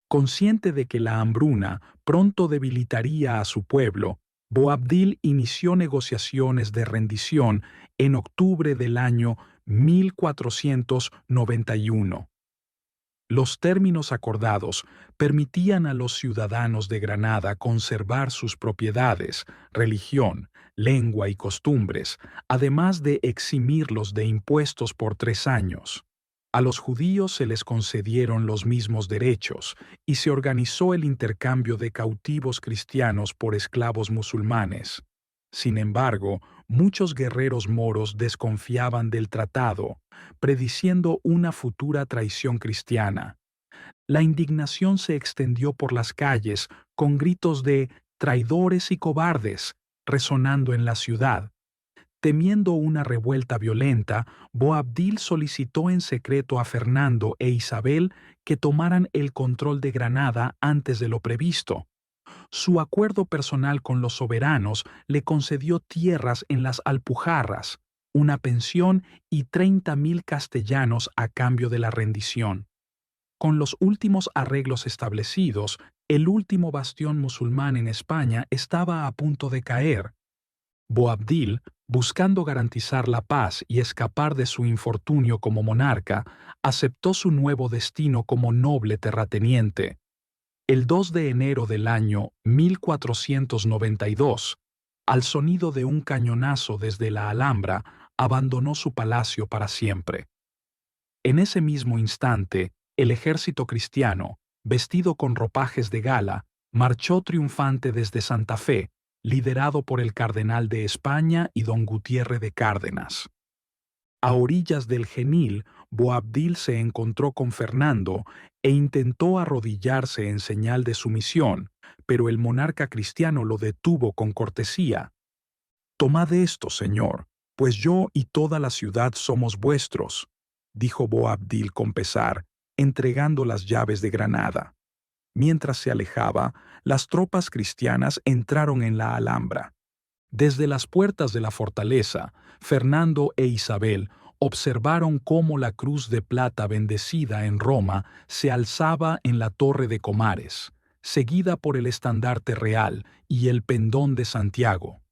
Consciente de que la hambruna pronto debilitaría a su pueblo, Boabdil inició negociaciones de rendición en octubre del año 1491. Los términos acordados permitían a los ciudadanos de Granada conservar sus propiedades, religión, lengua y costumbres, además de eximirlos de impuestos por 3 años. A los judíos se les concedieron los mismos derechos y se organizó el intercambio de cautivos cristianos por esclavos musulmanes. Sin embargo, muchos guerreros moros desconfiaban del tratado, prediciendo una futura traición cristiana. La indignación se extendió por las calles con gritos de «traidores y cobardes» resonando en la ciudad. Temiendo una revuelta violenta, Boabdil solicitó en secreto a Fernando e Isabel que tomaran el control de Granada antes de lo previsto. Su acuerdo personal con los soberanos le concedió tierras en las Alpujarras, una pensión y 30.000 castellanos a cambio de la rendición. Con los últimos arreglos establecidos, el último bastión musulmán en España estaba a punto de caer. Boabdil, buscando garantizar la paz y escapar de su infortunio como monarca, aceptó su nuevo destino como noble terrateniente. El 2 de enero del año 1492, al sonido de un cañonazo desde la Alhambra, abandonó su palacio para siempre. En ese mismo instante, el ejército cristiano, vestido con ropajes de gala, marchó triunfante desde Santa Fe, liderado por el cardenal de España y don Gutiérrez de Cárdenas. A orillas del Genil, Boabdil se encontró con Fernando e intentó arrodillarse en señal de sumisión, pero el monarca cristiano lo detuvo con cortesía. «Tomad esto, señor, pues yo y toda la ciudad somos vuestros», dijo Boabdil con pesar, entregando las llaves de Granada. Mientras se alejaba, las tropas cristianas entraron en la Alhambra. Desde las puertas de la fortaleza, Fernando e Isabel observaron cómo la cruz de plata bendecida en Roma se alzaba en la Torre de Comares, seguida por el estandarte real y el pendón de Santiago.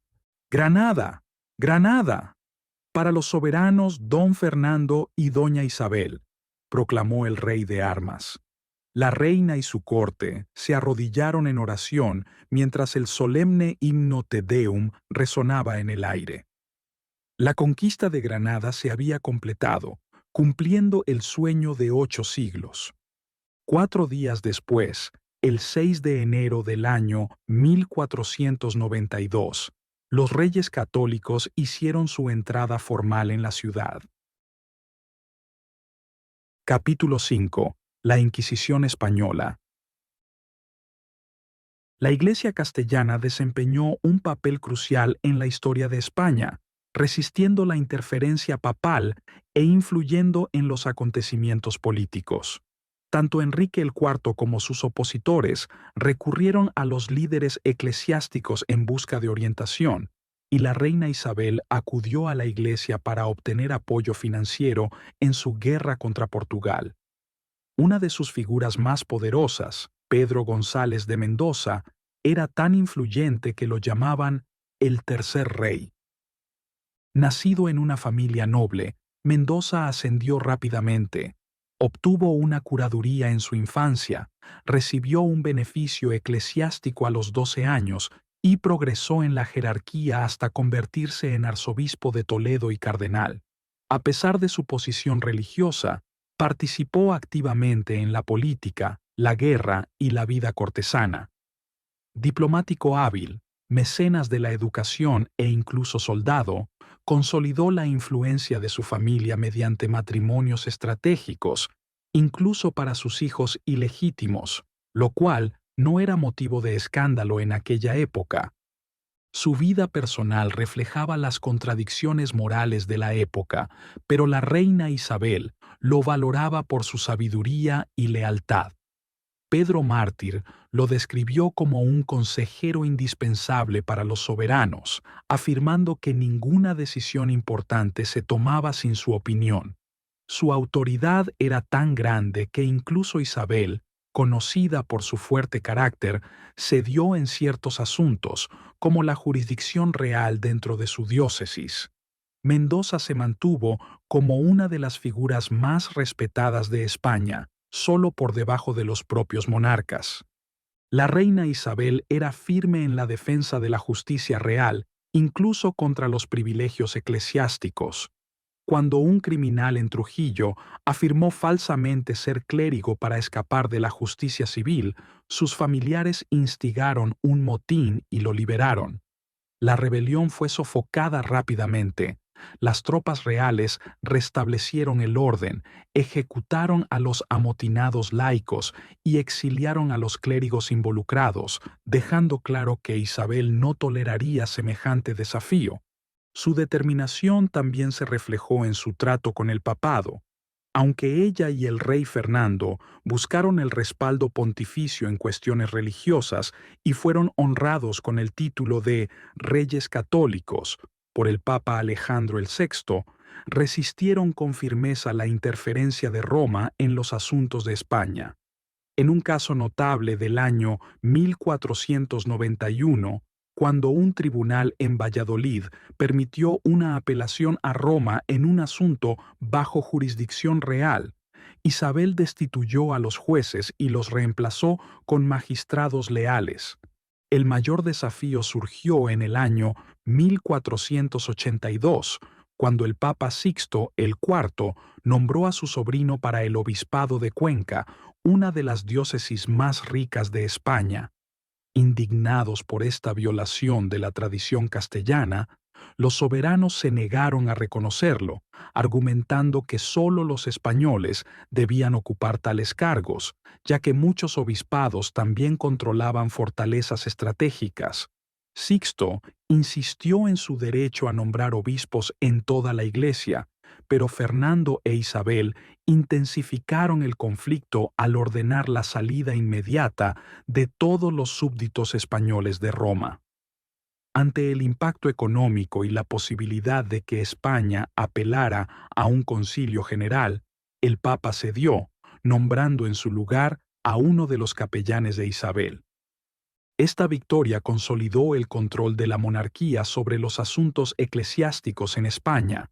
«¡Granada! ¡Granada! Para los soberanos don Fernando y doña Isabel», proclamó el rey de armas. La reina y su corte se arrodillaron en oración mientras el solemne himno Te Deum resonaba en el aire. La conquista de Granada se había completado, cumpliendo el sueño de 8 siglos. 4 días después, el 6 de enero del año 1492, los reyes católicos hicieron su entrada formal en la ciudad. Capítulo 5. La Inquisición española. La Iglesia castellana desempeñó un papel crucial en la historia de España, resistiendo la interferencia papal e influyendo en los acontecimientos políticos. Tanto Enrique IV como sus opositores recurrieron a los líderes eclesiásticos en busca de orientación, y la reina Isabel acudió a la Iglesia para obtener apoyo financiero en su guerra contra Portugal. Una de sus figuras más poderosas, Pedro González de Mendoza, era tan influyente que lo llamaban el Tercer Rey. Nacido en una familia noble, Mendoza ascendió rápidamente, obtuvo una curaduría en su infancia, recibió un beneficio eclesiástico a los 12 años y progresó en la jerarquía hasta convertirse en arzobispo de Toledo y cardenal. A pesar de su posición religiosa, participó activamente en la política, la guerra y la vida cortesana. Diplomático hábil, mecenas de la educación e incluso soldado, consolidó la influencia de su familia mediante matrimonios estratégicos, incluso para sus hijos ilegítimos, lo cual no era motivo de escándalo en aquella época. Su vida personal reflejaba las contradicciones morales de la época, pero la reina Isabel lo valoraba por su sabiduría y lealtad. Pedro Mártir lo describió como un consejero indispensable para los soberanos, afirmando que ninguna decisión importante se tomaba sin su opinión. Su autoridad era tan grande que incluso Isabel, conocida por su fuerte carácter, cedió en ciertos asuntos, como la jurisdicción real dentro de su diócesis. Mendoza se mantuvo como una de las figuras más respetadas de España, solo por debajo de los propios monarcas. La reina Isabel era firme en la defensa de la justicia real, incluso contra los privilegios eclesiásticos. cuando un criminal en Trujillo afirmó falsamente ser clérigo para escapar de la justicia civil, sus familiares instigaron un motín y lo liberaron. La rebelión fue sofocada rápidamente. Las tropas reales restablecieron el orden, ejecutaron a los amotinados laicos y exiliaron a los clérigos involucrados, dejando claro que Isabel no toleraría semejante desafío. Su determinación también se reflejó en su trato con el papado. Aunque ella y el rey Fernando buscaron el respaldo pontificio en cuestiones religiosas y fueron honrados con el título de Reyes Católicos por el Papa Alejandro el VI, resistieron con firmeza la interferencia de Roma en los asuntos de España. En un caso notable del año 1491, cuando un tribunal en Valladolid permitió una apelación a Roma en un asunto bajo jurisdicción real, Isabel destituyó a los jueces y los reemplazó con magistrados leales. El mayor desafío surgió en el año 1482, cuando el Papa Sixto IV nombró a su sobrino para el obispado de Cuenca, una de las diócesis más ricas de España. Indignados por esta violación de la tradición castellana, los soberanos se negaron a reconocerlo, argumentando que solo los españoles debían ocupar tales cargos, ya que muchos obispados también controlaban fortalezas estratégicas. Sixto insistió en su derecho a nombrar obispos en toda la Iglesia, pero Fernando e Isabel intensificaron el conflicto al ordenar la salida inmediata de todos los súbditos españoles de Roma. Ante el impacto económico y la posibilidad de que España apelara a un concilio general, el Papa cedió, nombrando en su lugar a uno de los capellanes de Isabel. Esta victoria consolidó el control de la monarquía sobre los asuntos eclesiásticos en España.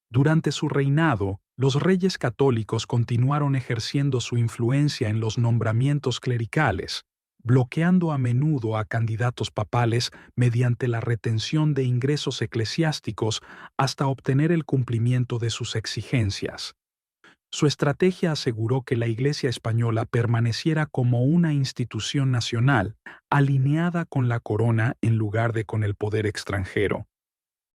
Durante su reinado, los reyes católicos continuaron ejerciendo su influencia en los nombramientos clericales, bloqueando a menudo a candidatos papales mediante la retención de ingresos eclesiásticos hasta obtener el cumplimiento de sus exigencias. Su estrategia aseguró que la Iglesia española permaneciera como una institución nacional, alineada con la corona en lugar de con el poder extranjero.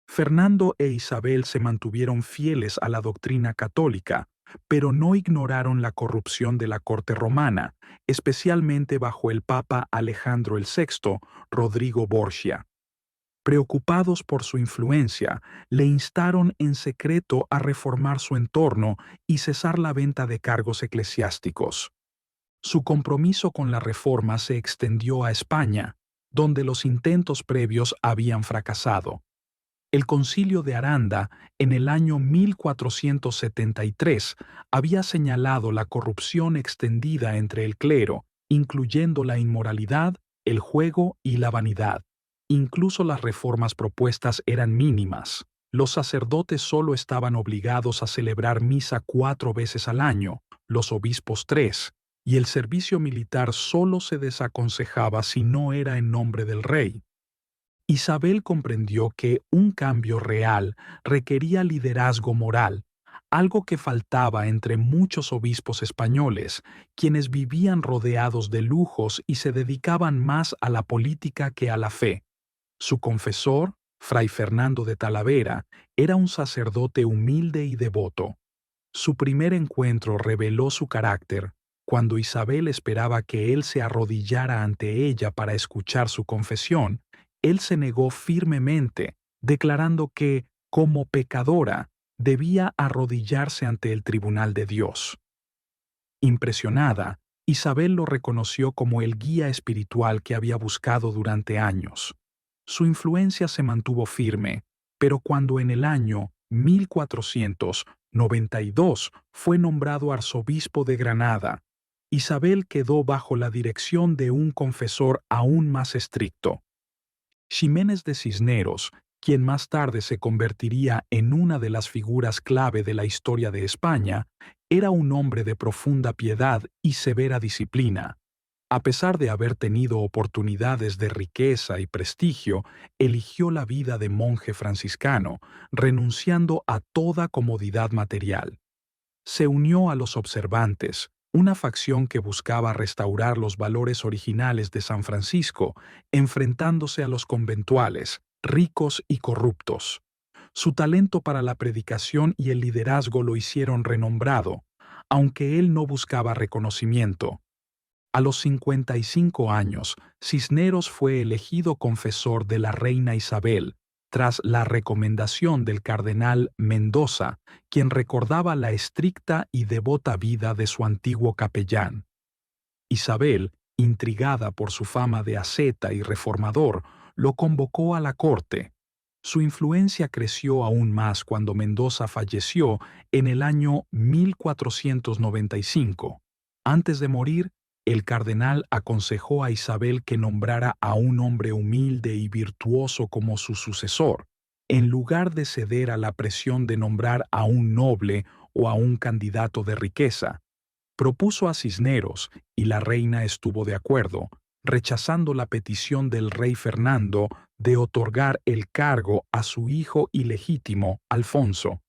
Fernando e Isabel se mantuvieron fieles a la doctrina católica, pero no ignoraron la corrupción de la corte romana, especialmente bajo el Papa Alejandro el VI, Rodrigo Borgia. Preocupados por su influencia, le instaron en secreto a reformar su entorno y cesar la venta de cargos eclesiásticos. Su compromiso con la reforma se extendió a España, donde los intentos previos habían fracasado. El Concilio de Aranda, en el año 1473, había señalado la corrupción extendida entre el clero, incluyendo la inmoralidad, el juego y la vanidad. Incluso las reformas propuestas eran mínimas. Los sacerdotes solo estaban obligados a celebrar misa 4 veces al año, los obispos 3, y el servicio militar solo se desaconsejaba si no era en nombre del rey. Isabel comprendió que un cambio real requería liderazgo moral, algo que faltaba entre muchos obispos españoles, quienes vivían rodeados de lujos y se dedicaban más a la política que a la fe. Su confesor, Fray Fernando de Talavera, era un sacerdote humilde y devoto. Su primer encuentro reveló su carácter, cuando Isabel esperaba que él se arrodillara ante ella para escuchar su confesión. Él se negó firmemente, declarando que, como pecadora, debía arrodillarse ante el tribunal de Dios. Impresionada, Isabel lo reconoció como el guía espiritual que había buscado durante años. Su influencia se mantuvo firme, pero cuando en el año 1492 fue nombrado arzobispo de Granada, Isabel quedó bajo la dirección de un confesor aún más estricto. Ximénez de Cisneros, quien más tarde se convertiría en una de las figuras clave de la historia de España, era un hombre de profunda piedad y severa disciplina. A pesar de haber tenido oportunidades de riqueza y prestigio, eligió la vida de monje franciscano, renunciando a toda comodidad material. Se unió a los observantes, una facción que buscaba restaurar los valores originales de San Francisco, enfrentándose a los conventuales, ricos y corruptos. Su talento para la predicación y el liderazgo lo hicieron renombrado, aunque él no buscaba reconocimiento. A los 55 años, Cisneros fue elegido confesor de la reina Isabel, tras la recomendación del cardenal Mendoza, quien recordaba la estricta y devota vida de su antiguo capellán. Isabel, intrigada por su fama de asceta y reformador, lo convocó a la corte. Su influencia creció aún más cuando Mendoza falleció en el año 1495. Antes de morir, el cardenal aconsejó a Isabel que nombrara a un hombre humilde y virtuoso como su sucesor, en lugar de ceder a la presión de nombrar a un noble o a un candidato de riqueza. Propuso a Cisneros, y la reina estuvo de acuerdo, rechazando la petición del rey Fernando de otorgar el cargo a su hijo ilegítimo, Alfonso.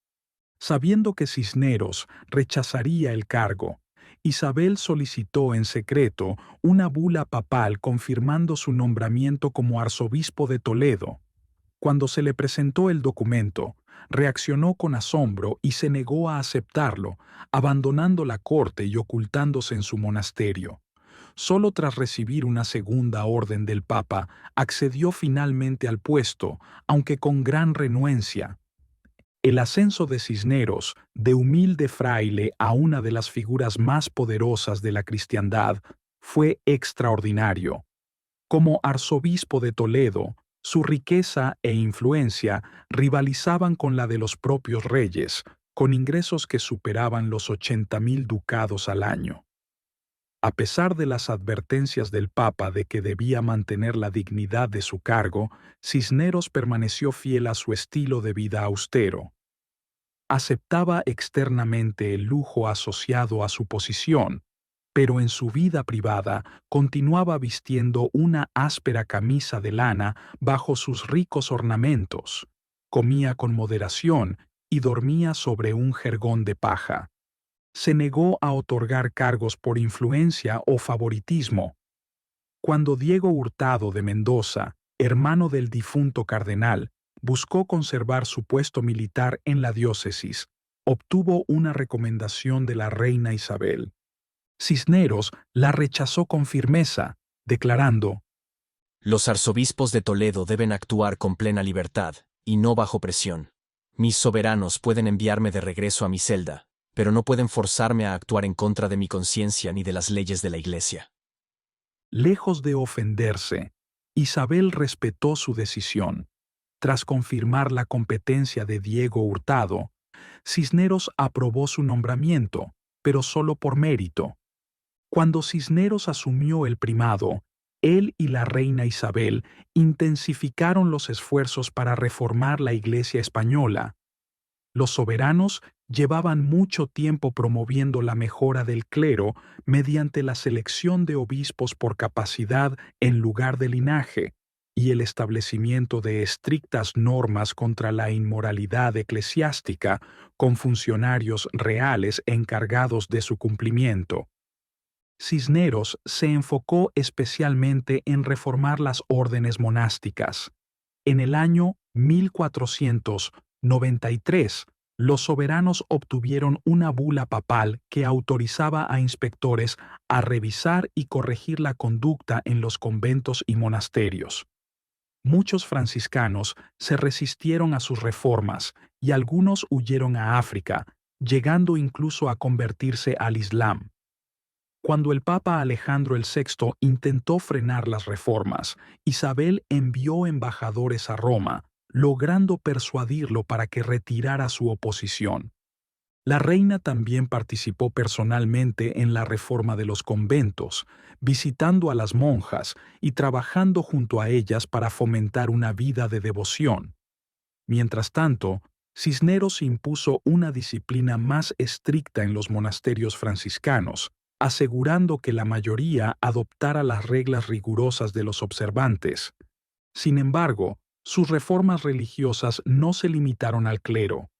Sabiendo que Cisneros rechazaría el cargo, Isabel solicitó en secreto una bula papal confirmando su nombramiento como arzobispo de Toledo. Cuando se le presentó el documento, reaccionó con asombro y se negó a aceptarlo, abandonando la corte y ocultándose en su monasterio. Solo tras recibir una segunda orden del Papa, accedió finalmente al puesto, aunque con gran renuencia. El ascenso de Cisneros, de humilde fraile a una de las figuras más poderosas de la cristiandad, fue extraordinario. Como arzobispo de Toledo, su riqueza e influencia rivalizaban con la de los propios reyes, con ingresos que superaban los 80.000 ducados al año. A pesar de las advertencias del Papa de que debía mantener la dignidad de su cargo, Cisneros permaneció fiel a su estilo de vida austero. Aceptaba externamente el lujo asociado a su posición, pero en su vida privada continuaba vistiendo una áspera camisa de lana bajo sus ricos ornamentos, comía con moderación y dormía sobre un jergón de paja. Se negó a otorgar cargos por influencia o favoritismo. Cuando Diego Hurtado de Mendoza, hermano del difunto cardenal, buscó conservar su puesto militar en la diócesis, obtuvo una recomendación de la reina Isabel. Cisneros la rechazó con firmeza, declarando: «Los arzobispos de Toledo deben actuar con plena libertad, y no bajo presión. Mis soberanos pueden enviarme de regreso a mi celda, pero no pueden forzarme a actuar en contra de mi conciencia ni de las leyes de la Iglesia». Lejos de ofenderse, Isabel respetó su decisión. Tras confirmar la competencia de Diego Hurtado, Cisneros aprobó su nombramiento, pero solo por mérito. Cuando Cisneros asumió el primado, él y la reina Isabel intensificaron los esfuerzos para reformar la Iglesia española. Los soberanos llevaban mucho tiempo promoviendo la mejora del clero mediante la selección de obispos por capacidad en lugar de linaje y el establecimiento de estrictas normas contra la inmoralidad eclesiástica con funcionarios reales encargados de su cumplimiento. Cisneros se enfocó especialmente en reformar las órdenes monásticas. En el año 1493, los soberanos obtuvieron una bula papal que autorizaba a inspectores a revisar y corregir la conducta en los conventos y monasterios. Muchos franciscanos se resistieron a sus reformas y algunos huyeron a África, llegando incluso a convertirse al Islam. Cuando el Papa Alejandro VI intentó frenar las reformas, Isabel envió embajadores a Roma, logrando persuadirlo para que retirara su oposición. La reina también participó personalmente en la reforma de los conventos, visitando a las monjas y trabajando junto a ellas para fomentar una vida de devoción. Mientras tanto, Cisneros impuso una disciplina más estricta en los monasterios franciscanos, asegurando que la mayoría adoptara las reglas rigurosas de los observantes. Sin embargo, sus reformas religiosas no se limitaron al clero.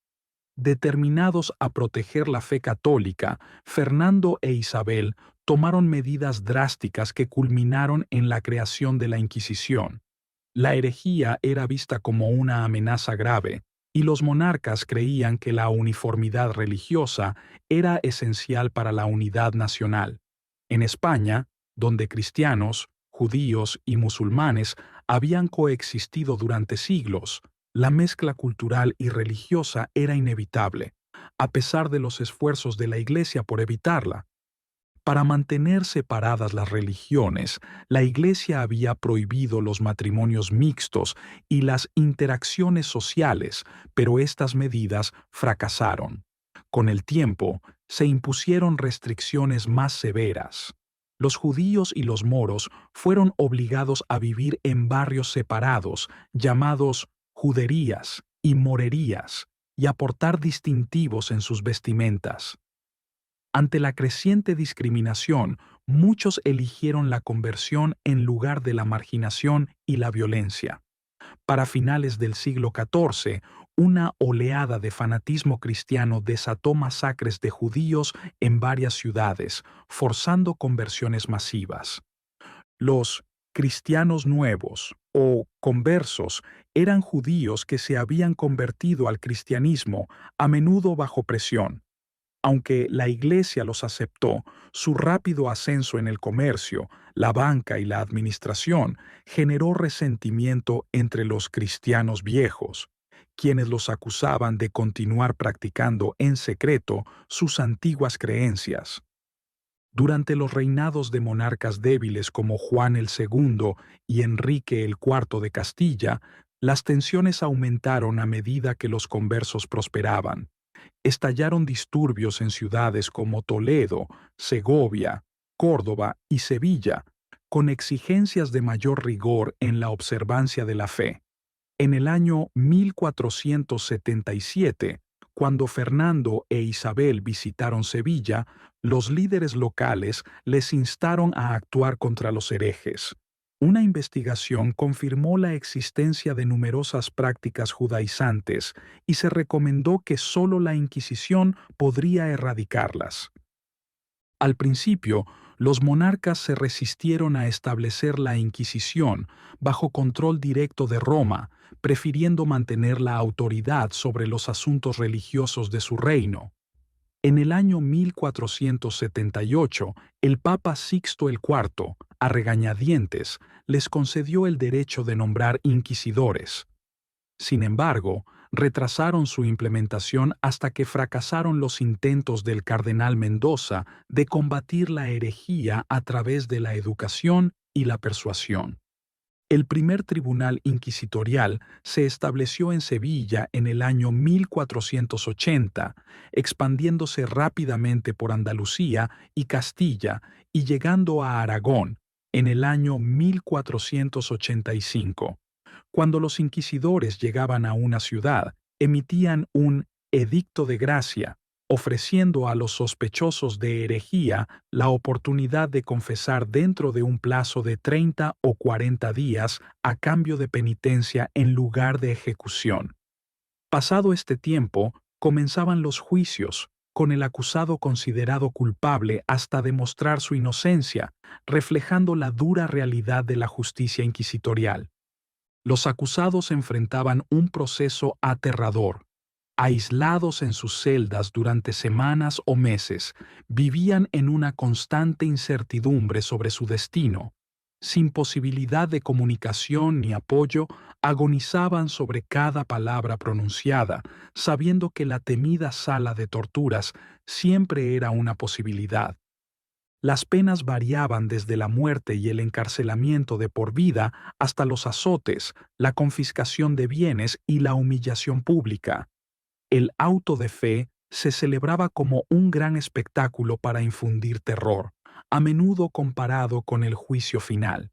Determinados a proteger la fe católica, Fernando e Isabel tomaron medidas drásticas que culminaron en la creación de la Inquisición. La herejía era vista como una amenaza grave, y los monarcas creían que la uniformidad religiosa era esencial para la unidad nacional. En España, donde cristianos, judíos y musulmanes habían coexistido durante siglos, la mezcla cultural y religiosa era inevitable, a pesar de los esfuerzos de la Iglesia por evitarla. Para mantener separadas las religiones, la Iglesia había prohibido los matrimonios mixtos y las interacciones sociales, pero estas medidas fracasaron. Con el tiempo, se impusieron restricciones más severas. Los judíos y los moros fueron obligados a vivir en barrios separados, llamados juderías y morerías, y a portar distintivos en sus vestimentas. Ante la creciente discriminación, muchos eligieron la conversión en lugar de la marginación y la violencia. Para finales del siglo XIV, una oleada de fanatismo cristiano desató masacres de judíos en varias ciudades, forzando conversiones masivas. Los cristianos nuevos o conversos eran judíos que se habían convertido al cristianismo, a menudo bajo presión. Aunque la Iglesia los aceptó, su rápido ascenso en el comercio, la banca y la administración generó resentimiento entre los cristianos viejos, quienes los acusaban de continuar practicando en secreto sus antiguas creencias. Durante los reinados de monarcas débiles como Juan el II y Enrique el IV de Castilla, las tensiones aumentaron a medida que los conversos prosperaban. Estallaron disturbios en ciudades como Toledo, Segovia, Córdoba y Sevilla, con exigencias de mayor rigor en la observancia de la fe. En el año 1477, cuando Fernando e Isabel visitaron Sevilla, los líderes locales les instaron a actuar contra los herejes. Una investigación confirmó la existencia de numerosas prácticas judaizantes y se recomendó que solo la Inquisición podría erradicarlas. Al principio, los monarcas se resistieron a establecer la Inquisición bajo control directo de Roma, prefiriendo mantener la autoridad sobre los asuntos religiosos de su reino. En el año 1478, el Papa Sixto IV, a regañadientes, les concedió el derecho de nombrar inquisidores. Sin embargo, retrasaron su implementación hasta que fracasaron los intentos del cardenal Mendoza de combatir la herejía a través de la educación y la persuasión. El primer tribunal inquisitorial se estableció en Sevilla en el año 1480, expandiéndose rápidamente por Andalucía y Castilla y llegando a Aragón en el año 1485. Cuando los inquisidores llegaban a una ciudad, emitían un edicto de gracia, ofreciendo a los sospechosos de herejía la oportunidad de confesar dentro de un plazo de 30 o 40 días a cambio de penitencia en lugar de ejecución. Pasado este tiempo, comenzaban los juicios, con el acusado considerado culpable hasta demostrar su inocencia, reflejando la dura realidad de la justicia inquisitorial. Los acusados enfrentaban un proceso aterrador. Aislados en sus celdas durante semanas o meses, vivían en una constante incertidumbre sobre su destino. Sin posibilidad de comunicación ni apoyo, agonizaban sobre cada palabra pronunciada, sabiendo que la temida sala de torturas siempre era una posibilidad. Las penas variaban desde la muerte y el encarcelamiento de por vida hasta los azotes, la confiscación de bienes y la humillación pública. El auto de fe se celebraba como un gran espectáculo para infundir terror, a menudo comparado con el juicio final.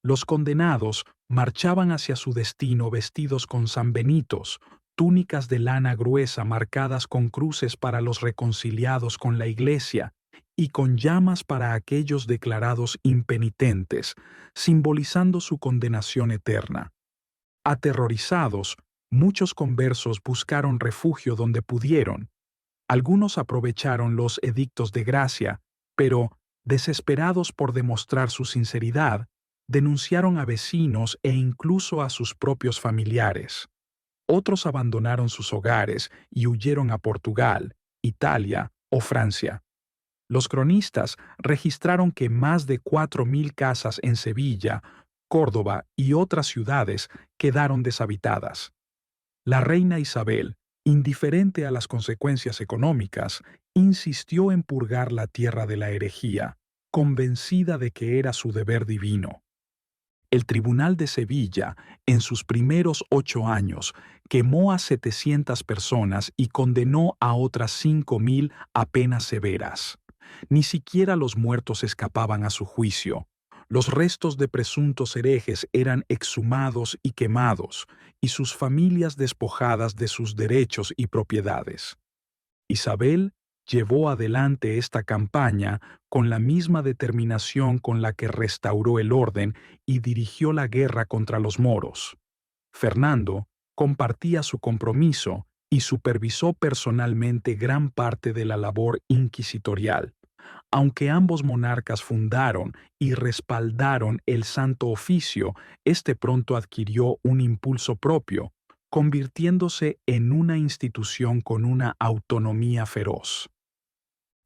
Los condenados marchaban hacia su destino vestidos con sanbenitos, túnicas de lana gruesa marcadas con cruces para los reconciliados con la Iglesia, y con llamas para aquellos declarados impenitentes, simbolizando su condenación eterna. Aterrorizados, muchos conversos buscaron refugio donde pudieron. Algunos aprovecharon los edictos de gracia, pero, desesperados por demostrar su sinceridad, denunciaron a vecinos e incluso a sus propios familiares. Otros abandonaron sus hogares y huyeron a Portugal, Italia o Francia. Los cronistas registraron que más de 4.000 casas en Sevilla, Córdoba y otras ciudades quedaron deshabitadas. La reina Isabel, indiferente a las consecuencias económicas, insistió en purgar la tierra de la herejía, convencida de que era su deber divino. El Tribunal de Sevilla, en sus primeros 8 años, quemó a 700 personas y condenó a otras 5.000 a penas severas. Ni siquiera los muertos escapaban a su juicio. Los restos de presuntos herejes eran exhumados y quemados, y sus familias despojadas de sus derechos y propiedades. Isabel llevó adelante esta campaña con la misma determinación con la que restauró el orden y dirigió la guerra contra los moros. Fernando compartía su compromiso y supervisó personalmente gran parte de la labor inquisitorial. Aunque ambos monarcas fundaron y respaldaron el Santo Oficio, este pronto adquirió un impulso propio, convirtiéndose en una institución con una autonomía feroz.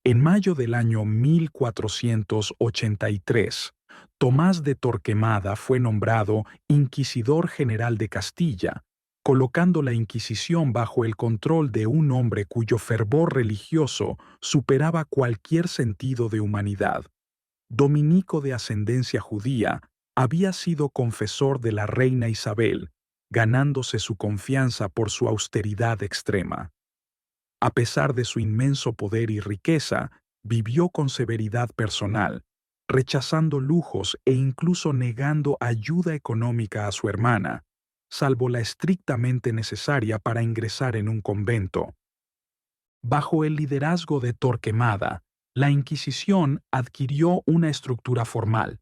En mayo del año 1483, Tomás de Torquemada fue nombrado Inquisidor General de Castilla, colocando la Inquisición bajo el control de un hombre cuyo fervor religioso superaba cualquier sentido de humanidad. Dominico, de ascendencia judía, había sido confesor de la reina Isabel, ganándose su confianza por su austeridad extrema. A pesar de su inmenso poder y riqueza, vivió con severidad personal, rechazando lujos e incluso negando ayuda económica a su hermana, salvo la estrictamente necesaria para ingresar en un convento. Bajo el liderazgo de Torquemada, la Inquisición adquirió una estructura formal.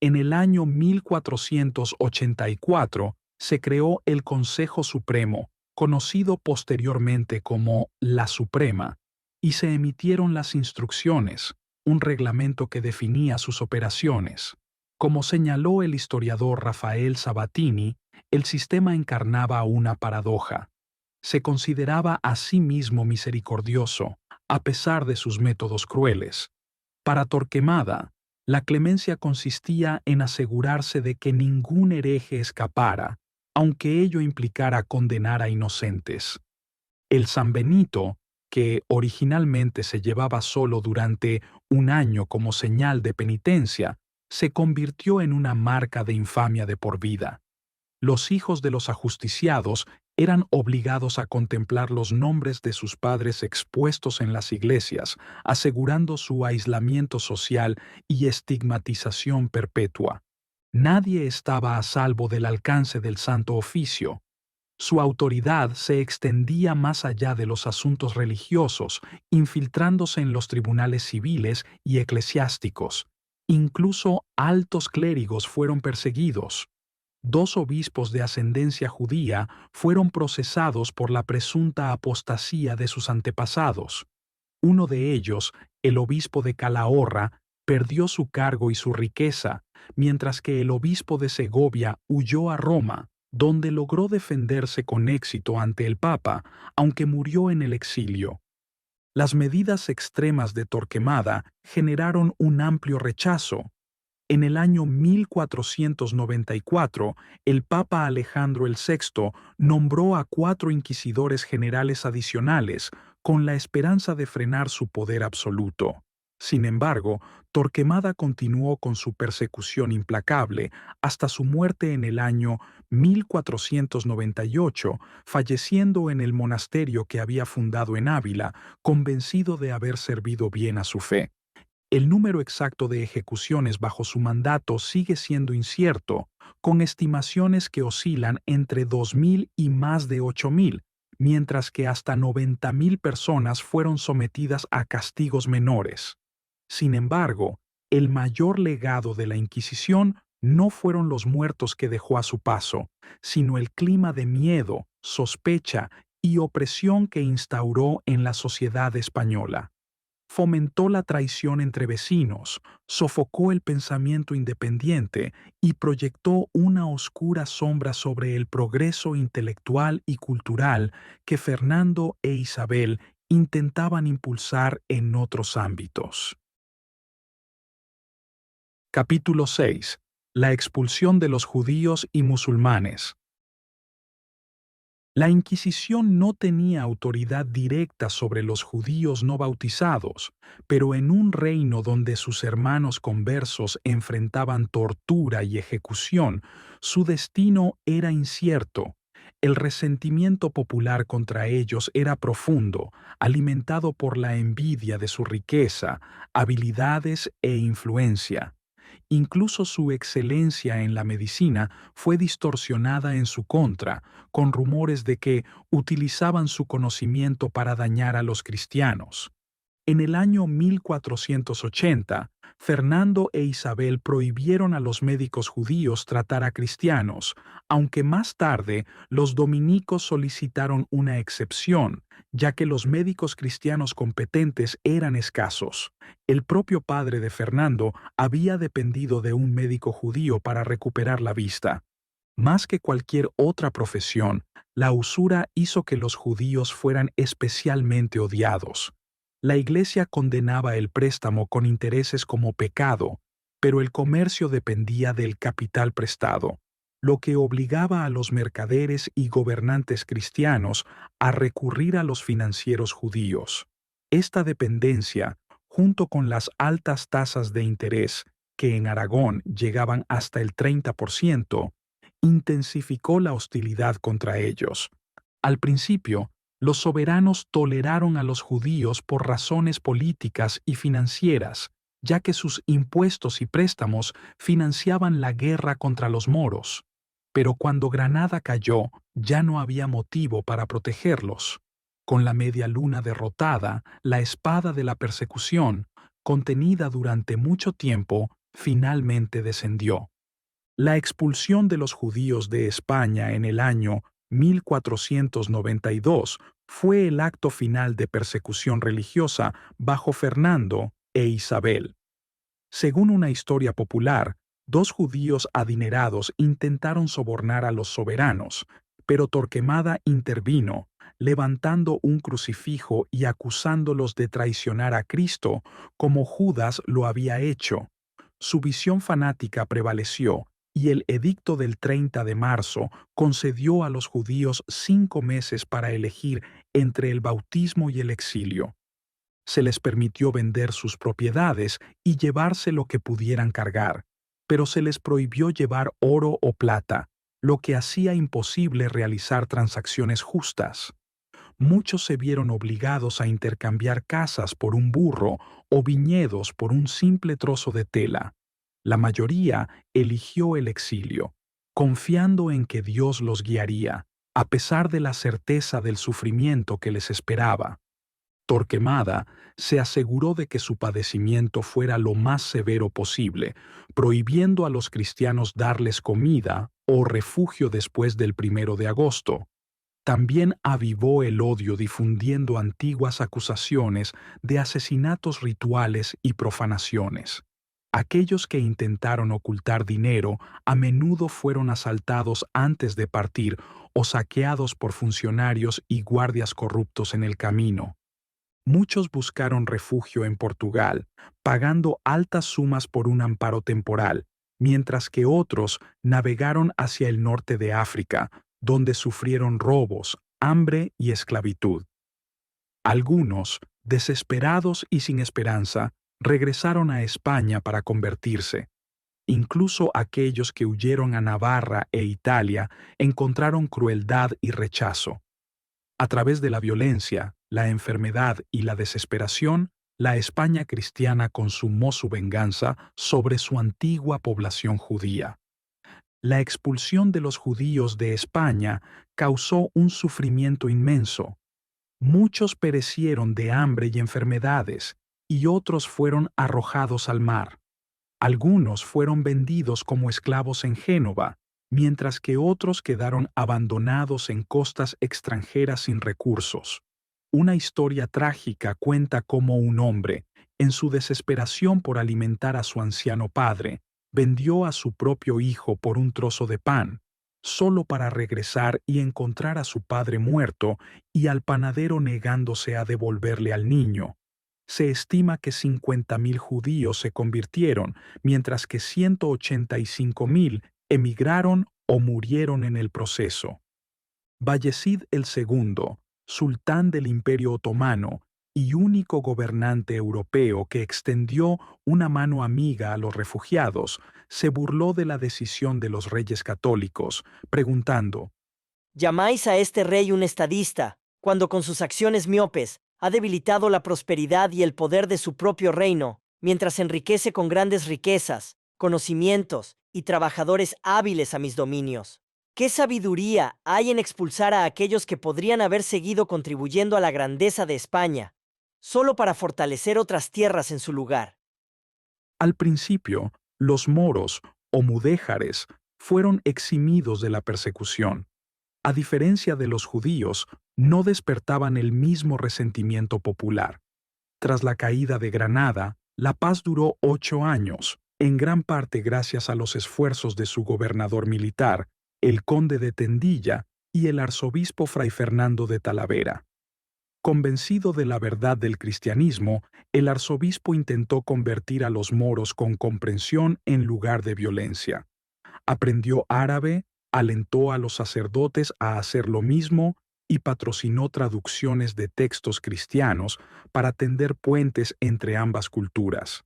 En el año 1484 se creó el Consejo Supremo, conocido posteriormente como la Suprema, y se emitieron las instrucciones, un reglamento que definía sus operaciones. Como señaló el historiador Rafael Sabatini, el sistema encarnaba una paradoja. Se consideraba a sí mismo misericordioso, a pesar de sus métodos crueles. Para Torquemada, la clemencia consistía en asegurarse de que ningún hereje escapara, aunque ello implicara condenar a inocentes. El San Benito, que originalmente se llevaba solo durante un año como señal de penitencia, se convirtió en una marca de infamia de por vida. Los hijos de los ajusticiados eran obligados a contemplar los nombres de sus padres expuestos en las iglesias, asegurando su aislamiento social y estigmatización perpetua. Nadie estaba a salvo del alcance del Santo Oficio. Su autoridad se extendía más allá de los asuntos religiosos, infiltrándose en los tribunales civiles y eclesiásticos. Incluso altos clérigos fueron perseguidos. 2 obispos de ascendencia judía fueron procesados por la presunta apostasía de sus antepasados. Uno de ellos, el obispo de Calahorra, perdió su cargo y su riqueza, mientras que el obispo de Segovia huyó a Roma, donde logró defenderse con éxito ante el Papa, aunque murió en el exilio. Las medidas extremas de Torquemada generaron un amplio rechazo. En el año 1494, el Papa Alejandro VI nombró a 4 inquisidores generales adicionales, con la esperanza de frenar su poder absoluto. Sin embargo, Torquemada continuó con su persecución implacable hasta su muerte en el año 1498, falleciendo en el monasterio que había fundado en Ávila, convencido de haber servido bien a su fe. El número exacto de ejecuciones bajo su mandato sigue siendo incierto, con estimaciones que oscilan entre 2.000 y más de 8.000, mientras que hasta 90.000 personas fueron sometidas a castigos menores. Sin embargo, el mayor legado de la Inquisición no fueron los muertos que dejó a su paso, sino el clima de miedo, sospecha y opresión que instauró en la sociedad española. Fomentó la traición entre vecinos, sofocó el pensamiento independiente y proyectó una oscura sombra sobre el progreso intelectual y cultural que Fernando e Isabel intentaban impulsar en otros ámbitos. Capítulo 6. La expulsión de los judíos y musulmanes. La Inquisición no tenía autoridad directa sobre los judíos no bautizados, pero en un reino donde sus hermanos conversos enfrentaban tortura y ejecución, su destino era incierto. El resentimiento popular contra ellos era profundo, alimentado por la envidia de su riqueza, habilidades e influencia. Incluso su excelencia en la medicina fue distorsionada en su contra, con rumores de que utilizaban su conocimiento para dañar a los cristianos. En el año 1480, Fernando e Isabel prohibieron a los médicos judíos tratar a cristianos, aunque más tarde los dominicos solicitaron una excepción, ya que los médicos cristianos competentes eran escasos. El propio padre de Fernando había dependido de un médico judío para recuperar la vista. Más que cualquier otra profesión, la usura hizo que los judíos fueran especialmente odiados. La Iglesia condenaba el préstamo con intereses como pecado, pero el comercio dependía del capital prestado, lo que obligaba a los mercaderes y gobernantes cristianos a recurrir a los financieros judíos. Esta dependencia, junto con las altas tasas de interés, que en Aragón llegaban hasta el 30%, intensificó la hostilidad contra ellos. Al principio, los soberanos toleraron a los judíos por razones políticas y financieras, ya que sus impuestos y préstamos financiaban la guerra contra los moros. Pero cuando Granada cayó, ya no había motivo para protegerlos. Con la media luna derrotada, la espada de la persecución, contenida durante mucho tiempo, finalmente descendió. La expulsión de los judíos de España en el año 1492 fue el acto final de persecución religiosa bajo Fernando e Isabel. Según una historia popular, 2 judíos adinerados intentaron sobornar a los soberanos, pero Torquemada intervino, levantando un crucifijo y acusándolos de traicionar a Cristo como Judas lo había hecho. Su visión fanática prevaleció, y el edicto del 30 de marzo concedió a los judíos 5 meses para elegir entre el bautismo y el exilio. Se les permitió vender sus propiedades y llevarse lo que pudieran cargar, pero se les prohibió llevar oro o plata, lo que hacía imposible realizar transacciones justas. Muchos se vieron obligados a intercambiar casas por un burro o viñedos por un simple trozo de tela. La mayoría eligió el exilio, confiando en que Dios los guiaría, a pesar de la certeza del sufrimiento que les esperaba. Torquemada se aseguró de que su padecimiento fuera lo más severo posible, prohibiendo a los cristianos darles comida o refugio después del 1 de agosto. También avivó el odio difundiendo antiguas acusaciones de asesinatos rituales y profanaciones. Aquellos que intentaron ocultar dinero a menudo fueron asaltados antes de partir o saqueados por funcionarios y guardias corruptos en el camino. Muchos buscaron refugio en Portugal, pagando altas sumas por un amparo temporal, mientras que otros navegaron hacia el norte de África, donde sufrieron robos, hambre y esclavitud. Algunos, desesperados y sin esperanza, regresaron a España para convertirse. Incluso aquellos que huyeron a Navarra e Italia encontraron crueldad y rechazo. A través de la violencia, la enfermedad y la desesperación, la España cristiana consumó su venganza sobre su antigua población judía. La expulsión de los judíos de España causó un sufrimiento inmenso. Muchos perecieron de hambre y enfermedades, y otros fueron arrojados al mar. Algunos fueron vendidos como esclavos en Génova, mientras que otros quedaron abandonados en costas extranjeras sin recursos. Una historia trágica cuenta cómo un hombre, en su desesperación por alimentar a su anciano padre, vendió a su propio hijo por un trozo de pan, solo para regresar y encontrar a su padre muerto y al panadero negándose a devolverle al niño. Se estima que 50.000 judíos se convirtieron, mientras que 185.000 emigraron o murieron en el proceso. Bayezid II, sultán del Imperio Otomano y único gobernante europeo que extendió una mano amiga a los refugiados, se burló de la decisión de los reyes católicos, preguntando: «Llamáis a este rey un estadista, cuando con sus acciones miopes ha debilitado la prosperidad y el poder de su propio reino, mientras enriquece con grandes riquezas, conocimientos y trabajadores hábiles a mis dominios. ¿Qué sabiduría hay en expulsar a aquellos que podrían haber seguido contribuyendo a la grandeza de España, solo para fortalecer otras tierras en su lugar?» Al principio, los moros o mudéjares fueron eximidos de la persecución. A diferencia de los judíos, no despertaban el mismo resentimiento popular. Tras la caída de Granada, la paz duró 8 años, en gran parte gracias a los esfuerzos de su gobernador militar, el conde de Tendilla, y el arzobispo Fray Fernando de Talavera. Convencido de la verdad del cristianismo, el arzobispo intentó convertir a los moros con comprensión en lugar de violencia. Aprendió árabe, alentó a los sacerdotes a hacer lo mismo y patrocinó traducciones de textos cristianos para tender puentes entre ambas culturas.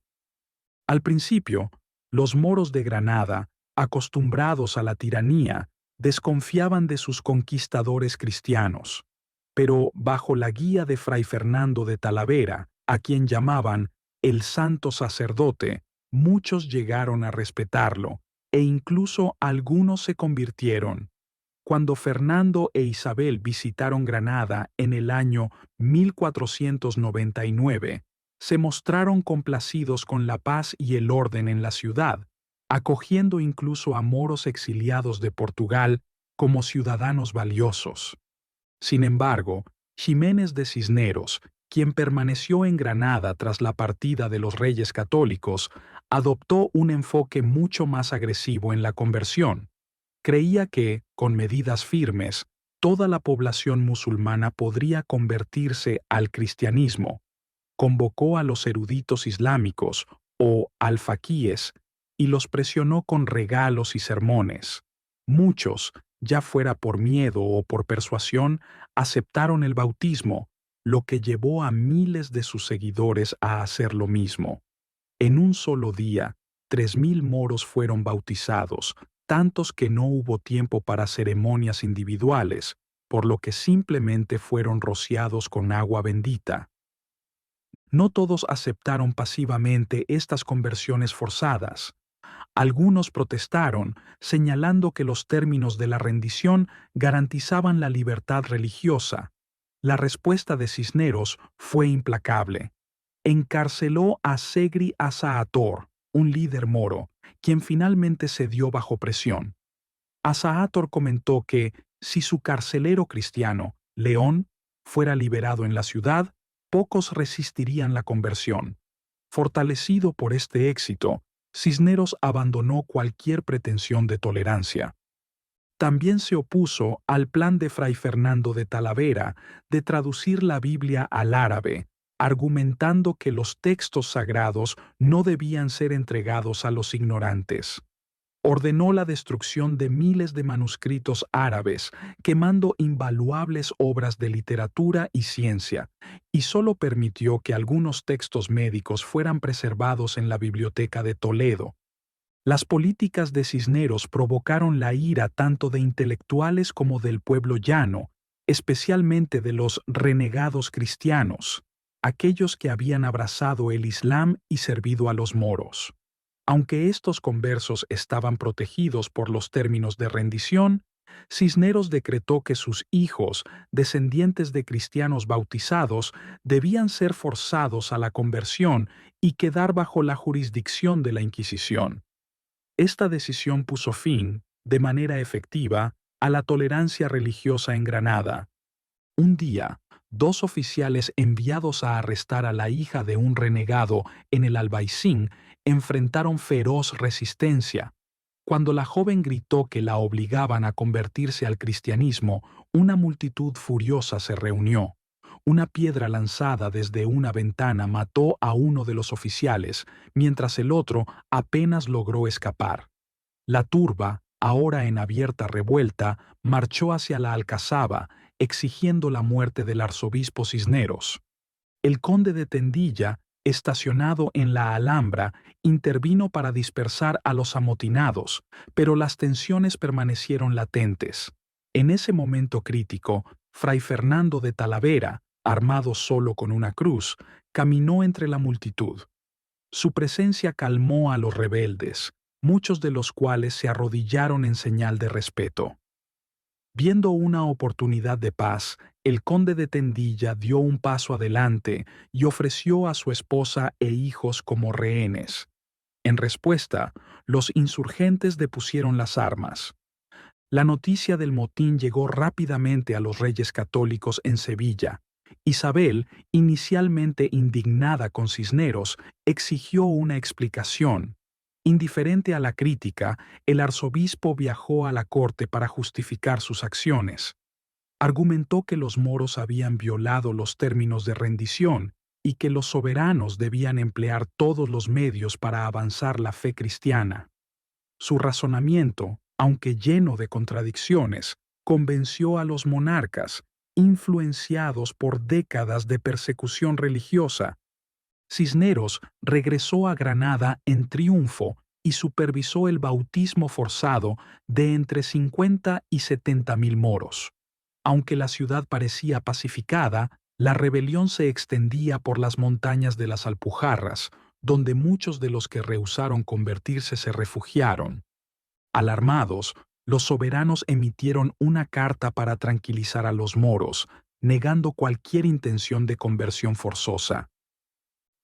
Al principio, los moros de Granada, acostumbrados a la tiranía, desconfiaban de sus conquistadores cristianos, pero bajo la guía de Fray Fernando de Talavera, a quien llamaban el Santo Sacerdote, muchos llegaron a respetarlo, e incluso algunos se convirtieron. Cuando Fernando e Isabel visitaron Granada en el año 1499, se mostraron complacidos con la paz y el orden en la ciudad, acogiendo incluso a moros exiliados de Portugal como ciudadanos valiosos. Sin embargo, Ximénez de Cisneros, quien permaneció en Granada tras la partida de los reyes católicos, adoptó un enfoque mucho más agresivo en la conversión. Creía que, con medidas firmes, toda la población musulmana podría convertirse al cristianismo. Convocó a los eruditos islámicos, o alfaquíes, y los presionó con regalos y sermones. Muchos, ya fuera por miedo o por persuasión, aceptaron el bautismo, lo que llevó a miles de sus seguidores a hacer lo mismo. En un solo día, 3.000 moros fueron bautizados, tantos que no hubo tiempo para ceremonias individuales, por lo que simplemente fueron rociados con agua bendita. No todos aceptaron pasivamente estas conversiones forzadas. Algunos protestaron, señalando que los términos de la rendición garantizaban la libertad religiosa. La respuesta de Cisneros fue implacable. Encarceló a Segri Asaator, un líder moro, quien finalmente cedió bajo presión. Asaator comentó que, si su carcelero cristiano, León, fuera liberado en la ciudad, pocos resistirían la conversión. Fortalecido por este éxito, Cisneros abandonó cualquier pretensión de tolerancia. También se opuso al plan de Fray Fernando de Talavera de traducir la Biblia al árabe, argumentando que los textos sagrados no debían ser entregados a los ignorantes. Ordenó la destrucción de miles de manuscritos árabes, quemando invaluables obras de literatura y ciencia, y solo permitió que algunos textos médicos fueran preservados en la Biblioteca de Toledo. Las políticas de Cisneros provocaron la ira tanto de intelectuales como del pueblo llano, especialmente de los renegados cristianos, aquellos que habían abrazado el Islam y servido a los moros. Aunque estos conversos estaban protegidos por los términos de rendición, Cisneros decretó que sus hijos, descendientes de cristianos bautizados, debían ser forzados a la conversión y quedar bajo la jurisdicción de la Inquisición. Esta decisión puso fin, de manera efectiva, a la tolerancia religiosa en Granada. Un día, 2 oficiales enviados a arrestar a la hija de un renegado en el Albaicín enfrentaron feroz resistencia. Cuando la joven gritó que la obligaban a convertirse al cristianismo, una multitud furiosa se reunió. Una piedra lanzada desde una ventana mató a uno de los oficiales, mientras el otro apenas logró escapar. La turba, ahora en abierta revuelta, marchó hacia la alcazaba, exigiendo la muerte del arzobispo Cisneros. El conde de Tendilla, estacionado en la Alhambra, intervino para dispersar a los amotinados, pero las tensiones permanecieron latentes. En ese momento crítico, Fray Fernando de Talavera, armado solo con una cruz, caminó entre la multitud. Su presencia calmó a los rebeldes, muchos de los cuales se arrodillaron en señal de respeto. Viendo una oportunidad de paz, el conde de Tendilla dio un paso adelante y ofreció a su esposa e hijos como rehenes. En respuesta, los insurgentes depusieron las armas. La noticia del motín llegó rápidamente a los reyes católicos en Sevilla. Isabel, inicialmente indignada con Cisneros, exigió una explicación. Indiferente a la crítica, el arzobispo viajó a la corte para justificar sus acciones. Argumentó que los moros habían violado los términos de rendición y que los soberanos debían emplear todos los medios para avanzar la fe cristiana. Su razonamiento, aunque lleno de contradicciones, convenció a los monarcas, influenciados por décadas de persecución religiosa. Cisneros regresó a Granada en triunfo y supervisó el bautismo forzado de entre 50 y 70.000 moros. Aunque la ciudad parecía pacificada, la rebelión se extendía por las montañas de las Alpujarras, donde muchos de los que rehusaron convertirse se refugiaron. Alarmados, los soberanos emitieron una carta para tranquilizar a los moros, negando cualquier intención de conversión forzosa.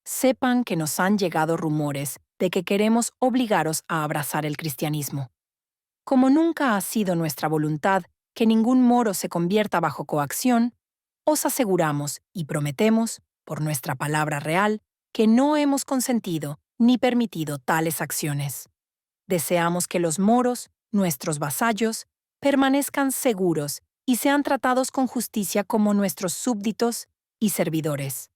Sepan que nos han llegado rumores de que queremos obligaros a abrazar el cristianismo. Como nunca ha sido nuestra voluntad que ningún moro se convierta bajo coacción, os aseguramos y prometemos, por nuestra palabra real, que no hemos consentido ni permitido tales acciones. Deseamos que los moros, nuestros vasallos, permanezcan seguros y sean tratados con justicia como nuestros súbditos y servidores.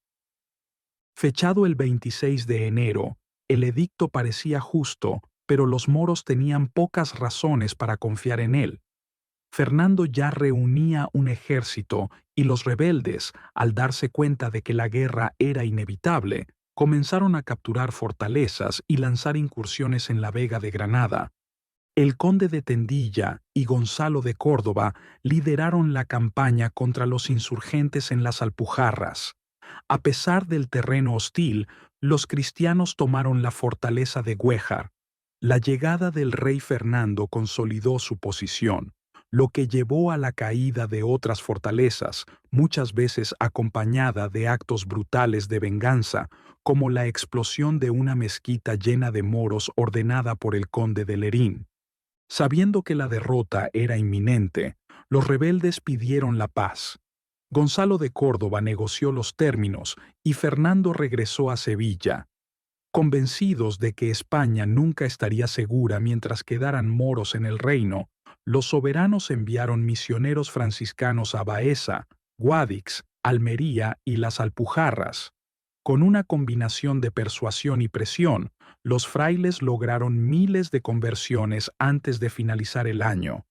Fechado el 26 de enero, el edicto parecía justo, pero los moros tenían pocas razones para confiar en él. Fernando ya reunía un ejército y los rebeldes, al darse cuenta de que la guerra era inevitable, comenzaron a capturar fortalezas y lanzar incursiones en la Vega de Granada. El conde de Tendilla y Gonzalo de Córdoba lideraron la campaña contra los insurgentes en las Alpujarras. A pesar del terreno hostil, los cristianos tomaron la fortaleza de Güéjar. La llegada del rey Fernando consolidó su posición, lo que llevó a la caída de otras fortalezas, muchas veces acompañada de actos brutales de venganza, como la explosión de una mezquita llena de moros ordenada por el conde de Lerín. Sabiendo que la derrota era inminente, los rebeldes pidieron la paz. Gonzalo de Córdoba negoció los términos y Fernando regresó a Sevilla. Convencidos de que España nunca estaría segura mientras quedaran moros en el reino, los soberanos enviaron misioneros franciscanos a Baeza, Guadix, Almería y las Alpujarras. Con una combinación de persuasión y presión, los frailes lograron miles de conversiones antes de finalizar el año.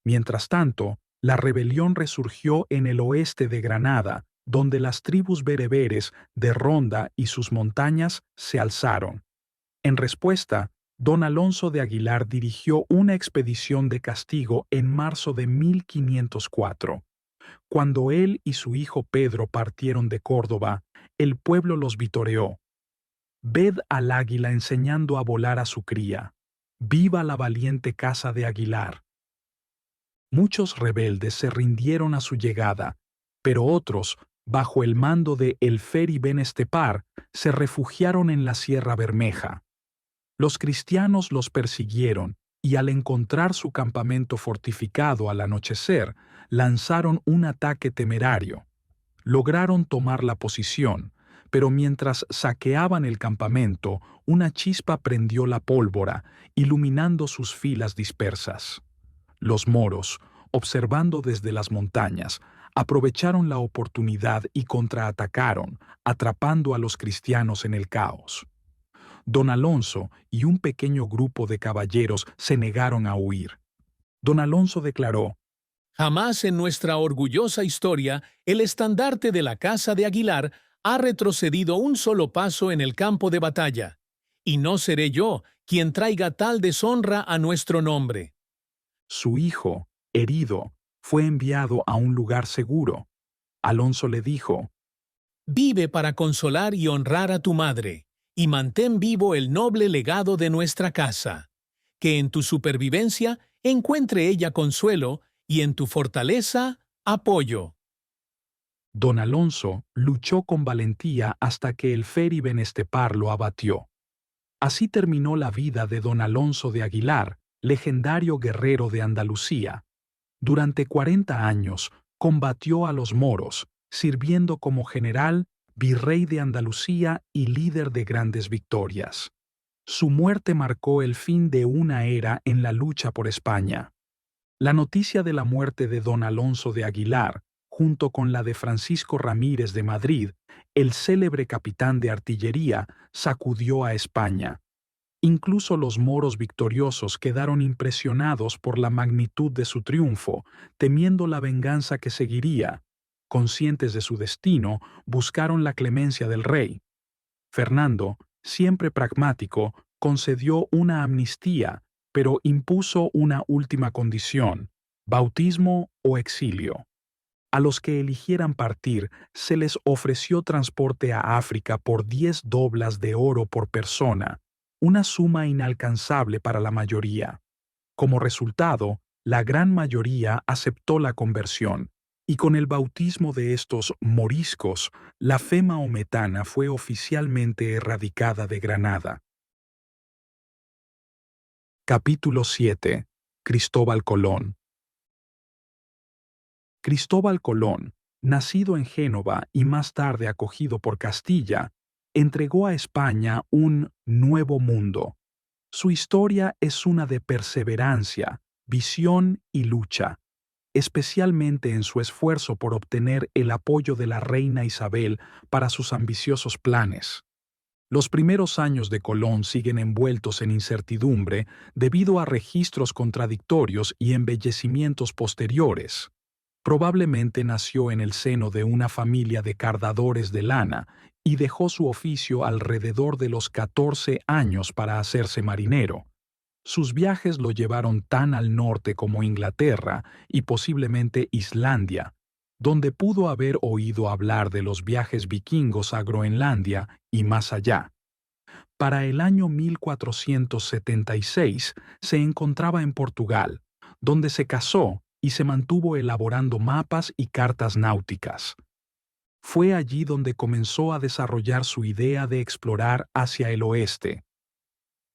Mientras tanto, la rebelión resurgió en el oeste de Granada, donde las tribus bereberes de Ronda y sus montañas se alzaron. En respuesta, don Alonso de Aguilar dirigió una expedición de castigo en marzo de 1504. Cuando él y su hijo Pedro partieron de Córdoba, el pueblo los vitoreó. «Ved al águila enseñando a volar a su cría. Viva la valiente casa de Aguilar». Muchos rebeldes se rindieron a su llegada, pero otros, bajo el mando de Elferi Ben Estepar, se refugiaron en la Sierra Bermeja. Los cristianos los persiguieron y al encontrar su campamento fortificado al anochecer, lanzaron un ataque temerario. Lograron tomar la posición, pero mientras saqueaban el campamento, una chispa prendió la pólvora, iluminando sus filas dispersas. Los moros, observando desde las montañas, aprovecharon la oportunidad y contraatacaron, atrapando a los cristianos en el caos. Don Alonso y un pequeño grupo de caballeros se negaron a huir. Don Alonso declaró: Jamás en nuestra orgullosa historia el estandarte de la Casa de Aguilar ha retrocedido un solo paso en el campo de batalla, y no seré yo quien traiga tal deshonra a nuestro nombre. Su hijo, herido, fue enviado a un lugar seguro. Alonso le dijo: Vive para consolar y honrar a tu madre, y mantén vivo el noble legado de nuestra casa. Que en tu supervivencia encuentre ella consuelo y en tu fortaleza apoyo. Don Alonso luchó con valentía hasta que Elferi Ben Estepar lo abatió. Así terminó la vida de Don Alonso de Aguilar, legendario guerrero de Andalucía. Durante 40 años combatió a los moros, sirviendo como general, virrey de Andalucía y líder de grandes victorias. Su muerte marcó el fin de una era en la lucha por España. La noticia de la muerte de Don Alonso de Aguilar, junto con la de Francisco Ramírez de Madrid, el célebre capitán de artillería, sacudió a España. Incluso los moros victoriosos quedaron impresionados por la magnitud de su triunfo, temiendo la venganza que seguiría. Conscientes de su destino, buscaron la clemencia del rey. Fernando, siempre pragmático, concedió una amnistía, pero impuso una última condición: bautismo o exilio. A los que eligieran partir se les ofreció transporte a África por 10 doblas de oro por persona, una suma inalcanzable para la mayoría. Como resultado, la gran mayoría aceptó la conversión, y con el bautismo de estos moriscos, la fe mahometana fue oficialmente erradicada de Granada. Capítulo 7. Cristóbal Colón. Cristóbal Colón, nacido en Génova y más tarde acogido por Castilla, entregó a España un nuevo mundo. Su historia es una de perseverancia, visión y lucha, especialmente en su esfuerzo por obtener el apoyo de la reina Isabel para sus ambiciosos planes. Los primeros años de Colón siguen envueltos en incertidumbre debido a registros contradictorios y embellecimientos posteriores. Probablemente nació en el seno de una familia de cardadores de lana y dejó su oficio alrededor de los 14 años para hacerse marinero. Sus viajes lo llevaron tan al norte como Inglaterra y posiblemente Islandia, donde pudo haber oído hablar de los viajes vikingos a Groenlandia y más allá. Para el año 1476 se encontraba en Portugal, donde se casó y se mantuvo elaborando mapas y cartas náuticas. Fue allí donde comenzó a desarrollar su idea de explorar hacia el oeste.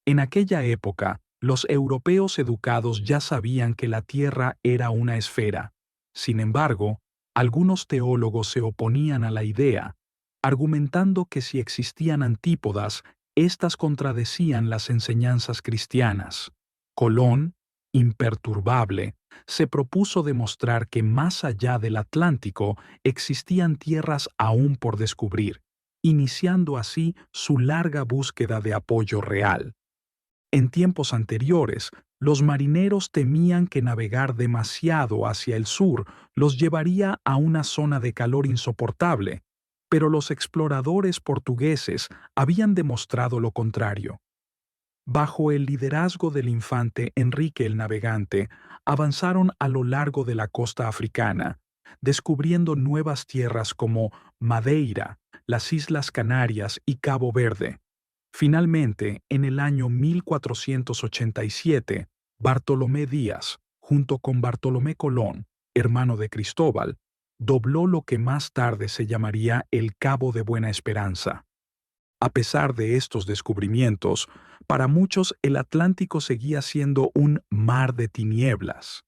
En aquella época, los europeos educados ya sabían que la Tierra era una esfera. Sin embargo, algunos teólogos se oponían a la idea, argumentando que si existían antípodas, éstas contradecían las enseñanzas cristianas. Colón, imperturbable, se propuso demostrar que más allá del Atlántico existían tierras aún por descubrir, iniciando así su larga búsqueda de apoyo real. En tiempos anteriores, los marineros temían que navegar demasiado hacia el sur los llevaría a una zona de calor insoportable, pero los exploradores portugueses habían demostrado lo contrario. Bajo el liderazgo del infante Enrique el Navegante, avanzaron a lo largo de la costa africana, descubriendo nuevas tierras como Madeira, las Islas Canarias y Cabo Verde. Finalmente, en el año 1487, Bartolomé Díaz, junto con Bartolomé Colón, hermano de Cristóbal, dobló lo que más tarde se llamaría el Cabo de Buena Esperanza. A pesar de estos descubrimientos, para muchos el Atlántico seguía siendo un mar de tinieblas.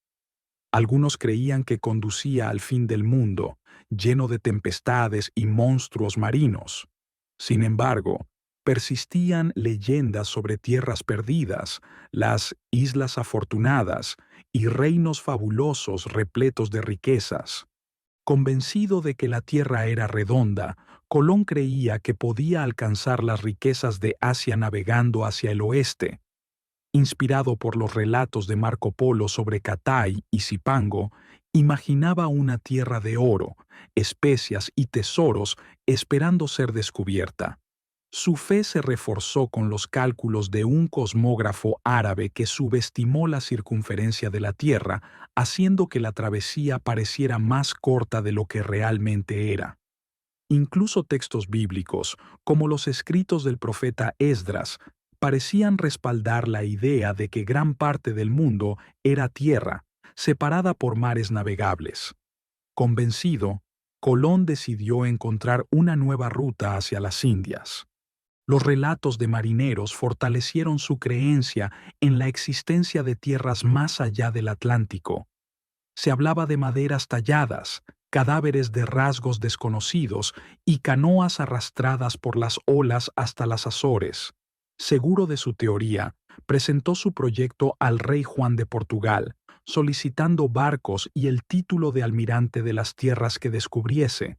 Algunos creían que conducía al fin del mundo, lleno de tempestades y monstruos marinos. Sin embargo, persistían leyendas sobre tierras perdidas, las Islas Afortunadas y reinos fabulosos repletos de riquezas. Convencido de que la Tierra era redonda, Colón creía que podía alcanzar las riquezas de Asia navegando hacia el oeste. Inspirado por los relatos de Marco Polo sobre Catay y Zipango, imaginaba una tierra de oro, especias y tesoros esperando ser descubierta. Su fe se reforzó con los cálculos de un cosmógrafo árabe que subestimó la circunferencia de la Tierra, haciendo que la travesía pareciera más corta de lo que realmente era. Incluso textos bíblicos, como los escritos del profeta Esdras, parecían respaldar la idea de que gran parte del mundo era tierra, separada por mares navegables. Convencido, Colón decidió encontrar una nueva ruta hacia las Indias. Los relatos de marineros fortalecieron su creencia en la existencia de tierras más allá del Atlántico. Se hablaba de maderas talladas, cadáveres de rasgos desconocidos y canoas arrastradas por las olas hasta las Azores. Seguro de su teoría, presentó su proyecto al rey Juan de Portugal, solicitando barcos y el título de almirante de las tierras que descubriese.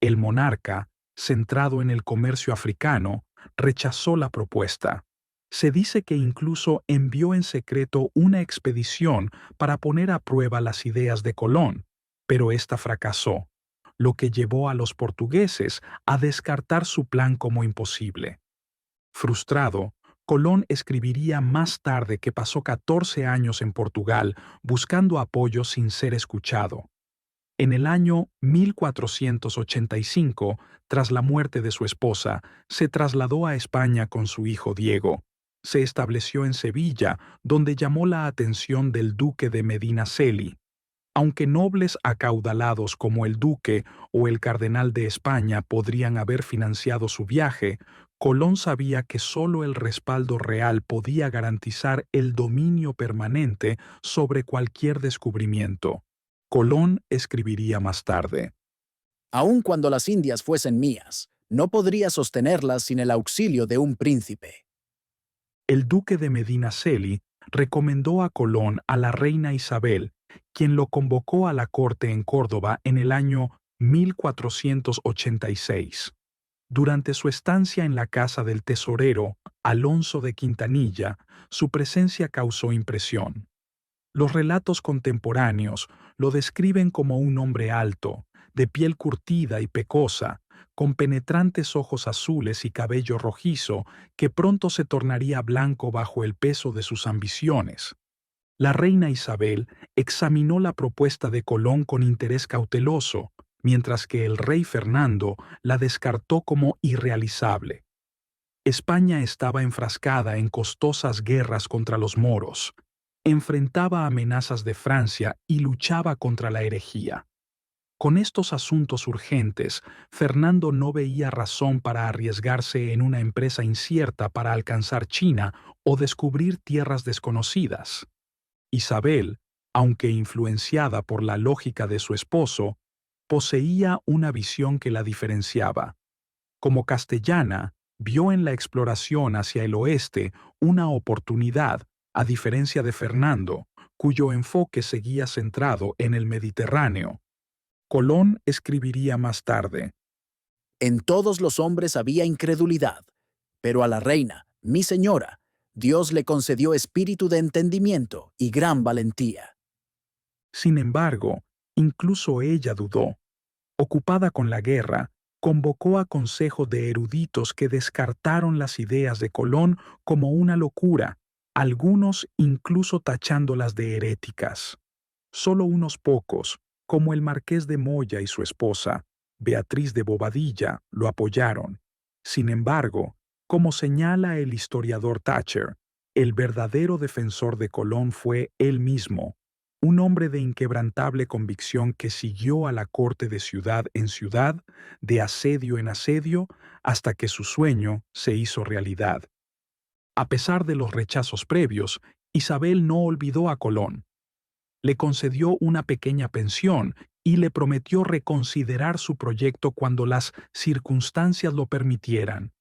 El monarca, centrado en el comercio africano, rechazó la propuesta. Se dice que incluso envió en secreto una expedición para poner a prueba las ideas de Colón, pero ésta fracasó, lo que llevó a los portugueses a descartar su plan como imposible. Frustrado, Colón escribiría más tarde que pasó 14 años en Portugal buscando apoyo sin ser escuchado. En el año 1485, tras la muerte de su esposa, se trasladó a España con su hijo Diego. Se estableció en Sevilla, donde llamó la atención del duque de Medinaceli. Aunque nobles acaudalados como el duque o el cardenal de España podrían haber financiado su viaje, Colón sabía que solo el respaldo real podía garantizar el dominio permanente sobre cualquier descubrimiento. Colón escribiría más tarde: Aun cuando las Indias fuesen mías, no podría sostenerlas sin el auxilio de un príncipe. El duque de Medinaceli recomendó a Colón a la reina Isabel, quien lo convocó a la corte en Córdoba en el año 1486. Durante su estancia en la casa del tesorero Alonso de Quintanilla, su presencia causó impresión. Los relatos contemporáneos lo describen como un hombre alto, de piel curtida y pecosa, con penetrantes ojos azules y cabello rojizo que pronto se tornaría blanco bajo el peso de sus ambiciones. La reina Isabel examinó la propuesta de Colón con interés cauteloso, mientras que el rey Fernando la descartó como irrealizable. España estaba enfrascada en costosas guerras contra los moros, enfrentaba amenazas de Francia y luchaba contra la herejía. Con estos asuntos urgentes, Fernando no veía razón para arriesgarse en una empresa incierta para alcanzar China o descubrir tierras desconocidas. Isabel, aunque influenciada por la lógica de su esposo, poseía una visión que la diferenciaba. Como castellana, vio en la exploración hacia el oeste una oportunidad, a diferencia de Fernando, cuyo enfoque seguía centrado en el Mediterráneo. Colón escribiría más tarde: En todos los hombres había incredulidad, pero a la reina, mi señora, Dios le concedió espíritu de entendimiento y gran valentía. Sin embargo, incluso ella dudó. Ocupada con la guerra, convocó a consejo de eruditos que descartaron las ideas de Colón como una locura, algunos incluso tachándolas de heréticas. Solo unos pocos, como el marqués de Moya y su esposa, Beatriz de Bobadilla, lo apoyaron. Sin embargo, como señala el historiador Thatcher, el verdadero defensor de Colón fue él mismo. un hombre de inquebrantable convicción que siguió a la corte de ciudad en ciudad, de asedio en asedio, hasta que su sueño se hizo realidad. A pesar de los rechazos previos, Isabel no olvidó a Colón. Le concedió una pequeña pensión y le prometió reconsiderar su proyecto cuando las circunstancias lo permitieran.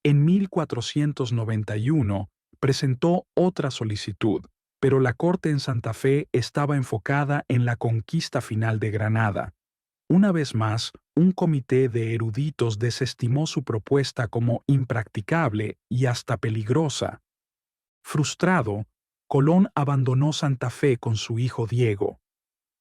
En 1491 presentó otra solicitud, pero la corte en Santa Fe estaba enfocada en la conquista final de Granada. Una vez más, un comité de eruditos desestimó su propuesta como impracticable y hasta peligrosa. Frustrado, Colón abandonó Santa Fe con su hijo Diego.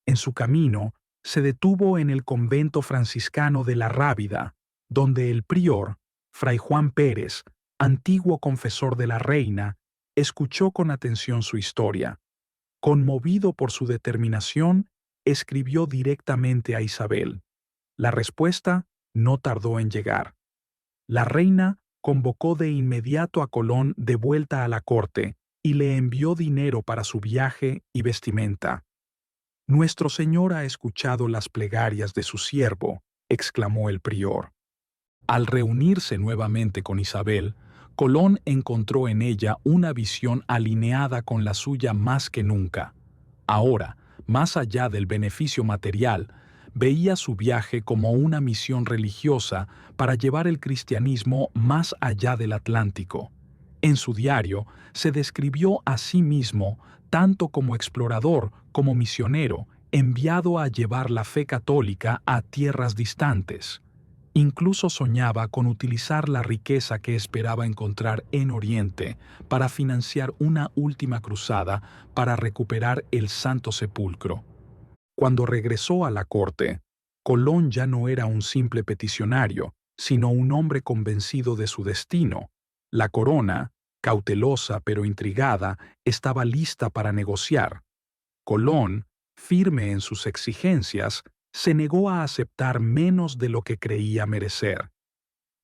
En su camino, se detuvo en el convento franciscano de La Rábida, donde el prior, Fray Juan Pérez, antiguo confesor de la reina, escuchó con atención su historia. Conmovido por su determinación, escribió directamente a Isabel. La respuesta no tardó en llegar. La reina convocó de inmediato a Colón de vuelta a la corte y le envió dinero para su viaje y vestimenta. «Nuestro Señor ha escuchado las plegarias de su siervo», exclamó el prior. Al reunirse nuevamente con Isabel, Colón encontró en ella una visión alineada con la suya más que nunca. Ahora, más allá del beneficio material, veía su viaje como una misión religiosa para llevar el cristianismo más allá del Atlántico. En su diario, se describió a sí mismo tanto como explorador como misionero, enviado a llevar la fe católica a tierras distantes. Incluso soñaba con utilizar la riqueza que esperaba encontrar en Oriente para financiar una última cruzada para recuperar el Santo Sepulcro. Cuando regresó a la corte, Colón ya no era un simple peticionario, sino un hombre convencido de su destino. La corona, cautelosa pero intrigada, estaba lista para negociar. Colón, firme en sus exigencias, se negó a aceptar menos de lo que creía merecer.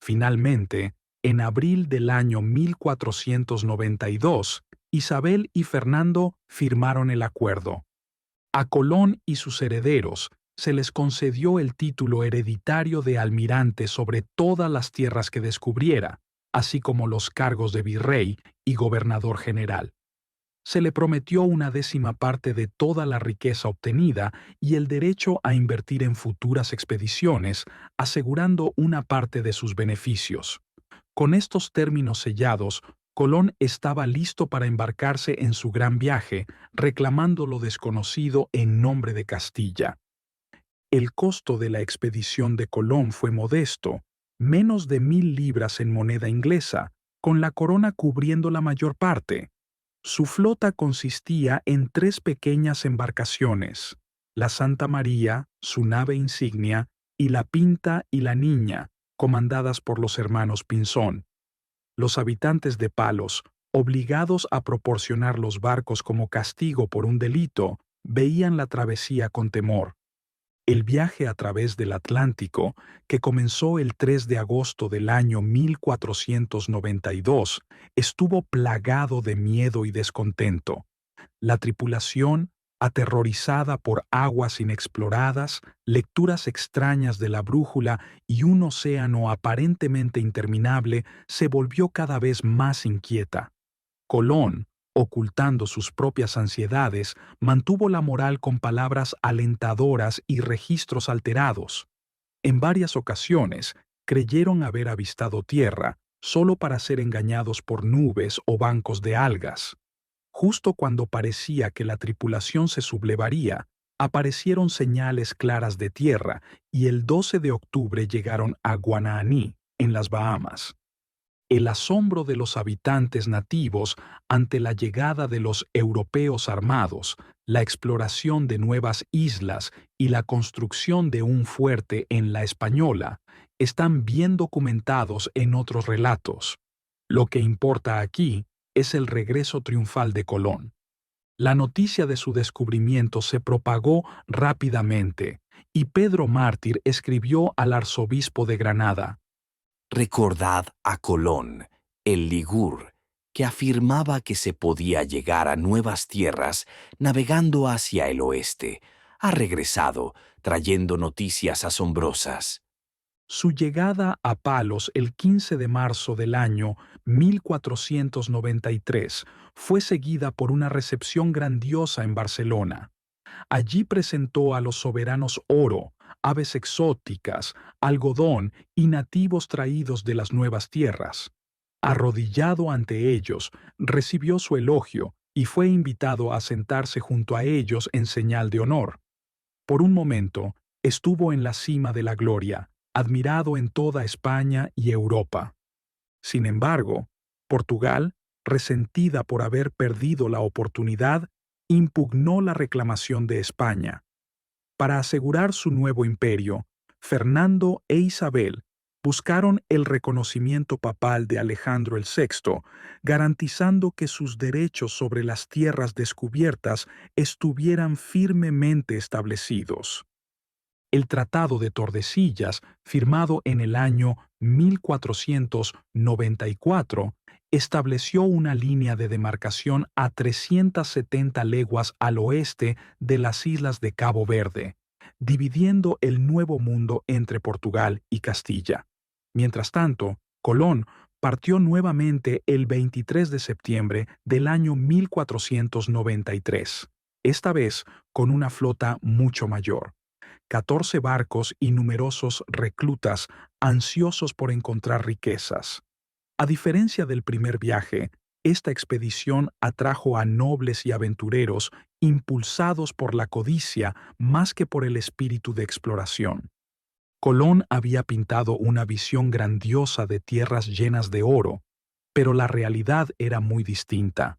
Finalmente, en abril del año 1492, Isabel y Fernando firmaron el acuerdo. A Colón y sus herederos se les concedió el título hereditario de almirante sobre todas las tierras que descubriera, así como los cargos de virrey y gobernador general. Se le prometió una 10ª parte de toda la riqueza obtenida y el derecho a invertir en futuras expediciones, asegurando una parte de sus beneficios. Con estos términos sellados, Colón estaba listo para embarcarse en su gran viaje, reclamando lo desconocido en nombre de Castilla. El costo de la expedición de Colón fue modesto, menos de 1000 libras en moneda inglesa, con la corona cubriendo la mayor parte. Su flota consistía en 3 pequeñas embarcaciones, la Santa María, su nave insignia, y la Pinta y la Niña, comandadas por los hermanos Pinzón. Los habitantes de Palos, obligados a proporcionar los barcos como castigo por un delito, veían la travesía con temor. El viaje a través del Atlántico, que comenzó el 3 de agosto del año 1492, estuvo plagado de miedo y descontento. La tripulación, aterrorizada por aguas inexploradas, lecturas extrañas de la brújula y un océano aparentemente interminable, se volvió cada vez más inquieta. Colón, ocultando sus propias ansiedades, mantuvo la moral con palabras alentadoras y registros alterados. En varias ocasiones, creyeron haber avistado tierra, solo para ser engañados por nubes o bancos de algas. Justo cuando parecía que la tripulación se sublevaría, aparecieron señales claras de tierra y el 12 de octubre llegaron a Guananí, en las Bahamas. El asombro de los habitantes nativos ante la llegada de los europeos armados, la exploración de nuevas islas y la construcción de un fuerte en la Española están bien documentados en otros relatos. Lo que importa aquí es el regreso triunfal de Colón. La noticia de su descubrimiento se propagó rápidamente y Pedro Mártir escribió al arzobispo de Granada: «Recordad a Colón, el Ligur, que afirmaba que se podía llegar a nuevas tierras navegando hacia el oeste, ha regresado trayendo noticias asombrosas. Su llegada a Palos el 15 de marzo del año 1493 fue seguida por una recepción grandiosa en Barcelona. Allí presentó a los soberanos oro, aves exóticas, algodón y nativos traídos de las nuevas tierras. Arrodillado ante ellos, recibió su elogio y fue invitado a sentarse junto a ellos en señal de honor. Por un momento, estuvo en la cima de la gloria, admirado en toda España y Europa. Sin embargo, Portugal, resentida por haber perdido la oportunidad, impugnó la reclamación de España. Para asegurar su nuevo imperio, Fernando e Isabel buscaron el reconocimiento papal de Alejandro el VI, garantizando que sus derechos sobre las tierras descubiertas estuvieran firmemente establecidos. El Tratado de Tordesillas, firmado en el año 1494, estableció una línea de demarcación a 370 leguas al oeste de las islas de Cabo Verde, dividiendo el Nuevo Mundo entre Portugal y Castilla. Mientras tanto, Colón partió nuevamente el 23 de septiembre del año 1493, esta vez con una flota mucho mayor. 14 barcos y numerosos reclutas ansiosos por encontrar riquezas. A diferencia del primer viaje, esta expedición atrajo a nobles y aventureros impulsados por la codicia más que por el espíritu de exploración. Colón había pintado una visión grandiosa de tierras llenas de oro, pero la realidad era muy distinta.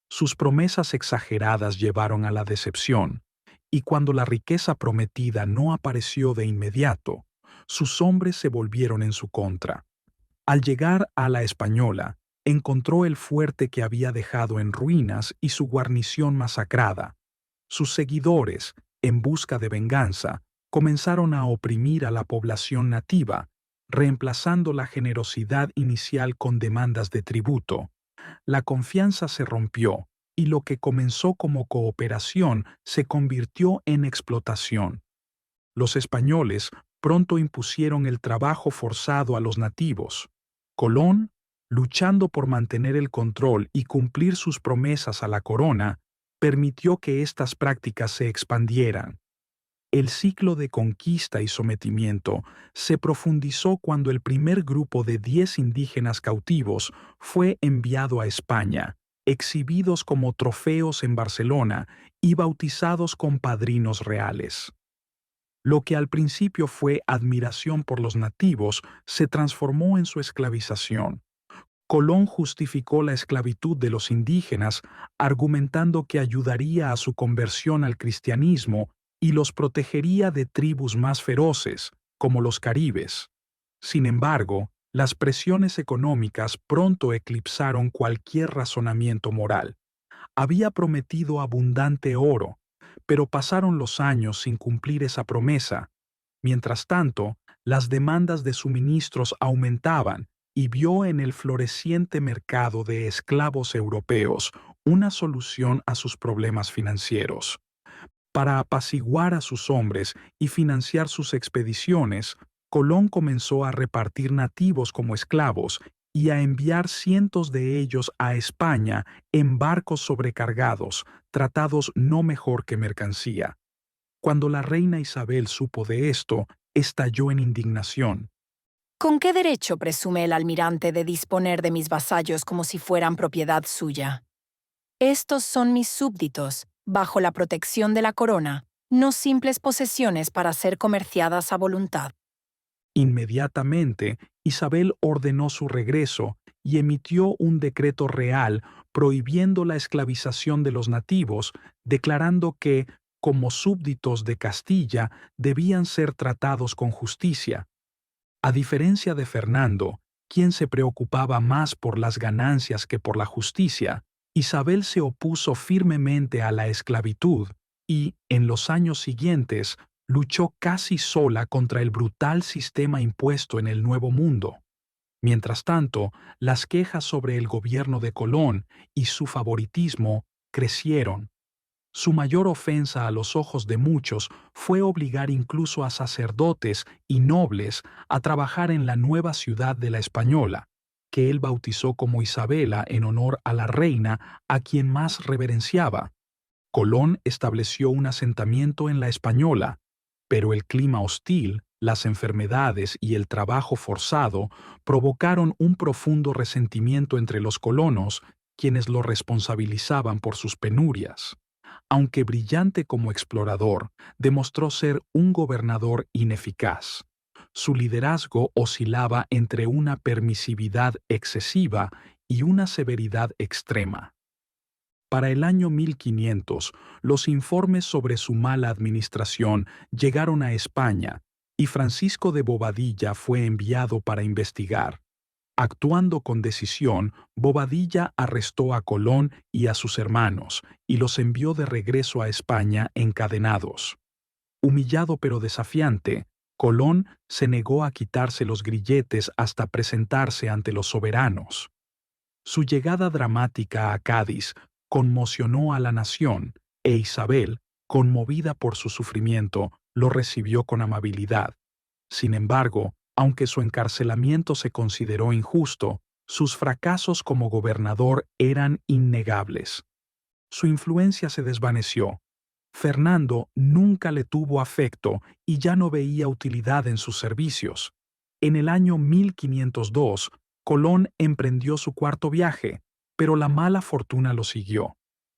Sus promesas exageradas llevaron a la decepción, y cuando la riqueza prometida no apareció de inmediato, sus hombres se volvieron en su contra. Al llegar a la Española, encontró el fuerte que había dejado en ruinas y su guarnición masacrada. Sus seguidores, en busca de venganza, comenzaron a oprimir a la población nativa, reemplazando la generosidad inicial con demandas de tributo. La confianza se rompió, y lo que comenzó como cooperación se convirtió en explotación. Los españoles pronto impusieron el trabajo forzado a los nativos. Colón, luchando por mantener el control y cumplir sus promesas a la corona, permitió que estas prácticas se expandieran. El ciclo de conquista y sometimiento se profundizó cuando el primer grupo de 10 indígenas cautivos fue enviado a España, exhibidos como trofeos en Barcelona y bautizados con padrinos reales. Lo que al principio fue admiración por los nativos se transformó en su esclavización. Colón justificó la esclavitud de los indígenas argumentando que ayudaría a su conversión al cristianismo y los protegería de tribus más feroces, como los caribes. Sin embargo, las presiones económicas pronto eclipsaron cualquier razonamiento moral. Había prometido abundante oro, pero pasaron los años sin cumplir esa promesa. Mientras tanto, las demandas de suministros aumentaban y vio en el floreciente mercado de esclavos europeos una solución a sus problemas financieros. Para apaciguar a sus hombres y financiar sus expediciones, Colón comenzó a repartir nativos como esclavos y a enviar cientos de ellos a España en barcos sobrecargados, tratados no mejor que mercancía. Cuando la reina Isabel supo de esto, estalló en indignación. ¿Con qué derecho presume el almirante de disponer de mis vasallos como si fueran propiedad suya? Estos son mis súbditos, bajo la protección de la corona, no simples posesiones para ser comerciadas a voluntad. Inmediatamente, Isabel ordenó su regreso y emitió un decreto real prohibiendo la esclavización de los nativos, declarando que, como súbditos de Castilla, debían ser tratados con justicia. A diferencia de Fernando, quien se preocupaba más por las ganancias que por la justicia, Isabel se opuso firmemente a la esclavitud y, en los años siguientes, luchó casi sola contra el brutal sistema impuesto en el Nuevo Mundo. Mientras tanto, las quejas sobre el gobierno de Colón y su favoritismo crecieron. Su mayor ofensa a los ojos de muchos fue obligar incluso a sacerdotes y nobles a trabajar en la nueva ciudad de la Española, que él bautizó como Isabela en honor a la reina a quien más reverenciaba. Colón estableció un asentamiento en la Española, pero el clima hostil, las enfermedades y el trabajo forzado provocaron un profundo resentimiento entre los colonos, quienes lo responsabilizaban por sus penurias. Aunque brillante como explorador, demostró ser un gobernador ineficaz. Su liderazgo oscilaba entre una permisividad excesiva y una severidad extrema. Para el año 1500, los informes sobre su mala administración llegaron a España y Francisco de Bobadilla fue enviado para investigar. Actuando con decisión, Bobadilla arrestó a Colón y a sus hermanos y los envió de regreso a España encadenados. Humillado pero desafiante, Colón se negó a quitarse los grilletes hasta presentarse ante los soberanos. Su llegada dramática a Cádiz conmocionó a la nación e Isabel, conmovida por su sufrimiento, lo recibió con amabilidad. Sin embargo, aunque su encarcelamiento se consideró injusto, sus fracasos como gobernador eran innegables. Su influencia se desvaneció. Fernando nunca le tuvo afecto y ya no veía utilidad en sus servicios. En el año 1502, Colón emprendió su cuarto viaje, pero la mala fortuna lo siguió.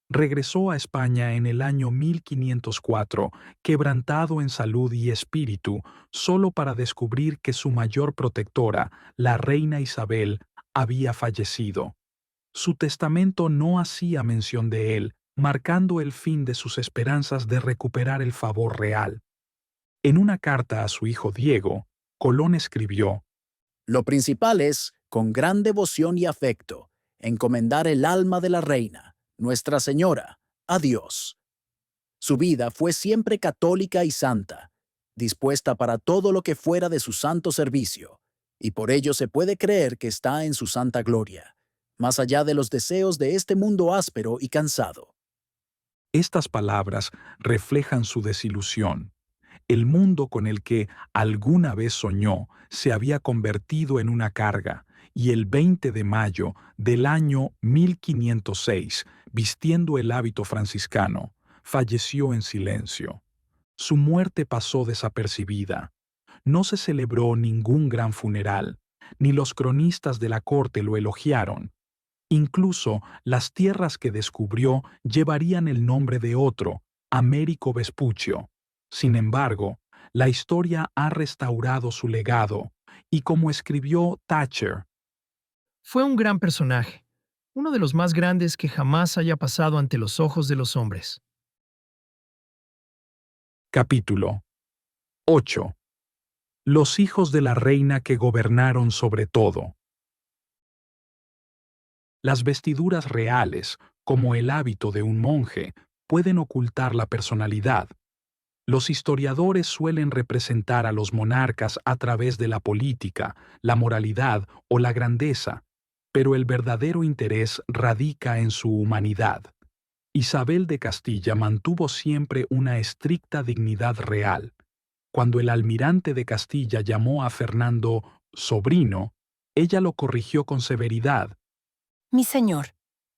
Regresó a España en el año 1504, quebrantado en salud y espíritu, solo para descubrir que su mayor protectora, la reina Isabel, había fallecido. Su testamento no hacía mención de él, marcando el fin de sus esperanzas de recuperar el favor real. En una carta a su hijo Diego, Colón escribió: Lo principal es, con gran devoción y afecto, encomendar el alma de la reina, Nuestra Señora, a Dios. Su vida fue siempre católica y santa, dispuesta para todo lo que fuera de su santo servicio, y por ello se puede creer que está en su santa gloria, más allá de los deseos de este mundo áspero y cansado. Estas palabras reflejan su desilusión. El mundo con el que alguna vez soñó se había convertido en una carga, y el 20 de mayo del año 1506, vistiendo el hábito franciscano, falleció en silencio. Su muerte pasó desapercibida. No se celebró ningún gran funeral, ni los cronistas de la corte lo elogiaron. Incluso las tierras que descubrió llevarían el nombre de otro, Américo Vespucio. Sin embargo, la historia ha restaurado su legado, y como escribió Thatcher, fue un gran personaje, uno de los más grandes que jamás haya pasado ante los ojos de los hombres. Capítulo 8. Los hijos de la reina que gobernaron sobre todo. Las vestiduras reales, como el hábito de un monje, pueden ocultar la personalidad. Los historiadores suelen representar a los monarcas a través de la política, la moralidad o la grandeza, pero el verdadero interés radica en su humanidad. Isabel de Castilla mantuvo siempre una estricta dignidad real. Cuando el almirante de Castilla llamó a Fernando sobrino, ella lo corrigió con severidad. Mi señor,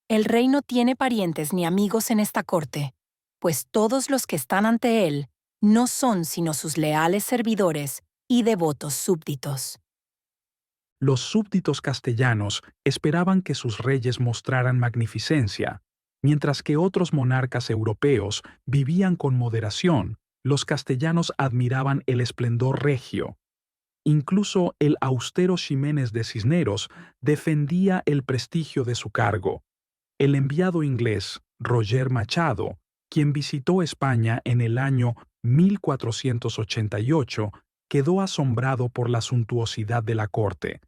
el rey no tiene parientes ni amigos en esta corte, pues todos los que están ante él no son sino sus leales servidores y devotos súbditos. Los súbditos castellanos esperaban que sus reyes mostraran magnificencia, mientras que otros monarcas europeos vivían con moderación. Los castellanos admiraban el esplendor regio. Incluso el austero Ximénez de Cisneros defendía el prestigio de su cargo. El enviado inglés, Roger Machado, quien visitó España en el año 1488, quedó asombrado por la suntuosidad de la corte.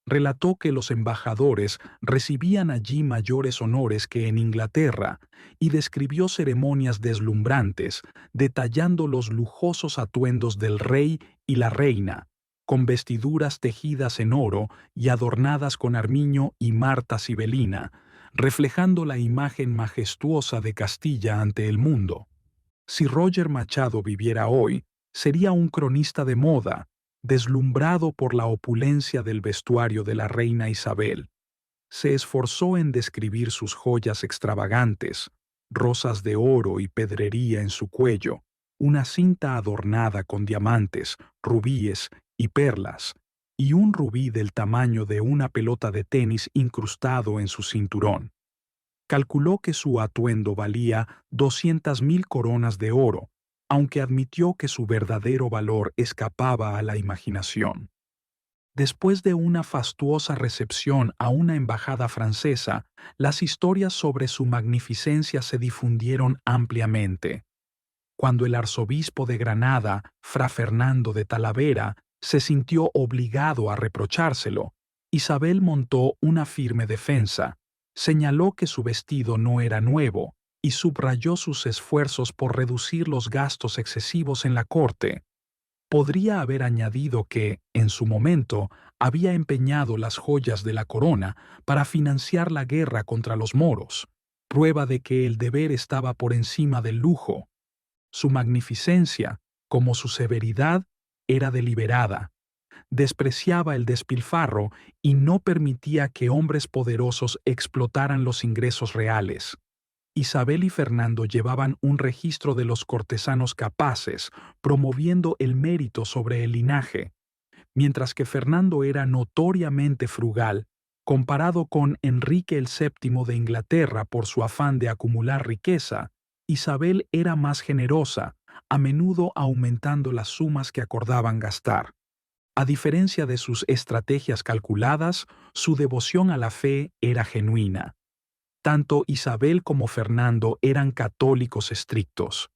Relató que los embajadores recibían allí mayores honores que en Inglaterra y describió ceremonias deslumbrantes, detallando los lujosos atuendos del rey y la reina, con vestiduras tejidas en oro y adornadas con armiño y marta sibelina, reflejando la imagen majestuosa de Castilla ante el mundo. Si Roger Machado viviera hoy, sería un cronista de moda, deslumbrado por la opulencia del vestuario de la reina Isabel. Se esforzó en describir sus joyas extravagantes, rosas de oro y pedrería en su cuello, una cinta adornada con diamantes, rubíes y perlas, y un rubí del tamaño de una pelota de tenis incrustado en su cinturón. Calculó que su atuendo valía 200,000 coronas de oro, aunque admitió que su verdadero valor escapaba a la imaginación. Después de una fastuosa recepción a una embajada francesa, las historias sobre su magnificencia se difundieron ampliamente. Cuando el arzobispo de Granada, Fra Fernando de Talavera, se sintió obligado a reprochárselo, Isabel montó una firme defensa, señaló que su vestido no era nuevo y subrayó sus esfuerzos por reducir los gastos excesivos en la corte. Podría haber añadido que, en su momento, había empeñado las joyas de la corona para financiar la guerra contra los moros, prueba de que el deber estaba por encima del lujo. Su magnificencia, como su severidad, era deliberada. Despreciaba el despilfarro y no permitía que hombres poderosos explotaran los ingresos reales. Isabel y Fernando llevaban un registro de los cortesanos capaces, promoviendo el mérito sobre el linaje, mientras que Fernando era notoriamente frugal, comparado con Enrique VII de Inglaterra por su afán de acumular riqueza. Isabel era más generosa, a menudo aumentando las sumas que acordaban gastar. A diferencia de sus estrategias calculadas, su devoción a la fe era genuina. Tanto Isabel como Fernando eran católicos estrictos.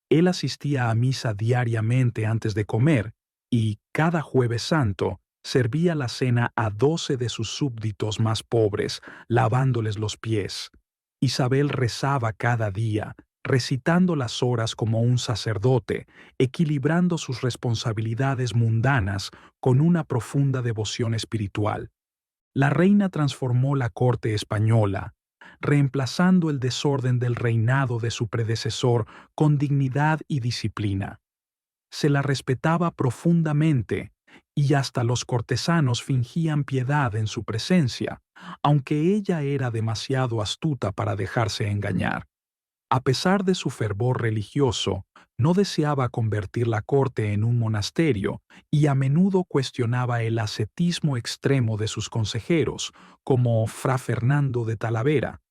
Él asistía a misa diariamente antes de comer y, cada Jueves Santo, servía la cena a 12 de sus súbditos más pobres, lavándoles los pies. Isabel rezaba cada día, recitando las horas como un sacerdote, equilibrando sus responsabilidades mundanas con una profunda devoción espiritual. La reina transformó la corte española, reemplazando el desorden del reinado de su predecesor con dignidad y disciplina. Se la respetaba profundamente y hasta los cortesanos fingían piedad en su presencia, aunque ella era demasiado astuta para dejarse engañar. A pesar de su fervor religioso, no deseaba convertir la corte en un monasterio y a menudo cuestionaba el ascetismo extremo de sus consejeros, como Fra Fernando de Talavera.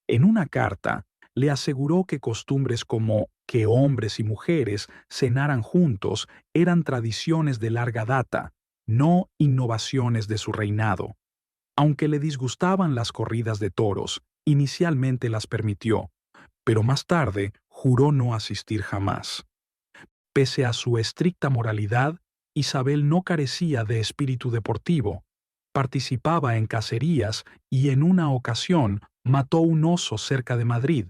En una carta, le aseguró que costumbres como que hombres y mujeres cenaran juntos eran tradiciones de larga data, no innovaciones de su reinado. Aunque le disgustaban las corridas de toros, inicialmente las permitió, pero más tarde juró no asistir jamás. Pese a su estricta moralidad, Isabel no carecía de espíritu deportivo. Participaba en cacerías y en una ocasión mató un oso cerca de Madrid.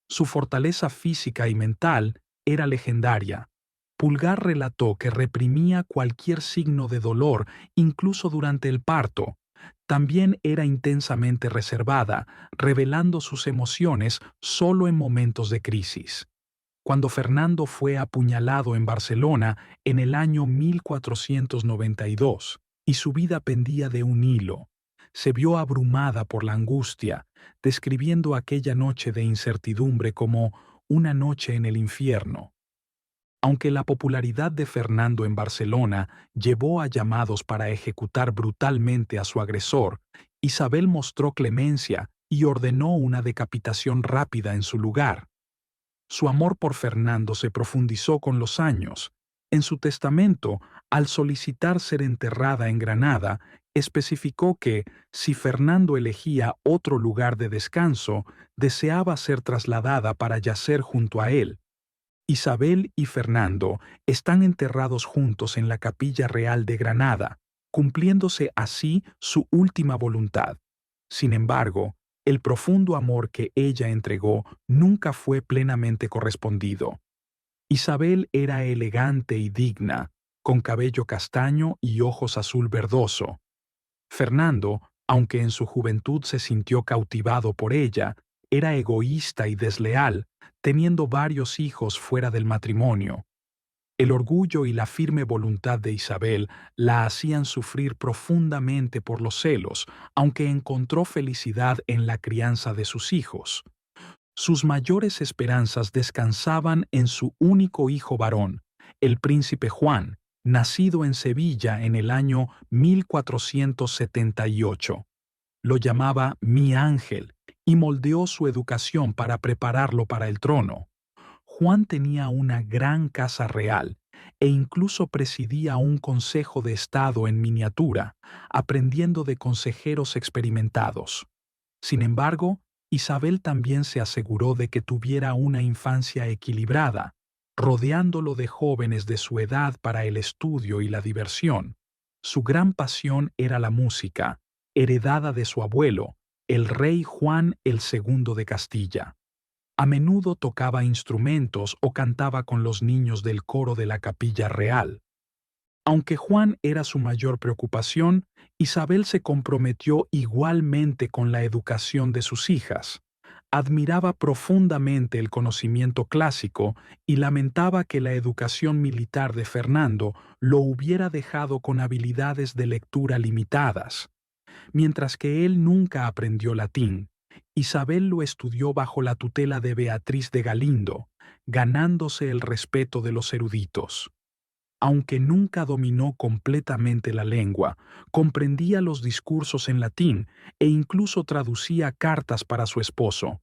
Su fortaleza física y mental era legendaria. Pulgar relató que reprimía cualquier signo de dolor, incluso durante el parto. También era intensamente reservada, revelando sus emociones solo en momentos de crisis. Cuando Fernando fue apuñalado en Barcelona en el año 1492 y su vida pendía de un hilo, se vio abrumada por la angustia, describiendo aquella noche de incertidumbre como una noche en el infierno. Aunque la popularidad de Fernando en Barcelona llevó a llamados para ejecutar brutalmente a su agresor, Isabel mostró clemencia y ordenó una decapitación rápida en su lugar. Su amor por Fernando se profundizó con los años. En su testamento, al solicitar ser enterrada en Granada, especificó que, si Fernando elegía otro lugar de descanso, deseaba ser trasladada para yacer junto a él. Isabel y Fernando están enterrados juntos en la Capilla Real de Granada, cumpliéndose así su última voluntad. Sin embargo, el profundo amor que ella entregó nunca fue plenamente correspondido. Isabel era elegante y digna, con cabello castaño y ojos azul verdoso. Fernando, aunque en su juventud se sintió cautivado por ella, era egoísta y desleal, teniendo varios hijos fuera del matrimonio. El orgullo y la firme voluntad de Isabel la hacían sufrir profundamente por los celos, aunque encontró felicidad en la crianza de sus hijos. Sus mayores esperanzas descansaban en su único hijo varón, el príncipe Juan, nacido en Sevilla en el año 1478. Lo llamaba mi ángel y moldeó su educación para prepararlo para el trono. Juan tenía una gran casa real e incluso presidía un consejo de estado en miniatura, aprendiendo de consejeros experimentados. Sin embargo, Isabel también se aseguró de que tuviera una infancia equilibrada, rodeándolo de jóvenes de su edad para el estudio y la diversión. Su gran pasión era la música, heredada de su abuelo, el rey Juan II de Castilla. A menudo tocaba instrumentos o cantaba con los niños del coro de la capilla real. Aunque Juan era su mayor preocupación, Isabel se comprometió igualmente con la educación de sus hijas. Admiraba profundamente el conocimiento clásico y lamentaba que la educación militar de Fernando lo hubiera dejado con habilidades de lectura limitadas. Mientras que él nunca aprendió latín, Isabel lo estudió bajo la tutela de Beatriz de Galindo, ganándose el respeto de los eruditos. Aunque nunca dominó completamente la lengua, comprendía los discursos en latín e incluso traducía cartas para su esposo.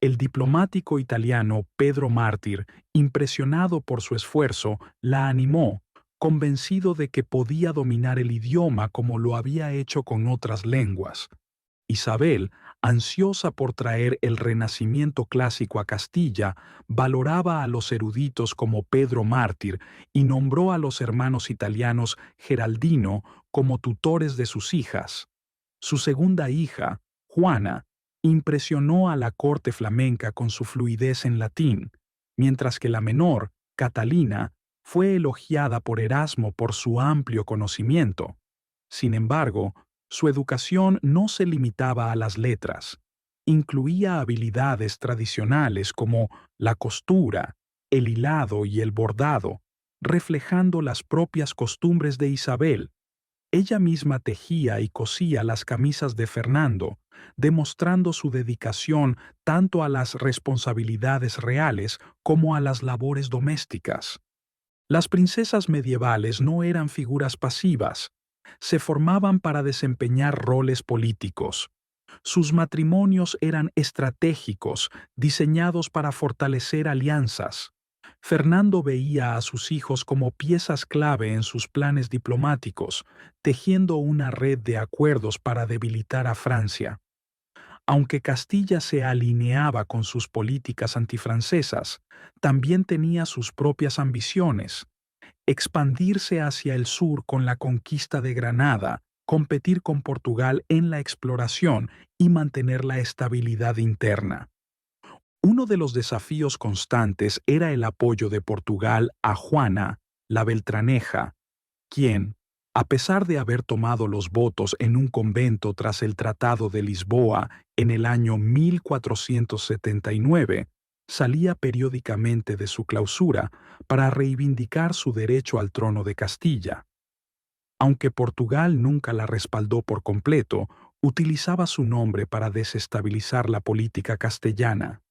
El diplomático italiano Pedro Mártir, impresionado por su esfuerzo, la animó, convencido de que podía dominar el idioma como lo había hecho con otras lenguas. Isabel, ansiosa por traer el renacimiento clásico a Castilla, valoraba a los eruditos como Pedro Mártir y nombró a los hermanos italianos Geraldino como tutores de sus hijas. Su segunda hija, Juana, impresionó a la corte flamenca con su fluidez en latín, mientras que la menor, Catalina, fue elogiada por Erasmo por su amplio conocimiento. Sin embargo, su educación no se limitaba a las letras. Incluía habilidades tradicionales como la costura, el hilado y el bordado, reflejando las propias costumbres de Isabel. Ella misma tejía y cosía las camisas de Fernando, demostrando su dedicación tanto a las responsabilidades reales como a las labores domésticas. Las princesas medievales no eran figuras pasivas, se formaban para desempeñar roles políticos. Sus matrimonios eran estratégicos, diseñados para fortalecer alianzas. Fernando veía a sus hijos como piezas clave en sus planes diplomáticos, tejiendo una red de acuerdos para debilitar a Francia. Aunque Castilla se alineaba con sus políticas antifrancesas, también tenía sus propias ambiciones. Expandirse hacia el sur con la conquista de Granada, competir con Portugal en la exploración y mantener la estabilidad interna. Uno de los desafíos constantes era el apoyo de Portugal a Juana, la Beltraneja, quien, a pesar de haber tomado los votos en un convento tras el Tratado de Lisboa en el año 1479, salía periódicamente de su clausura para reivindicar su derecho al trono de Castilla. Aunque Portugal nunca la respaldó por completo, utilizaba su nombre para desestabilizar la política castellana.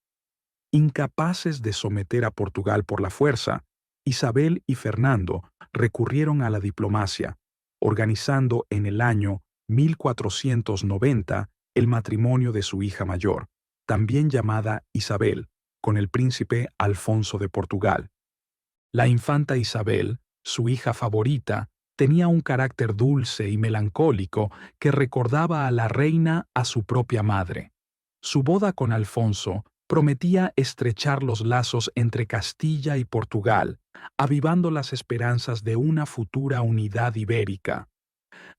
Incapaces de someter a Portugal por la fuerza, Isabel y Fernando recurrieron a la diplomacia, organizando en el año 1490 el matrimonio de su hija mayor, también llamada Isabel, con el príncipe Alfonso de Portugal. La infanta Isabel, su hija favorita, tenía un carácter dulce y melancólico que recordaba a la reina a su propia madre. Su boda con Alfonso prometía estrechar los lazos entre Castilla y Portugal, avivando las esperanzas de una futura unidad ibérica.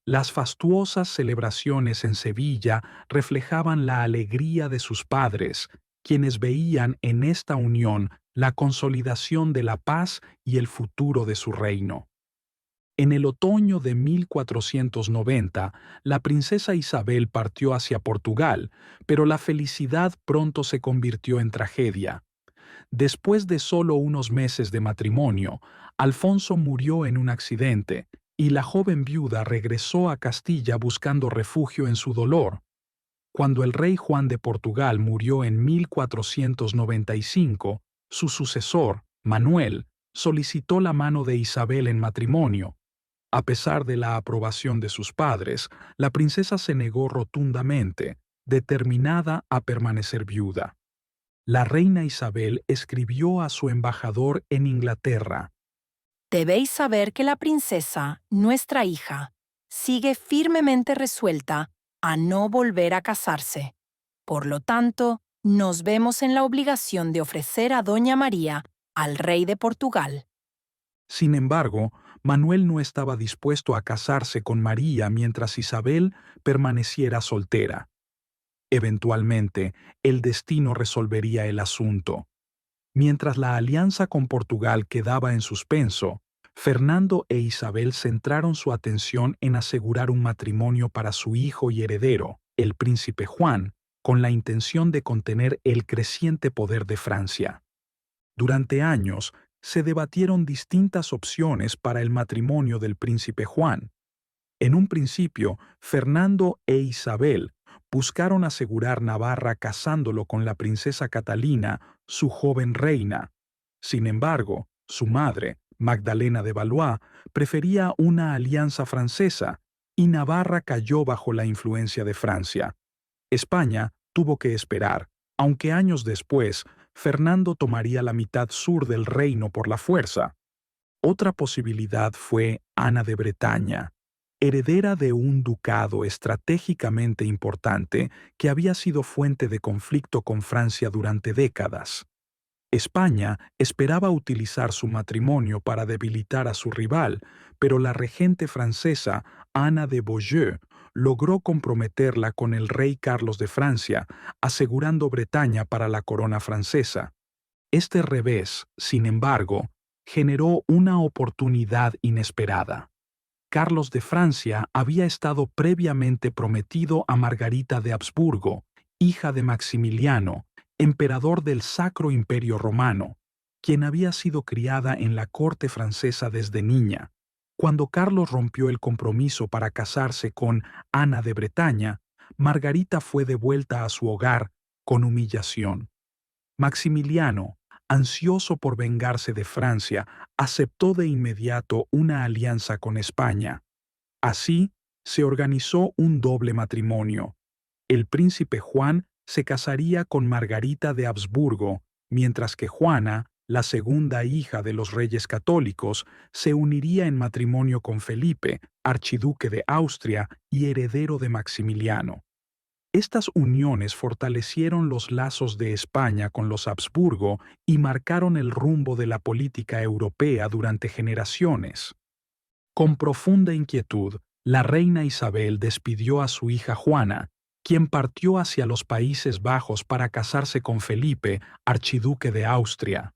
Las fastuosas celebraciones en Sevilla reflejaban la alegría de sus padres, quienes veían en esta unión la consolidación de la paz y el futuro de su reino. En el otoño de 1490, la princesa Isabel partió hacia Portugal, pero la felicidad pronto se convirtió en tragedia. Después de solo unos meses de matrimonio, Alfonso murió en un accidente, y la joven viuda regresó a Castilla buscando refugio en su dolor. Cuando el rey Juan de Portugal murió en 1495, su sucesor, Manuel, solicitó la mano de Isabel en matrimonio. A pesar de la aprobación de sus padres, la princesa se negó rotundamente, determinada a permanecer viuda. La reina Isabel escribió a su embajador en Inglaterra: Debéis saber que la princesa, nuestra hija, sigue firmemente resuelta a no volver a casarse. Por lo tanto, nos vemos en la obligación de ofrecer a Doña María al rey de Portugal. Sin embargo, Manuel no estaba dispuesto a casarse con María mientras Isabel permaneciera soltera. Eventualmente, el destino resolvería el asunto. Mientras la alianza con Portugal quedaba en suspenso, Fernando e Isabel centraron su atención en asegurar un matrimonio para su hijo y heredero, el príncipe Juan, con la intención de contener el creciente poder de Francia. Durante años, se debatieron distintas opciones para el matrimonio del príncipe Juan. En un principio, Fernando e Isabel buscaron asegurar Navarra casándolo con la princesa Catalina, su joven reina. Sin embargo, su madre, Magdalena de Valois, prefería una alianza francesa, y Navarra cayó bajo la influencia de Francia. España tuvo que esperar, aunque años después, Fernando tomaría la mitad sur del reino por la fuerza. Otra posibilidad fue Ana de Bretaña, heredera de un ducado estratégicamente importante que había sido fuente de conflicto con Francia durante décadas. España esperaba utilizar su matrimonio para debilitar a su rival, pero la regente francesa, Ana de Beaujeu, logró comprometerla con el rey Carlos de Francia, asegurando Bretaña para la corona francesa. Este revés, sin embargo, generó una oportunidad inesperada. Carlos de Francia había estado previamente prometido a Margarita de Habsburgo, hija de Maximiliano, emperador del Sacro Imperio Romano, quien había sido criada en la corte francesa desde niña. Cuando Carlos rompió el compromiso para casarse con Ana de Bretaña, Margarita fue devuelta a su hogar con humillación. Maximiliano, ansioso por vengarse de Francia, aceptó de inmediato una alianza con España. Así, se organizó un doble matrimonio. El príncipe Juan se casaría con Margarita de Habsburgo, mientras que Juana, la segunda hija de los reyes católicos, se uniría en matrimonio con Felipe, archiduque de Austria y heredero de Maximiliano. Estas uniones fortalecieron los lazos de España con los Habsburgo y marcaron el rumbo de la política europea durante generaciones. Con profunda inquietud, la reina Isabel despidió a su hija Juana, quien partió hacia los Países Bajos para casarse con Felipe, archiduque de Austria.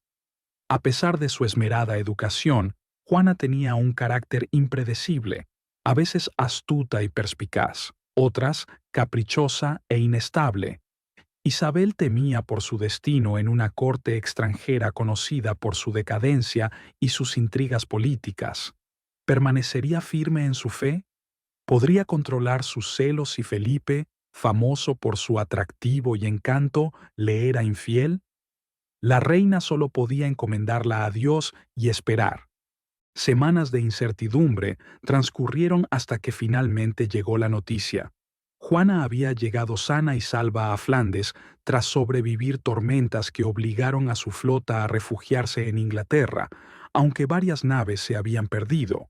A pesar de su esmerada educación, Juana tenía un carácter impredecible, a veces astuta y perspicaz, otras caprichosa e inestable. Isabel temía por su destino en una corte extranjera conocida por su decadencia y sus intrigas políticas. ¿Permanecería firme en su fe? ¿Podría controlar sus celos si Felipe, famoso por su atractivo y encanto, le era infiel? La reina solo podía encomendarla a Dios y esperar. Semanas de incertidumbre transcurrieron hasta que finalmente llegó la noticia. Juana había llegado sana y salva a Flandes tras sobrevivir tormentas que obligaron a su flota a refugiarse en Inglaterra, aunque varias naves se habían perdido.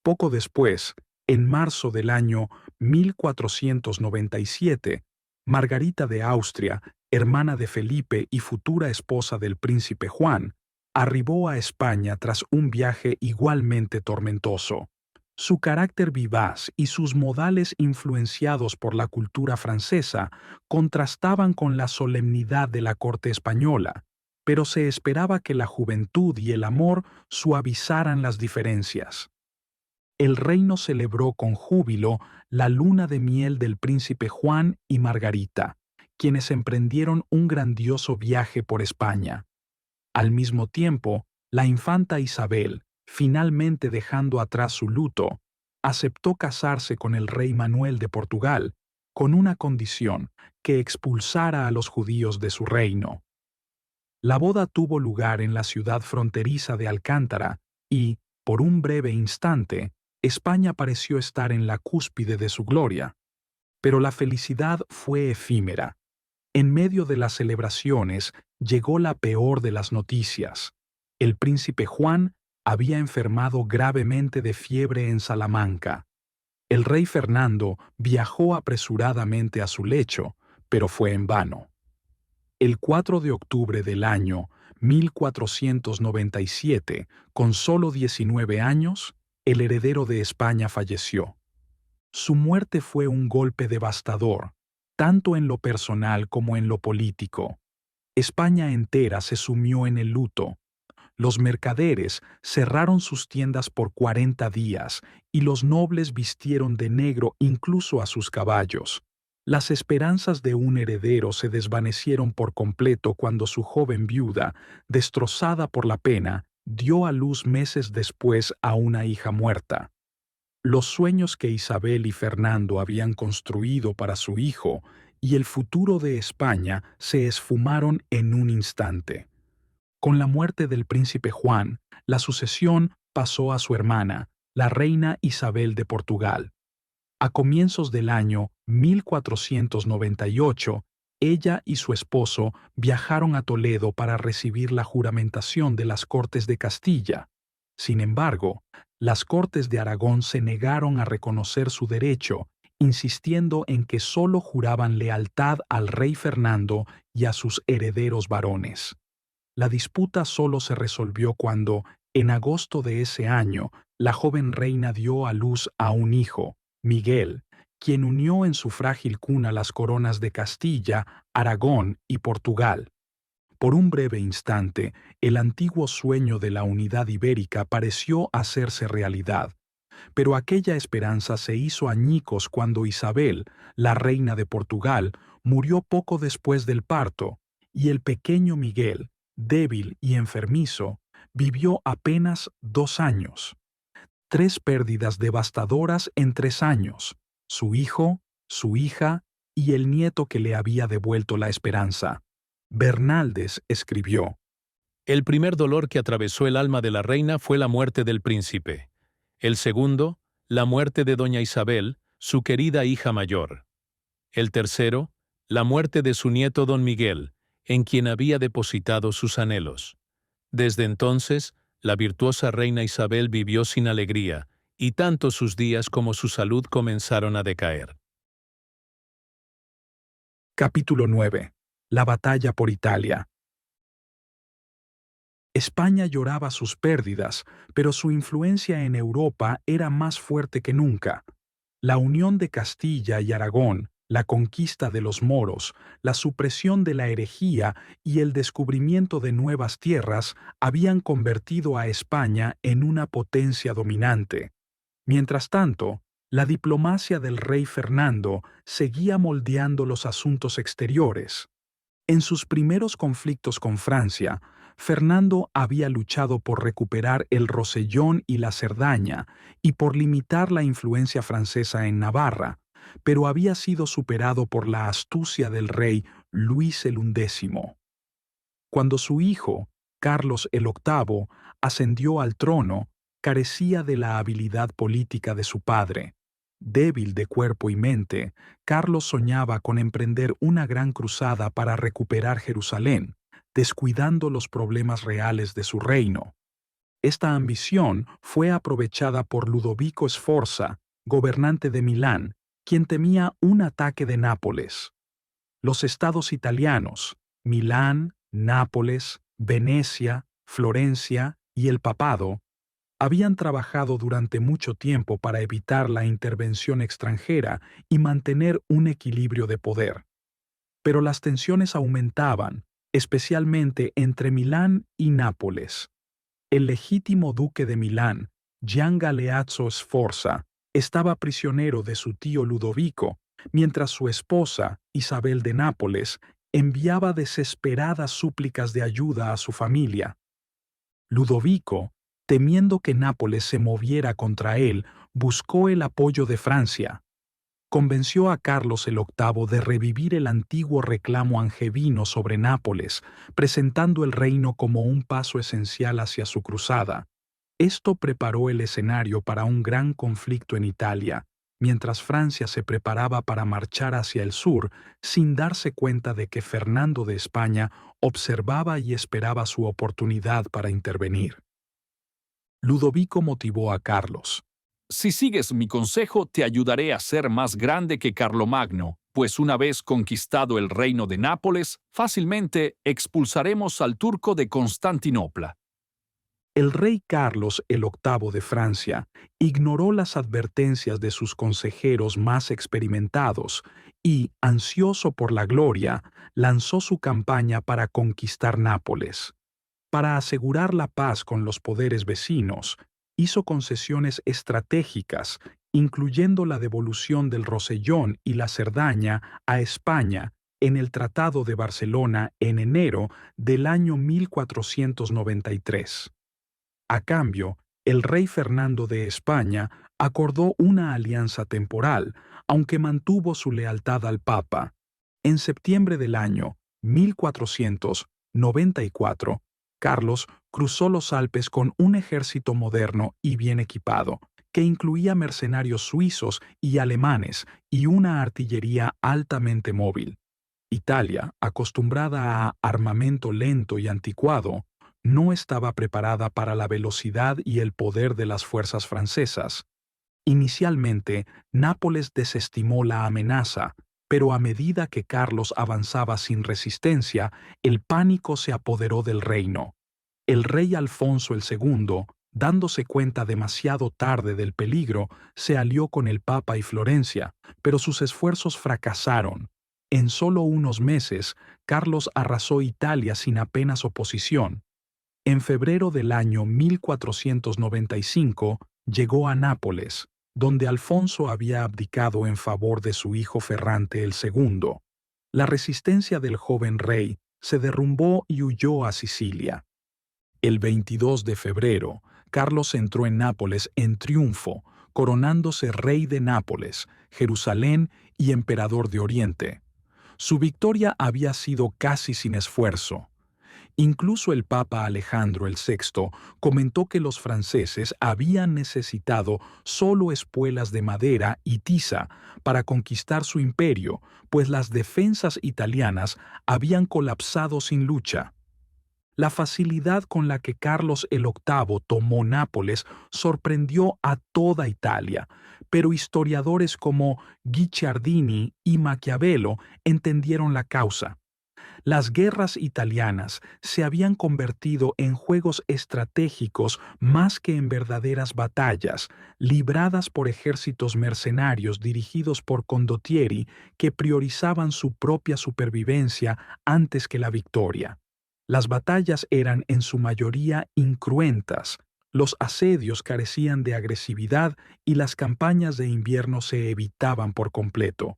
Poco después, en marzo del año 1497, Margarita de Austria, hermana de Felipe y futura esposa del príncipe Juan, arribó a España tras un viaje igualmente tormentoso. Su carácter vivaz y sus modales influenciados por la cultura francesa contrastaban con la solemnidad de la corte española, pero se esperaba que la juventud y el amor suavizaran las diferencias. el reino celebró con júbilo la luna de miel del príncipe Juan y Margarita, quienes emprendieron un grandioso viaje por España. Al mismo tiempo, la infanta Isabel, finalmente dejando atrás su luto, aceptó casarse con el rey Manuel de Portugal, con una condición: que expulsara a los judíos de su reino. La boda tuvo lugar en la ciudad fronteriza de Alcántara y, por un breve instante, España pareció estar en la cúspide de su gloria. Pero la felicidad fue efímera. En medio de las celebraciones llegó la peor de las noticias. El príncipe Juan había enfermado gravemente de fiebre en Salamanca. El rey Fernando viajó apresuradamente a su lecho, pero fue en vano. El 4 de octubre del año 1497, con solo 19 años, el heredero de España falleció. Su muerte fue un golpe devastador, tanto en lo personal como en lo político. España entera se sumió en el luto. Los mercaderes cerraron sus tiendas por 40 días y los nobles vistieron de negro incluso a sus caballos. Las esperanzas de un heredero se desvanecieron por completo cuando su joven viuda, destrozada por la pena, dio a luz meses después a una hija muerta. Los sueños que Isabel y Fernando habían construido para su hijo y el futuro de España se esfumaron en un instante. Con la muerte del príncipe Juan, la sucesión pasó a su hermana, la reina Isabel de Portugal. A comienzos del año 1498, ella y su esposo viajaron a Toledo para recibir la juramentación de las Cortes de Castilla. Sin embargo, las Cortes de Aragón se negaron a reconocer su derecho, insistiendo en que solo juraban lealtad al rey Fernando y a sus herederos varones. La disputa solo se resolvió cuando, en agosto de ese año, la joven reina dio a luz a un hijo, Miguel, quien unió en su frágil cuna las coronas de Castilla, Aragón y Portugal. Por un breve instante, el antiguo sueño de la unidad ibérica pareció hacerse realidad, pero aquella esperanza se hizo añicos cuando Isabel, la reina de Portugal, murió poco después del parto, y el pequeño Miguel, débil y enfermizo, vivió apenas 2 años. 3 pérdidas devastadoras en 3 años: su hijo, su hija y el nieto que le había devuelto la esperanza. Bernaldez escribió: El primer dolor que atravesó el alma de la reina fue la muerte del príncipe. El segundo, la muerte de doña Isabel, su querida hija mayor. El tercero, la muerte de su nieto don Miguel, en quien había depositado sus anhelos. Desde entonces, la virtuosa reina Isabel vivió sin alegría, y tanto sus días como su salud comenzaron a decaer. Capítulo 9. La batalla por Italia. España lloraba sus pérdidas, pero su influencia en Europa era más fuerte que nunca. La unión de Castilla y Aragón, la conquista de los moros, la supresión de la herejía y el descubrimiento de nuevas tierras habían convertido a España en una potencia dominante. Mientras tanto, la diplomacia del rey Fernando seguía moldeando los asuntos exteriores. En sus primeros conflictos con Francia, Fernando había luchado por recuperar el Rosellón y la Cerdaña y por limitar la influencia francesa en Navarra, pero había sido superado por la astucia del rey Luis el XI. Cuando su hijo, Carlos el VIII, ascendió al trono, carecía de la habilidad política de su padre. Débil de cuerpo y mente, Carlos soñaba con emprender una gran cruzada para recuperar Jerusalén, descuidando los problemas reales de su reino. Esta ambición fue aprovechada por Ludovico Sforza, gobernante de Milán, quien temía un ataque de Nápoles. Los estados italianos, Milán, Nápoles, Venecia, Florencia y el Papado, habían trabajado durante mucho tiempo para evitar la intervención extranjera y mantener un equilibrio de poder. Pero las tensiones aumentaban, especialmente entre Milán y Nápoles. El legítimo duque de Milán, Gian Galeazzo Sforza, estaba prisionero de su tío Ludovico, mientras su esposa, Isabel de Nápoles, enviaba desesperadas súplicas de ayuda a su familia. Ludovico, temiendo que Nápoles se moviera contra él, buscó el apoyo de Francia. Convenció a Carlos el VIII de revivir el antiguo reclamo angevino sobre Nápoles, presentando el reino como un paso esencial hacia su cruzada. Esto preparó el escenario para un gran conflicto en Italia, mientras Francia se preparaba para marchar hacia el sur, sin darse cuenta de que Fernando de España observaba y esperaba su oportunidad para intervenir. Ludovico motivó a Carlos. Si sigues mi consejo, te ayudaré a ser más grande que Carlomagno, pues una vez conquistado el reino de Nápoles, fácilmente expulsaremos al turco de Constantinopla. El rey Carlos el VIII de Francia ignoró las advertencias de sus consejeros más experimentados y, ansioso por la gloria, lanzó su campaña para conquistar Nápoles. Para asegurar la paz con los poderes vecinos, hizo concesiones estratégicas, incluyendo la devolución del Rosellón y la Cerdaña a España en el Tratado de Barcelona en enero del año 1493. A cambio, el rey Fernando de España acordó una alianza temporal, aunque mantuvo su lealtad al Papa. En septiembre del año 1494, Carlos cruzó los Alpes con un ejército moderno y bien equipado, que incluía mercenarios suizos y alemanes y una artillería altamente móvil. Italia, acostumbrada a armamento lento y anticuado, no estaba preparada para la velocidad y el poder de las fuerzas francesas. Inicialmente, Nápoles desestimó la amenaza, pero a medida que Carlos avanzaba sin resistencia, el pánico se apoderó del reino. El rey Alfonso II, dándose cuenta demasiado tarde del peligro, se alió con el Papa y Florencia, pero sus esfuerzos fracasaron. En solo unos meses, Carlos arrasó Italia sin apenas oposición. En febrero del año 1495 llegó a Nápoles, donde Alfonso había abdicado en favor de su hijo Ferrante II. La resistencia del joven rey se derrumbó y huyó a Sicilia. El 22 de febrero, Carlos entró en Nápoles en triunfo, coronándose rey de Nápoles, Jerusalén y emperador de Oriente. Su victoria había sido casi sin esfuerzo. Incluso el Papa Alejandro VI comentó que los franceses habían necesitado solo espuelas de madera y tiza para conquistar su imperio, pues las defensas italianas habían colapsado sin lucha. La facilidad con la que Carlos el VIII tomó Nápoles sorprendió a toda Italia, pero historiadores como Guicciardini y Maquiavelo entendieron la causa. Las guerras italianas se habían convertido en juegos estratégicos más que en verdaderas batallas, libradas por ejércitos mercenarios dirigidos por condottieri que priorizaban su propia supervivencia antes que la victoria. Las batallas eran en su mayoría incruentas, los asedios carecían de agresividad y las campañas de invierno se evitaban por completo.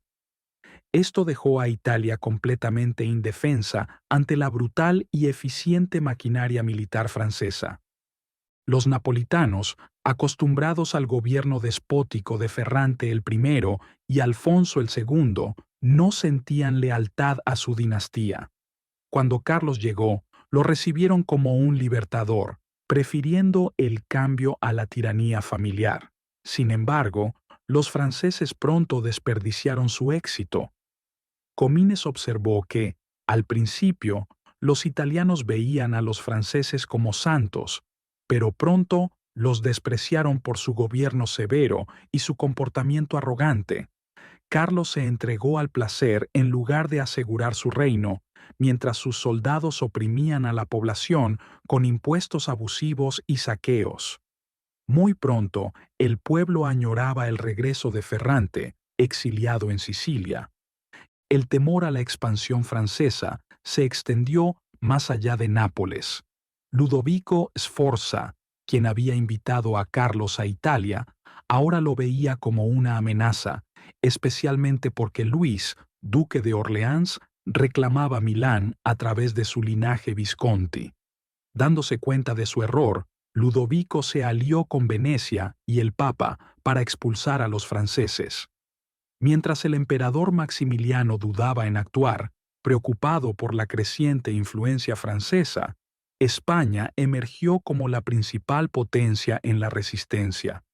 Esto dejó a Italia completamente indefensa ante la brutal y eficiente maquinaria militar francesa. Los napolitanos, acostumbrados al gobierno despótico de Ferrante I y Alfonso II, no sentían lealtad a su dinastía. Cuando Carlos llegó, lo recibieron como un libertador, prefiriendo el cambio a la tiranía familiar. Sin embargo, los franceses pronto desperdiciaron su éxito. Comines observó que, al principio, los italianos veían a los franceses como santos, pero pronto los despreciaron por su gobierno severo y su comportamiento arrogante. Carlos se entregó al placer en lugar de asegurar su reino, mientras sus soldados oprimían a la población con impuestos abusivos y saqueos. Muy pronto, el pueblo añoraba el regreso de Ferrante, exiliado en Sicilia. El temor a la expansión francesa se extendió más allá de Nápoles. Ludovico Sforza, quien había invitado a Carlos a Italia, ahora lo veía como una amenaza, especialmente porque Luis, duque de Orleans, reclamaba Milán a través de su linaje Visconti. Dándose cuenta de su error, Ludovico se alió con Venecia y el Papa para expulsar a los franceses. Mientras el emperador Maximiliano dudaba en actuar, preocupado por la creciente influencia francesa, España emergió como la principal potencia en la resistencia.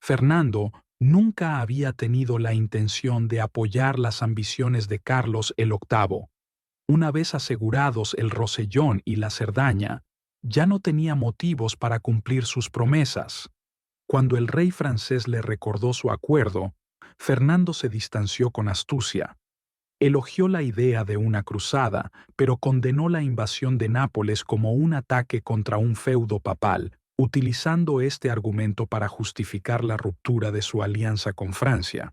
Fernando nunca había tenido la intención de apoyar las ambiciones de Carlos el VIII. Una vez asegurados el Rosellón y la Cerdaña, ya no tenía motivos para cumplir sus promesas. Cuando el rey francés le recordó su acuerdo, Fernando se distanció con astucia. Elogió la idea de una cruzada, pero condenó la invasión de Nápoles como un ataque contra un feudo papal, utilizando este argumento para justificar la ruptura de su alianza con Francia.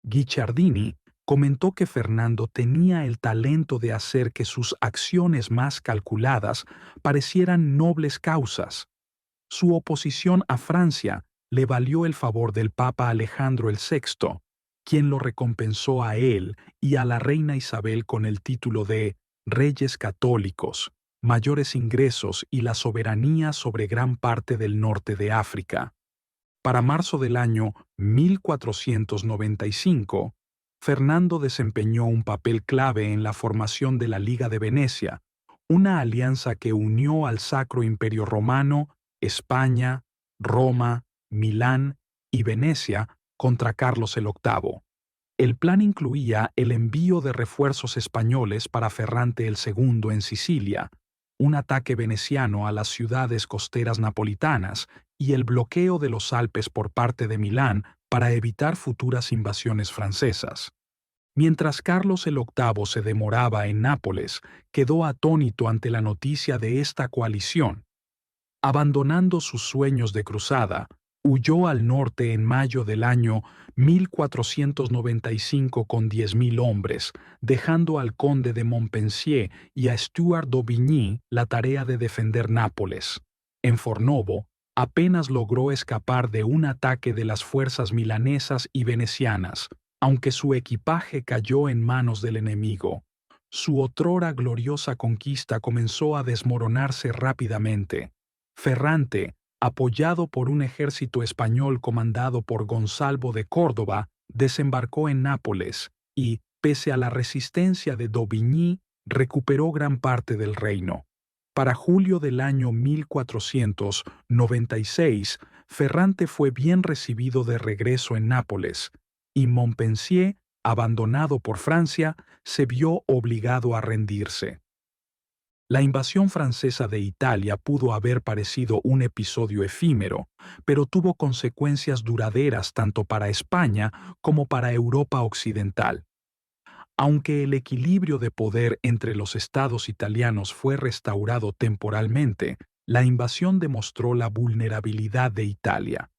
Guicciardini comentó que Fernando tenía el talento de hacer que sus acciones más calculadas parecieran nobles causas. Su oposición a Francia le valió el favor del Papa Alejandro VI, quien lo recompensó a él y a la reina Isabel con el título de Reyes Católicos, mayores ingresos y la soberanía sobre gran parte del norte de África. Para marzo del año 1495, Fernando desempeñó un papel clave en la formación de la Liga de Venecia, una alianza que unió al Sacro Imperio Romano, España, Roma, Milán y Venecia contra Carlos el VIII. El plan incluía el envío de refuerzos españoles para Ferrante II en Sicilia, un ataque veneciano a las ciudades costeras napolitanas y el bloqueo de los Alpes por parte de Milán para evitar futuras invasiones francesas. Mientras Carlos el VIII se demoraba en Nápoles, quedó atónito ante la noticia de esta coalición. Abandonando sus sueños de cruzada, huyó al norte en mayo del año 1495 con 10.000 hombres, dejando al conde de Montpensier y a Stuart d'Aubigny la tarea de defender Nápoles. En Fornovo, apenas logró escapar de un ataque de las fuerzas milanesas y venecianas, aunque su equipaje cayó en manos del enemigo. Su otrora gloriosa conquista comenzó a desmoronarse rápidamente. Ferrante, apoyado por un ejército español comandado por Gonzalo de Córdoba, desembarcó en Nápoles y, pese a la resistencia de d'Aubigny, recuperó gran parte del reino. Para julio del año 1496, Ferrante fue bien recibido de regreso en Nápoles, y Montpensier, abandonado por Francia, se vio obligado a rendirse. La invasión francesa de Italia pudo haber parecido un episodio efímero, pero tuvo consecuencias duraderas tanto para España como para Europa occidental. Aunque el equilibrio de poder entre los estados italianos fue restaurado temporalmente, la invasión demostró la vulnerabilidad de Italia.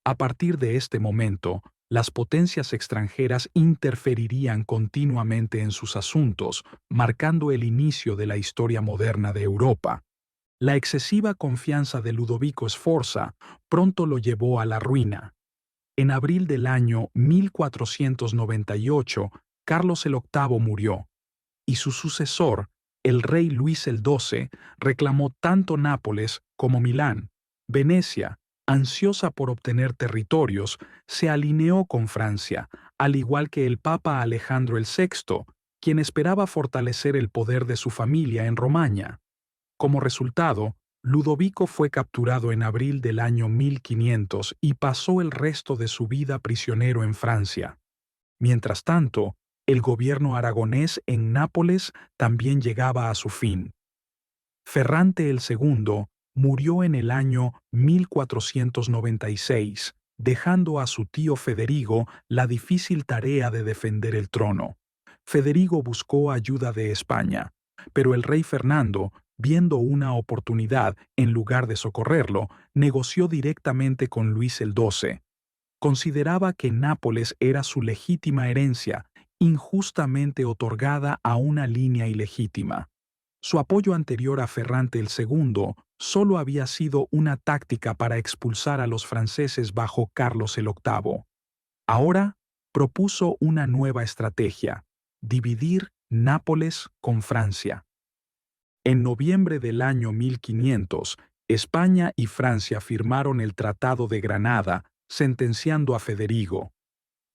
A partir de este momento, las potencias extranjeras interferirían continuamente en sus asuntos, marcando el inicio de la historia moderna de Europa. La excesiva confianza de Ludovico Sforza pronto lo llevó a la ruina. En abril del año 1498, Carlos el VIII murió, y su sucesor, el rey Luis el XII, reclamó tanto Nápoles como Milán. Venecia, ansiosa por obtener territorios, se alineó con Francia, al igual que el Papa Alejandro VI, quien esperaba fortalecer el poder de su familia en Romaña. Como resultado, Ludovico fue capturado en abril del año 1500 y pasó el resto de su vida prisionero en Francia. Mientras tanto, el gobierno aragonés en Nápoles también llegaba a su fin. Ferrante II murió en el año 1496, dejando a su tío Federigo la difícil tarea de defender el trono. Federigo buscó ayuda de España, pero el rey Fernando, viendo una oportunidad en lugar de socorrerlo, negoció directamente con Luis el XII. Consideraba que Nápoles era su legítima herencia, injustamente otorgada a una línea ilegítima. Su apoyo anterior a Ferrante II solo había sido una táctica para expulsar a los franceses bajo Carlos el VIII. Ahora propuso una nueva estrategia: dividir Nápoles con Francia. En noviembre del año 1500, España y Francia firmaron el Tratado de Granada, sentenciando a Federigo.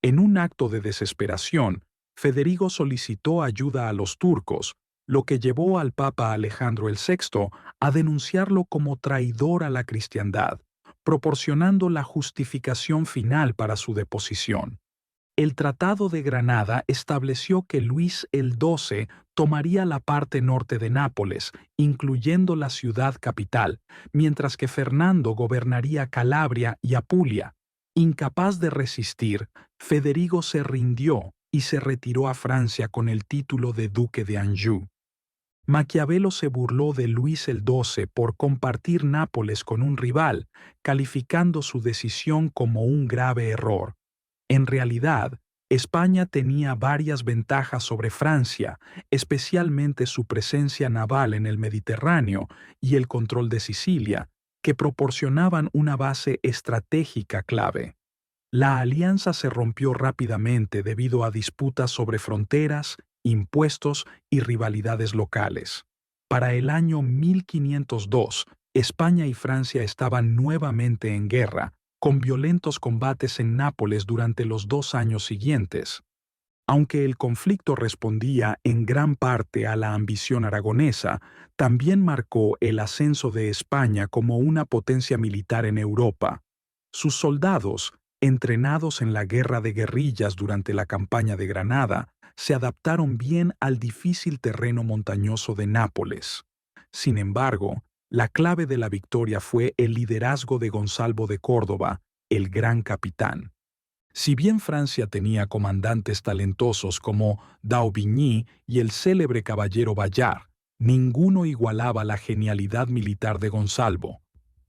En un acto de desesperación, Federigo solicitó ayuda a los turcos, lo que llevó al Papa Alejandro VI a denunciarlo como traidor a la cristiandad, proporcionando la justificación final para su deposición. El Tratado de Granada estableció que Luis el XII tomaría la parte norte de Nápoles, incluyendo la ciudad capital, mientras que Fernando gobernaría Calabria y Apulia. Incapaz de resistir, Federigo se rindió y se retiró a Francia con el título de Duque de Anjou. Maquiavelo se burló de Luis el XII por compartir Nápoles con un rival, calificando su decisión como un grave error. En realidad, España tenía varias ventajas sobre Francia, especialmente su presencia naval en el Mediterráneo y el control de Sicilia, que proporcionaban una base estratégica clave. La alianza se rompió rápidamente debido a disputas sobre fronteras, impuestos y rivalidades locales. Para el año 1502, España y Francia estaban nuevamente en guerra, con violentos combates en Nápoles durante los 2 años siguientes. Aunque el conflicto respondía en gran parte a la ambición aragonesa, también marcó el ascenso de España como una potencia militar en Europa. Sus soldados, entrenados en la guerra de guerrillas durante la campaña de Granada, se adaptaron bien al difícil terreno montañoso de Nápoles. Sin embargo, la clave de la victoria fue el liderazgo de Gonzalo de Córdoba, el gran capitán. Si bien Francia tenía comandantes talentosos como d'Aubigny y el célebre caballero Bayard, ninguno igualaba la genialidad militar de Gonzalo.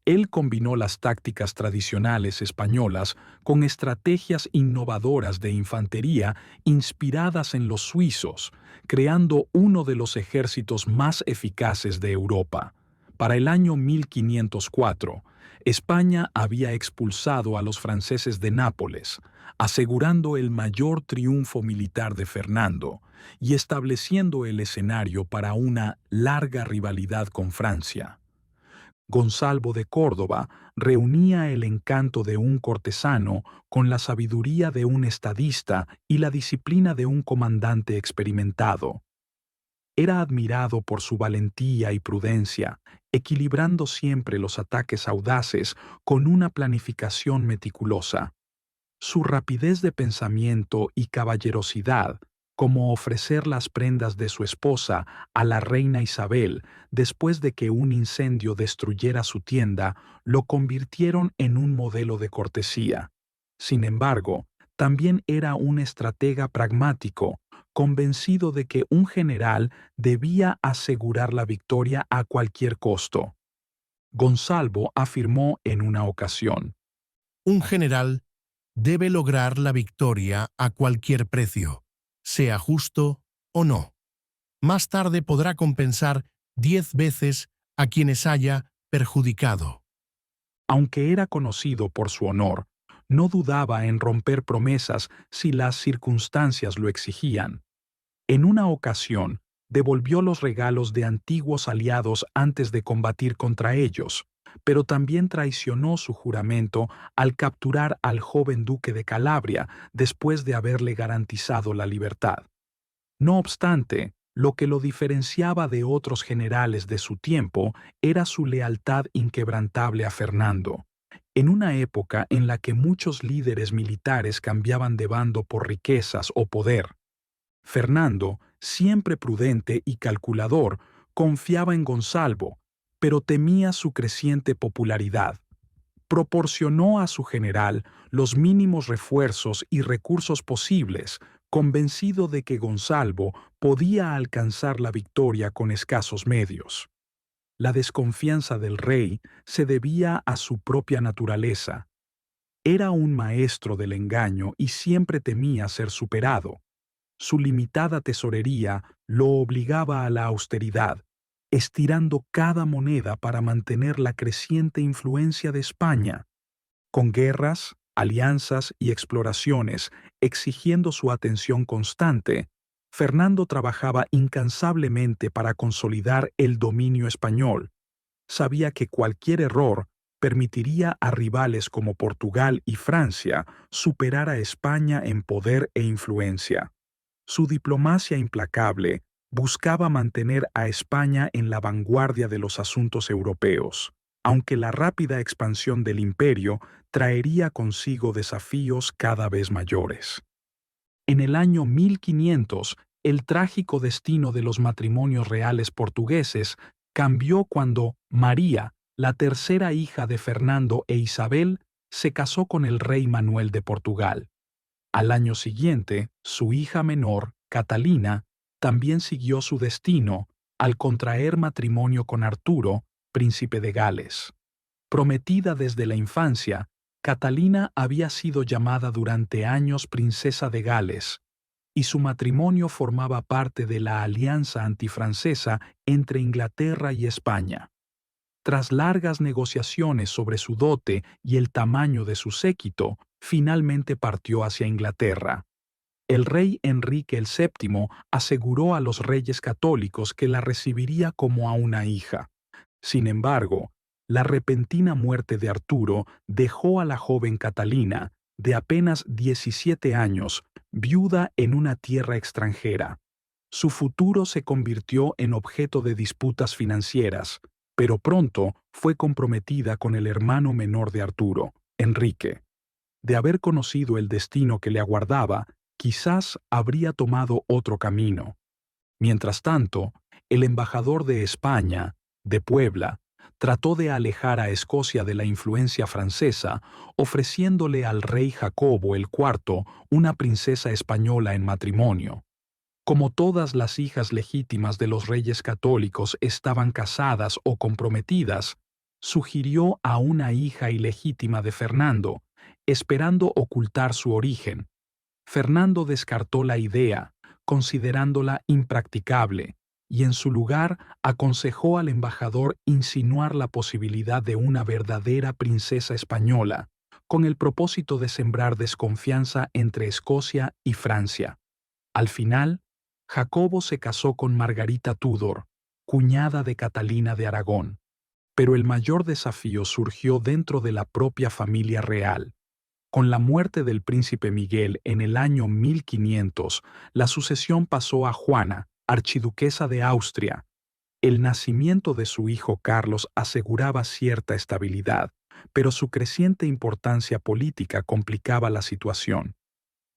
Él combinó las tácticas tradicionales españolas con estrategias innovadoras de infantería inspiradas en los suizos, creando uno de los ejércitos más eficaces de Europa. Para el año 1504, España había expulsado a los franceses de Nápoles, asegurando el mayor triunfo militar de Fernando y estableciendo el escenario para una larga rivalidad con Francia. Gonzalo de Córdoba reunía el encanto de un cortesano con la sabiduría de un estadista y la disciplina de un comandante experimentado. Era admirado por su valentía y prudencia, equilibrando siempre los ataques audaces con una planificación meticulosa. Su rapidez de pensamiento y caballerosidad, como ofrecer las prendas de su esposa a la reina Isabel después de que un incendio destruyera su tienda, lo convirtieron en un modelo de cortesía. Sin embargo, también era un estratega pragmático, convencido de que un general debía asegurar la victoria a cualquier costo. Gonzalo afirmó en una ocasión: Un general debe lograr la victoria a cualquier precio, sea justo o no. Más tarde podrá compensar 10 veces a quienes haya perjudicado. Aunque era conocido por su honor, no dudaba en romper promesas si las circunstancias lo exigían. En una ocasión, devolvió los regalos de antiguos aliados antes de combatir contra ellos, pero también traicionó su juramento al capturar al joven duque de Calabria después de haberle garantizado la libertad. No obstante, lo que lo diferenciaba de otros generales de su tiempo era su lealtad inquebrantable a Fernando. En una época en la que muchos líderes militares cambiaban de bando por riquezas o poder, Fernando, siempre prudente y calculador, confiaba en Gonzalo, pero temía su creciente popularidad. Proporcionó a su general los mínimos refuerzos y recursos posibles, convencido de que Gonzalo podía alcanzar la victoria con escasos medios. La desconfianza del rey se debía a su propia naturaleza. Era un maestro del engaño y siempre temía ser superado. Su limitada tesorería lo obligaba a la austeridad, estirando cada moneda para mantener la creciente influencia de España, con guerras, alianzas y exploraciones exigiendo su atención constante. Fernando trabajaba incansablemente para consolidar el dominio español. Sabía que cualquier error permitiría a rivales como Portugal y Francia superar a España en poder e influencia. Su diplomacia implacable buscaba mantener a España en la vanguardia de los asuntos europeos, aunque la rápida expansión del imperio traería consigo desafíos cada vez mayores. En el año 1500, el trágico destino de los matrimonios reales portugueses cambió cuando María, la tercera hija de Fernando e Isabel, se casó con el rey Manuel de Portugal. Al año siguiente, su hija menor, Catalina, también siguió su destino al contraer matrimonio con Arturo, príncipe de Gales. Prometida desde la infancia, Catalina había sido llamada durante años princesa de Gales, y su matrimonio formaba parte de la alianza antifrancesa entre Inglaterra y España. Tras largas negociaciones sobre su dote y el tamaño de su séquito, finalmente partió hacia Inglaterra. El rey Enrique VII aseguró a los reyes católicos que la recibiría como a una hija. Sin embargo, la repentina muerte de Arturo dejó a la joven Catalina, de apenas 17 años, viuda en una tierra extranjera. Su futuro se convirtió en objeto de disputas financieras, pero pronto fue comprometida con el hermano menor de Arturo, Enrique. De haber conocido el destino que le aguardaba, quizás habría tomado otro camino. Mientras tanto, el embajador de España, de Puebla, trató de alejar a Escocia de la influencia francesa, ofreciéndole al rey Jacobo IV una princesa española en matrimonio. Como todas las hijas legítimas de los reyes católicos estaban casadas o comprometidas, sugirió a una hija ilegítima de Fernando, esperando ocultar su origen. Fernando descartó la idea, considerándola impracticable, y en su lugar aconsejó al embajador insinuar la posibilidad de una verdadera princesa española, con el propósito de sembrar desconfianza entre Escocia y Francia. Al final, Jacobo se casó con Margarita Tudor, cuñada de Catalina de Aragón. Pero el mayor desafío surgió dentro de la propia familia real. Con la muerte del príncipe Miguel en el año 1500, la sucesión pasó a Juana, archiduquesa de Austria. El nacimiento de su hijo Carlos aseguraba cierta estabilidad, pero su creciente importancia política complicaba la situación.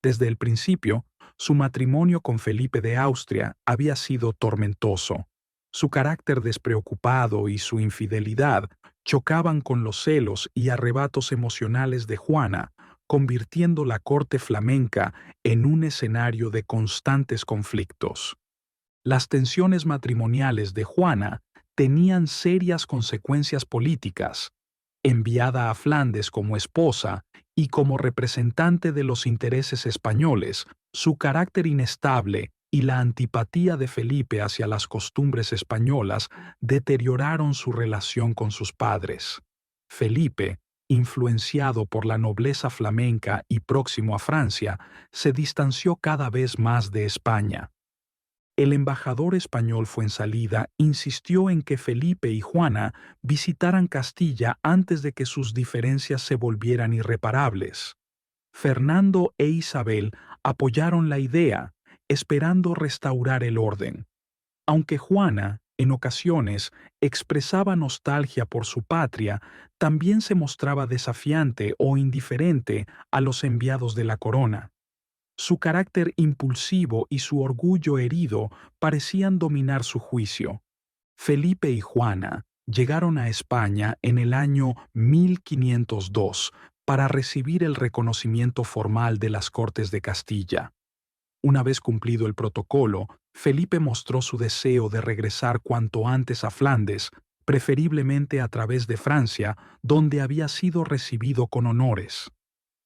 Desde el principio, su matrimonio con Felipe de Austria había sido tormentoso. Su carácter despreocupado y su infidelidad chocaban con los celos y arrebatos emocionales de Juana, convirtiendo la corte flamenca en un escenario de constantes conflictos. Las tensiones matrimoniales de Juana tenían serias consecuencias políticas. Enviada a Flandes como esposa y como representante de los intereses españoles, su carácter inestable y la antipatía de Felipe hacia las costumbres españolas deterioraron su relación con sus padres. Felipe, influenciado por la nobleza flamenca y próximo a Francia, se distanció cada vez más de España. El embajador español Fuensalida insistió en que Felipe y Juana visitaran Castilla antes de que sus diferencias se volvieran irreparables. Fernando e Isabel apoyaron la idea, esperando restaurar el orden. Aunque Juana, en ocasiones, expresaba nostalgia por su patria, también se mostraba desafiante o indiferente a los enviados de la corona. Su carácter impulsivo y su orgullo herido parecían dominar su juicio. Felipe y Juana llegaron a España en el año 1502 para recibir el reconocimiento formal de las Cortes de Castilla. Una vez cumplido el protocolo, Felipe mostró su deseo de regresar cuanto antes a Flandes, preferiblemente a través de Francia, donde había sido recibido con honores.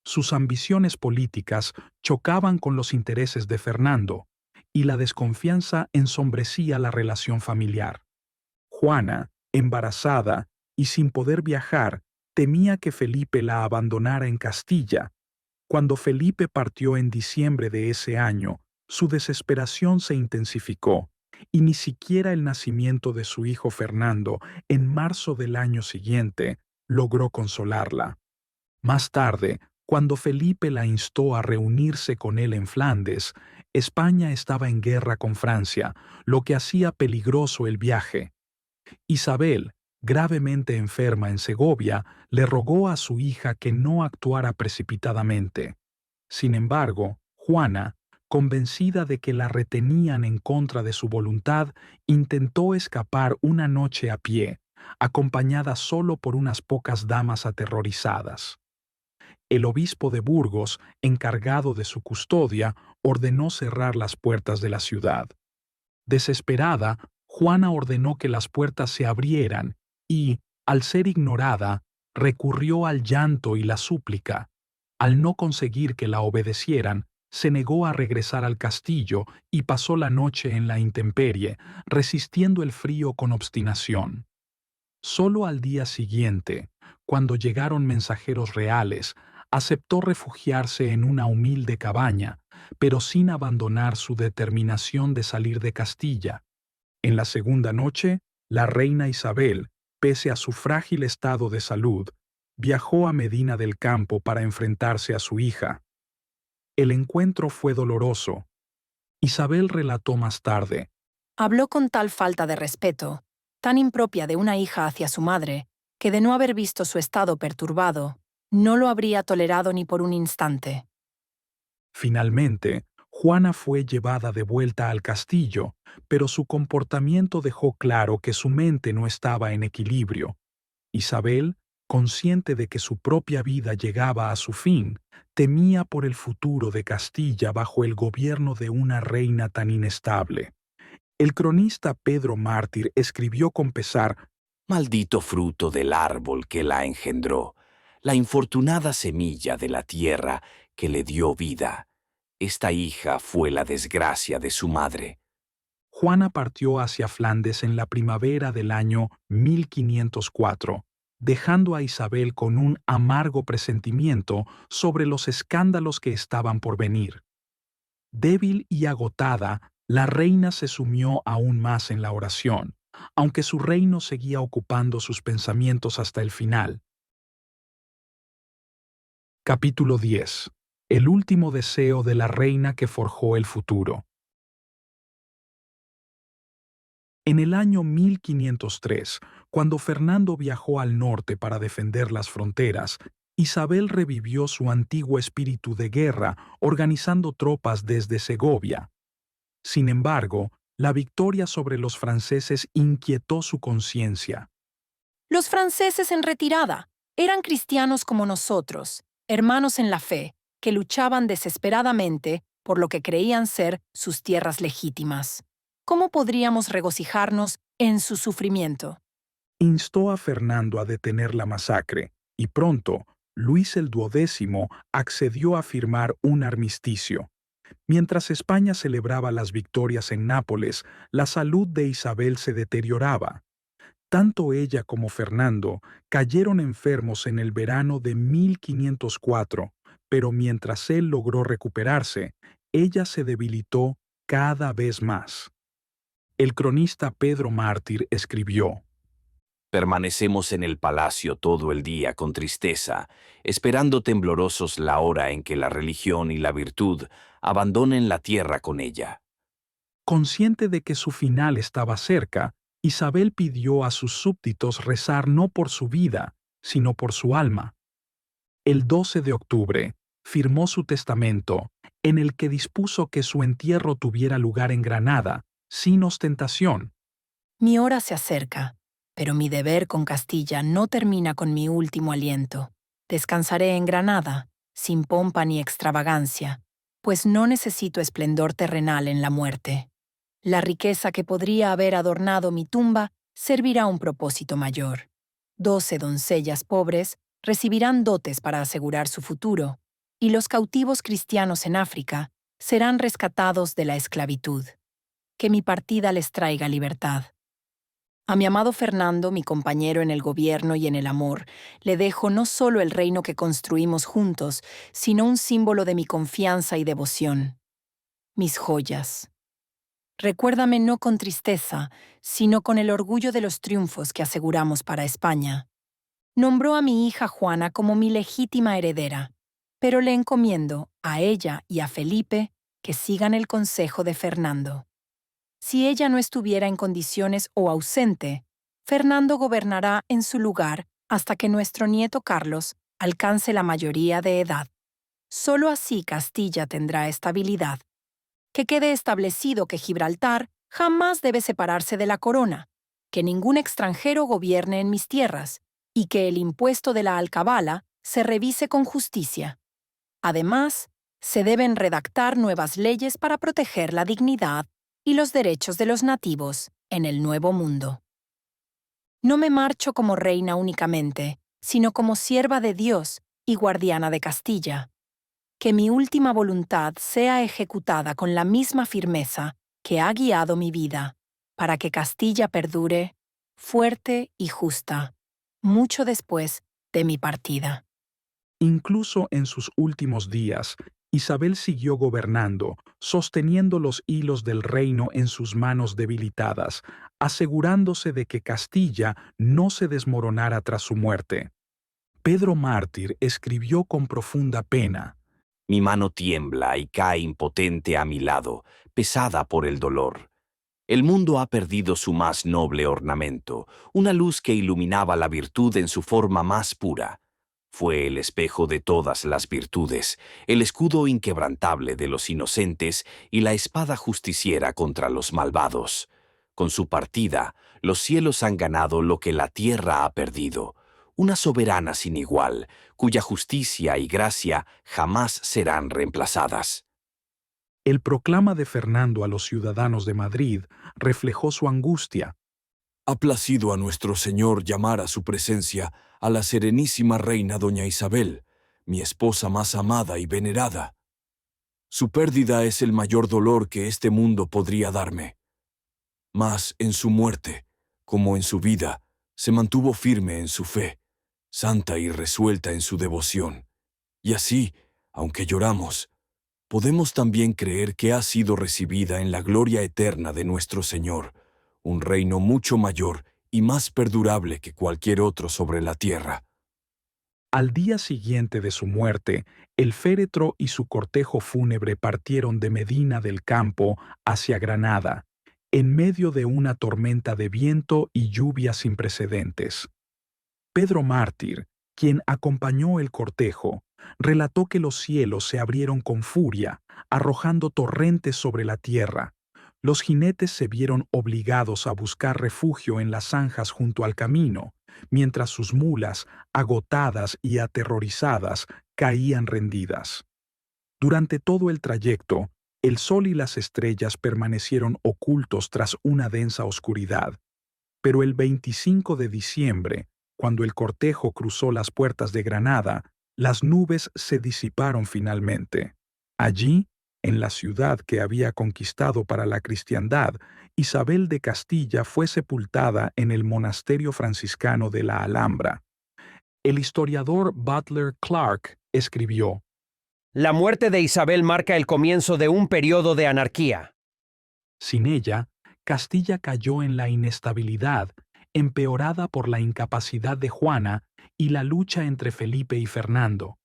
Sus ambiciones políticas chocaban con los intereses de Fernando, y la desconfianza ensombrecía la relación familiar. Juana, embarazada y sin poder viajar, temía que Felipe la abandonara en Castilla. Cuando Felipe partió en diciembre de ese año, su desesperación se intensificó, y ni siquiera el nacimiento de su hijo Fernando en marzo del año siguiente logró consolarla. Más tarde, cuando Felipe la instó a reunirse con él en Flandes, España estaba en guerra con Francia, lo que hacía peligroso el viaje. Isabel, gravemente enferma en Segovia, le rogó a su hija que no actuara precipitadamente. Sin embargo, Juana, convencida de que la retenían en contra de su voluntad, intentó escapar una noche a pie, acompañada solo por unas pocas damas aterrorizadas. El obispo de Burgos, encargado de su custodia, ordenó cerrar las puertas de la ciudad. Desesperada, Juana ordenó que las puertas se abrieran y, al ser ignorada, recurrió al llanto y la súplica. Al no conseguir que la obedecieran, se negó a regresar al castillo y pasó la noche en la intemperie, resistiendo el frío con obstinación. Solo al día siguiente, cuando llegaron mensajeros reales, aceptó refugiarse en una humilde cabaña, pero sin abandonar su determinación de salir de Castilla. En la segunda noche, la reina Isabel, pese a su frágil estado de salud, viajó a Medina del Campo para enfrentarse a su hija. El encuentro fue doloroso. Isabel relató más tarde: Habló con tal falta de respeto, tan impropia de una hija hacia su madre, que de no haber visto su estado perturbado, no lo habría tolerado ni por un instante. Finalmente, Juana fue llevada de vuelta al castillo, pero su comportamiento dejó claro que su mente no estaba en equilibrio. Isabel, consciente de que su propia vida llegaba a su fin, temía por el futuro de Castilla bajo el gobierno de una reina tan inestable. El cronista Pedro Mártir escribió con pesar: «Maldito fruto del árbol que la engendró, la infortunada semilla de la tierra que le dio vida. Esta hija fue la desgracia de su madre». Juana partió hacia Flandes en la primavera del año 1504, dejando a Isabel con un amargo presentimiento sobre los escándalos que estaban por venir. Débil y agotada, la reina se sumió aún más en la oración, aunque su reino seguía ocupando sus pensamientos hasta el final. Capítulo 10. El último deseo de la reina que forjó el futuro. En el año 1503, cuando Fernando viajó al norte para defender las fronteras, Isabel revivió su antiguo espíritu de guerra organizando tropas desde Segovia. Sin embargo, la victoria sobre los franceses inquietó su conciencia. Los franceses en retirada eran cristianos como nosotros, hermanos en la fe, que luchaban desesperadamente por lo que creían ser sus tierras legítimas. ¿Cómo podríamos regocijarnos en su sufrimiento? Instó a Fernando a detener la masacre, y pronto Luis el XII accedió a firmar un armisticio. Mientras España celebraba las victorias en Nápoles, la salud de Isabel se deterioraba. Tanto ella como Fernando cayeron enfermos en el verano de 1504, pero mientras él logró recuperarse, ella se debilitó cada vez más. El cronista Pedro Mártir escribió: «Permanecemos en el palacio todo el día con tristeza, esperando temblorosos la hora en que la religión y la virtud abandonen la tierra con ella». Consciente de que su final estaba cerca, Isabel pidió a sus súbditos rezar no por su vida, sino por su alma. El 12 de octubre, firmó su testamento, en el que dispuso que su entierro tuviera lugar en Granada, sin ostentación. Mi hora se acerca, pero mi deber con Castilla no termina con mi último aliento. Descansaré en Granada, sin pompa ni extravagancia, pues no necesito esplendor terrenal en la muerte. La riqueza que podría haber adornado mi tumba servirá a un propósito mayor. 12 doncellas pobres recibirán dotes para asegurar su futuro, y los cautivos cristianos en África serán rescatados de la esclavitud. Que mi partida les traiga libertad. A mi amado Fernando, mi compañero en el gobierno y en el amor, le dejo no solo el reino que construimos juntos, sino un símbolo de mi confianza y devoción. Mis joyas. Recuérdame no con tristeza, sino con el orgullo de los triunfos que aseguramos para España. Nombró a mi hija Juana como mi legítima heredera, pero le encomiendo a ella y a Felipe que sigan el consejo de Fernando. Si ella no estuviera en condiciones o ausente, Fernando gobernará en su lugar hasta que nuestro nieto Carlos alcance la mayoría de edad. Solo así Castilla tendrá estabilidad. Que quede establecido que Gibraltar jamás debe separarse de la corona, que ningún extranjero gobierne en mis tierras y que el impuesto de la alcabala se revise con justicia. Además, se deben redactar nuevas leyes para proteger la dignidad y los derechos de los nativos en el Nuevo Mundo. No me marcho como reina únicamente, sino como sierva de Dios y guardiana de Castilla. Que mi última voluntad sea ejecutada con la misma firmeza que ha guiado mi vida, para que Castilla perdure, fuerte y justa, mucho después de mi partida. Incluso en sus últimos días, Isabel siguió gobernando, sosteniendo los hilos del reino en sus manos debilitadas, asegurándose de que Castilla no se desmoronara tras su muerte. Pedro Mártir escribió con profunda pena: Mi mano tiembla y cae impotente a mi lado, pesada por el dolor. El mundo ha perdido su más noble ornamento, una luz que iluminaba la virtud en su forma más pura. Fue el espejo de todas las virtudes, el escudo inquebrantable de los inocentes y la espada justiciera contra los malvados. Con su partida, los cielos han ganado lo que la tierra ha perdido, una soberana sin igual, cuya justicia y gracia jamás serán reemplazadas. El proclama de Fernando a los ciudadanos de Madrid reflejó su angustia. Ha placido a nuestro Señor llamar a su presencia a la serenísima reina doña Isabel, mi esposa más amada y venerada. Su pérdida es el mayor dolor que este mundo podría darme. Mas en su muerte, como en su vida, se mantuvo firme en su fe, santa y resuelta en su devoción. Y así, aunque lloramos, podemos también creer que ha sido recibida en la gloria eterna de nuestro Señor, un reino mucho mayor y más perdurable que cualquier otro sobre la tierra. Al día siguiente de su muerte, el féretro y su cortejo fúnebre partieron de Medina del Campo hacia Granada, en medio de una tormenta de viento y lluvia sin precedentes. Pedro Mártir, quien acompañó el cortejo, relató que los cielos se abrieron con furia, arrojando torrentes sobre la tierra. Los jinetes se vieron obligados a buscar refugio en las zanjas junto al camino, mientras sus mulas, agotadas y aterrorizadas, caían rendidas. Durante todo el trayecto, el sol y las estrellas permanecieron ocultos tras una densa oscuridad. Pero el 25 de diciembre, cuando el cortejo cruzó las puertas de Granada, las nubes se disiparon finalmente. Allí, en la ciudad que había conquistado para la cristiandad, Isabel de Castilla fue sepultada en el monasterio franciscano de la Alhambra. El historiador Butler Clark escribió: La muerte de Isabel marca el comienzo de un periodo de anarquía. Sin ella, Castilla cayó en la inestabilidad, empeorada por la incapacidad de Juana y la lucha entre Felipe y Fernando.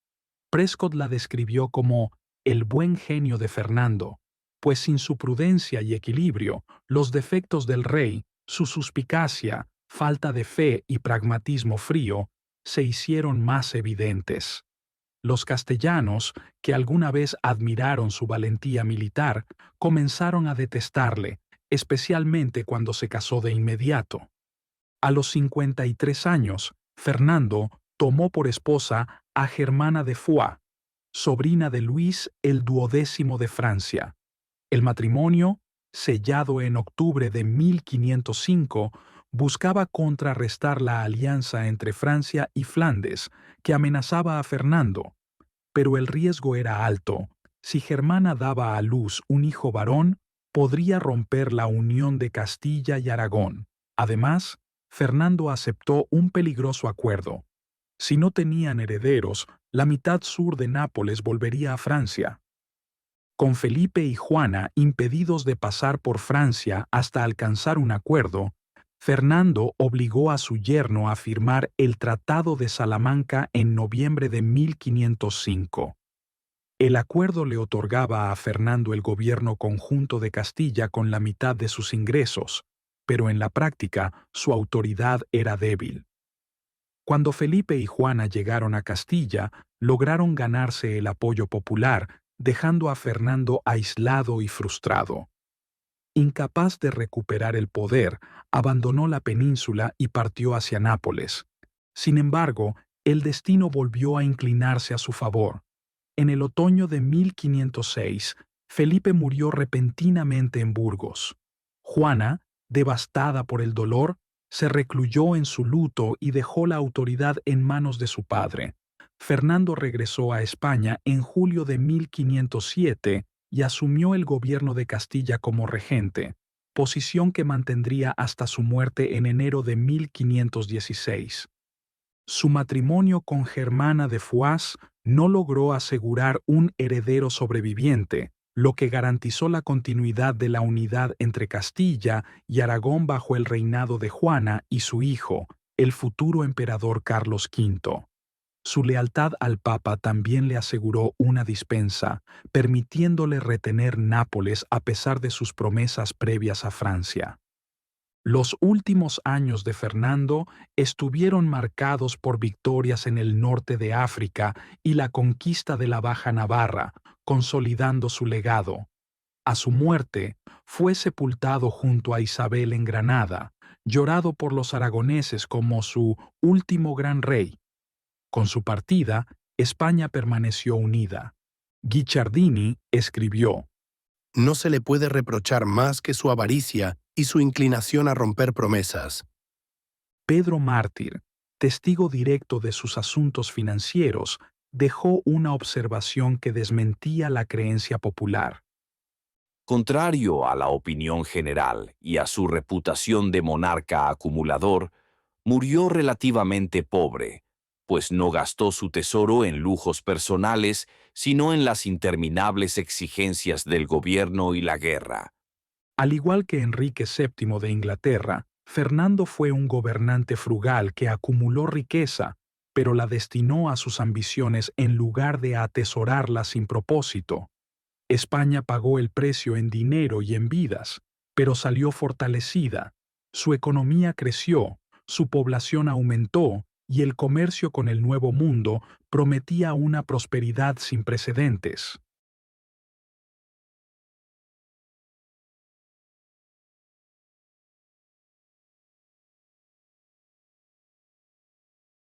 Prescott la describió como el buen genio de Fernando, pues sin su prudencia y equilibrio, los defectos del rey, su suspicacia, falta de fe y pragmatismo frío, se hicieron más evidentes. Los castellanos, que alguna vez admiraron su valentía militar, comenzaron a detestarle, especialmente cuando se casó de inmediato. A los 53 años, Fernando tomó por esposa a Germana de Foix, sobrina de Luis el XII de Francia. El matrimonio, sellado en octubre de 1505, buscaba contrarrestar la alianza entre Francia y Flandes, que amenazaba a Fernando. Pero el riesgo era alto. Si Germana daba a luz un hijo varón, podría romper la unión de Castilla y Aragón. Además, Fernando aceptó un peligroso acuerdo. Si no tenían herederos, la mitad sur de Nápoles volvería a Francia. Con Felipe y Juana impedidos de pasar por Francia hasta alcanzar un acuerdo, Fernando obligó a su yerno a firmar el Tratado de Salamanca en noviembre de 1505. El acuerdo le otorgaba a Fernando el gobierno conjunto de Castilla con la mitad de sus ingresos, pero en la práctica su autoridad era débil. Cuando Felipe y Juana llegaron a Castilla, lograron ganarse el apoyo popular, dejando a Fernando aislado y frustrado. Incapaz de recuperar el poder, abandonó la península y partió hacia Nápoles. Sin embargo, el destino volvió a inclinarse a su favor. En el otoño de 1506, Felipe murió repentinamente en Burgos. Juana, devastada por el dolor, se recluyó en su luto y dejó la autoridad en manos de su padre. Fernando regresó a España en julio de 1507 y asumió el gobierno de Castilla como regente, posición que mantendría hasta su muerte en enero de 1516. Su matrimonio con Germana de Foix no logró asegurar un heredero sobreviviente, lo que garantizó la continuidad de la unidad entre Castilla y Aragón bajo el reinado de Juana y su hijo, el futuro emperador Carlos V. Su lealtad al Papa también le aseguró una dispensa, permitiéndole retener Nápoles a pesar de sus promesas previas a Francia. Los últimos años de Fernando estuvieron marcados por victorias en el norte de África y la conquista de la Baja Navarra, consolidando su legado. A su muerte, fue sepultado junto a Isabel en Granada, llorado por los aragoneses como su último gran rey. Con su partida, España permaneció unida. Guicciardini escribió: No se le puede reprochar más que su avaricia y su inclinación a romper promesas. Pedro Mártir, testigo directo de sus asuntos financieros, dejó una observación que desmentía la creencia popular. Contrario a la opinión general y a su reputación de monarca acumulador, murió relativamente pobre, pues no gastó su tesoro en lujos personales, sino en las interminables exigencias del gobierno y la guerra. Al igual que Enrique VII de Inglaterra, Fernando fue un gobernante frugal que acumuló riqueza, pero la destinó a sus ambiciones en lugar de atesorarla sin propósito. España pagó el precio en dinero y en vidas, pero salió fortalecida. Su economía creció, su población aumentó y el comercio con el Nuevo Mundo prometía una prosperidad sin precedentes.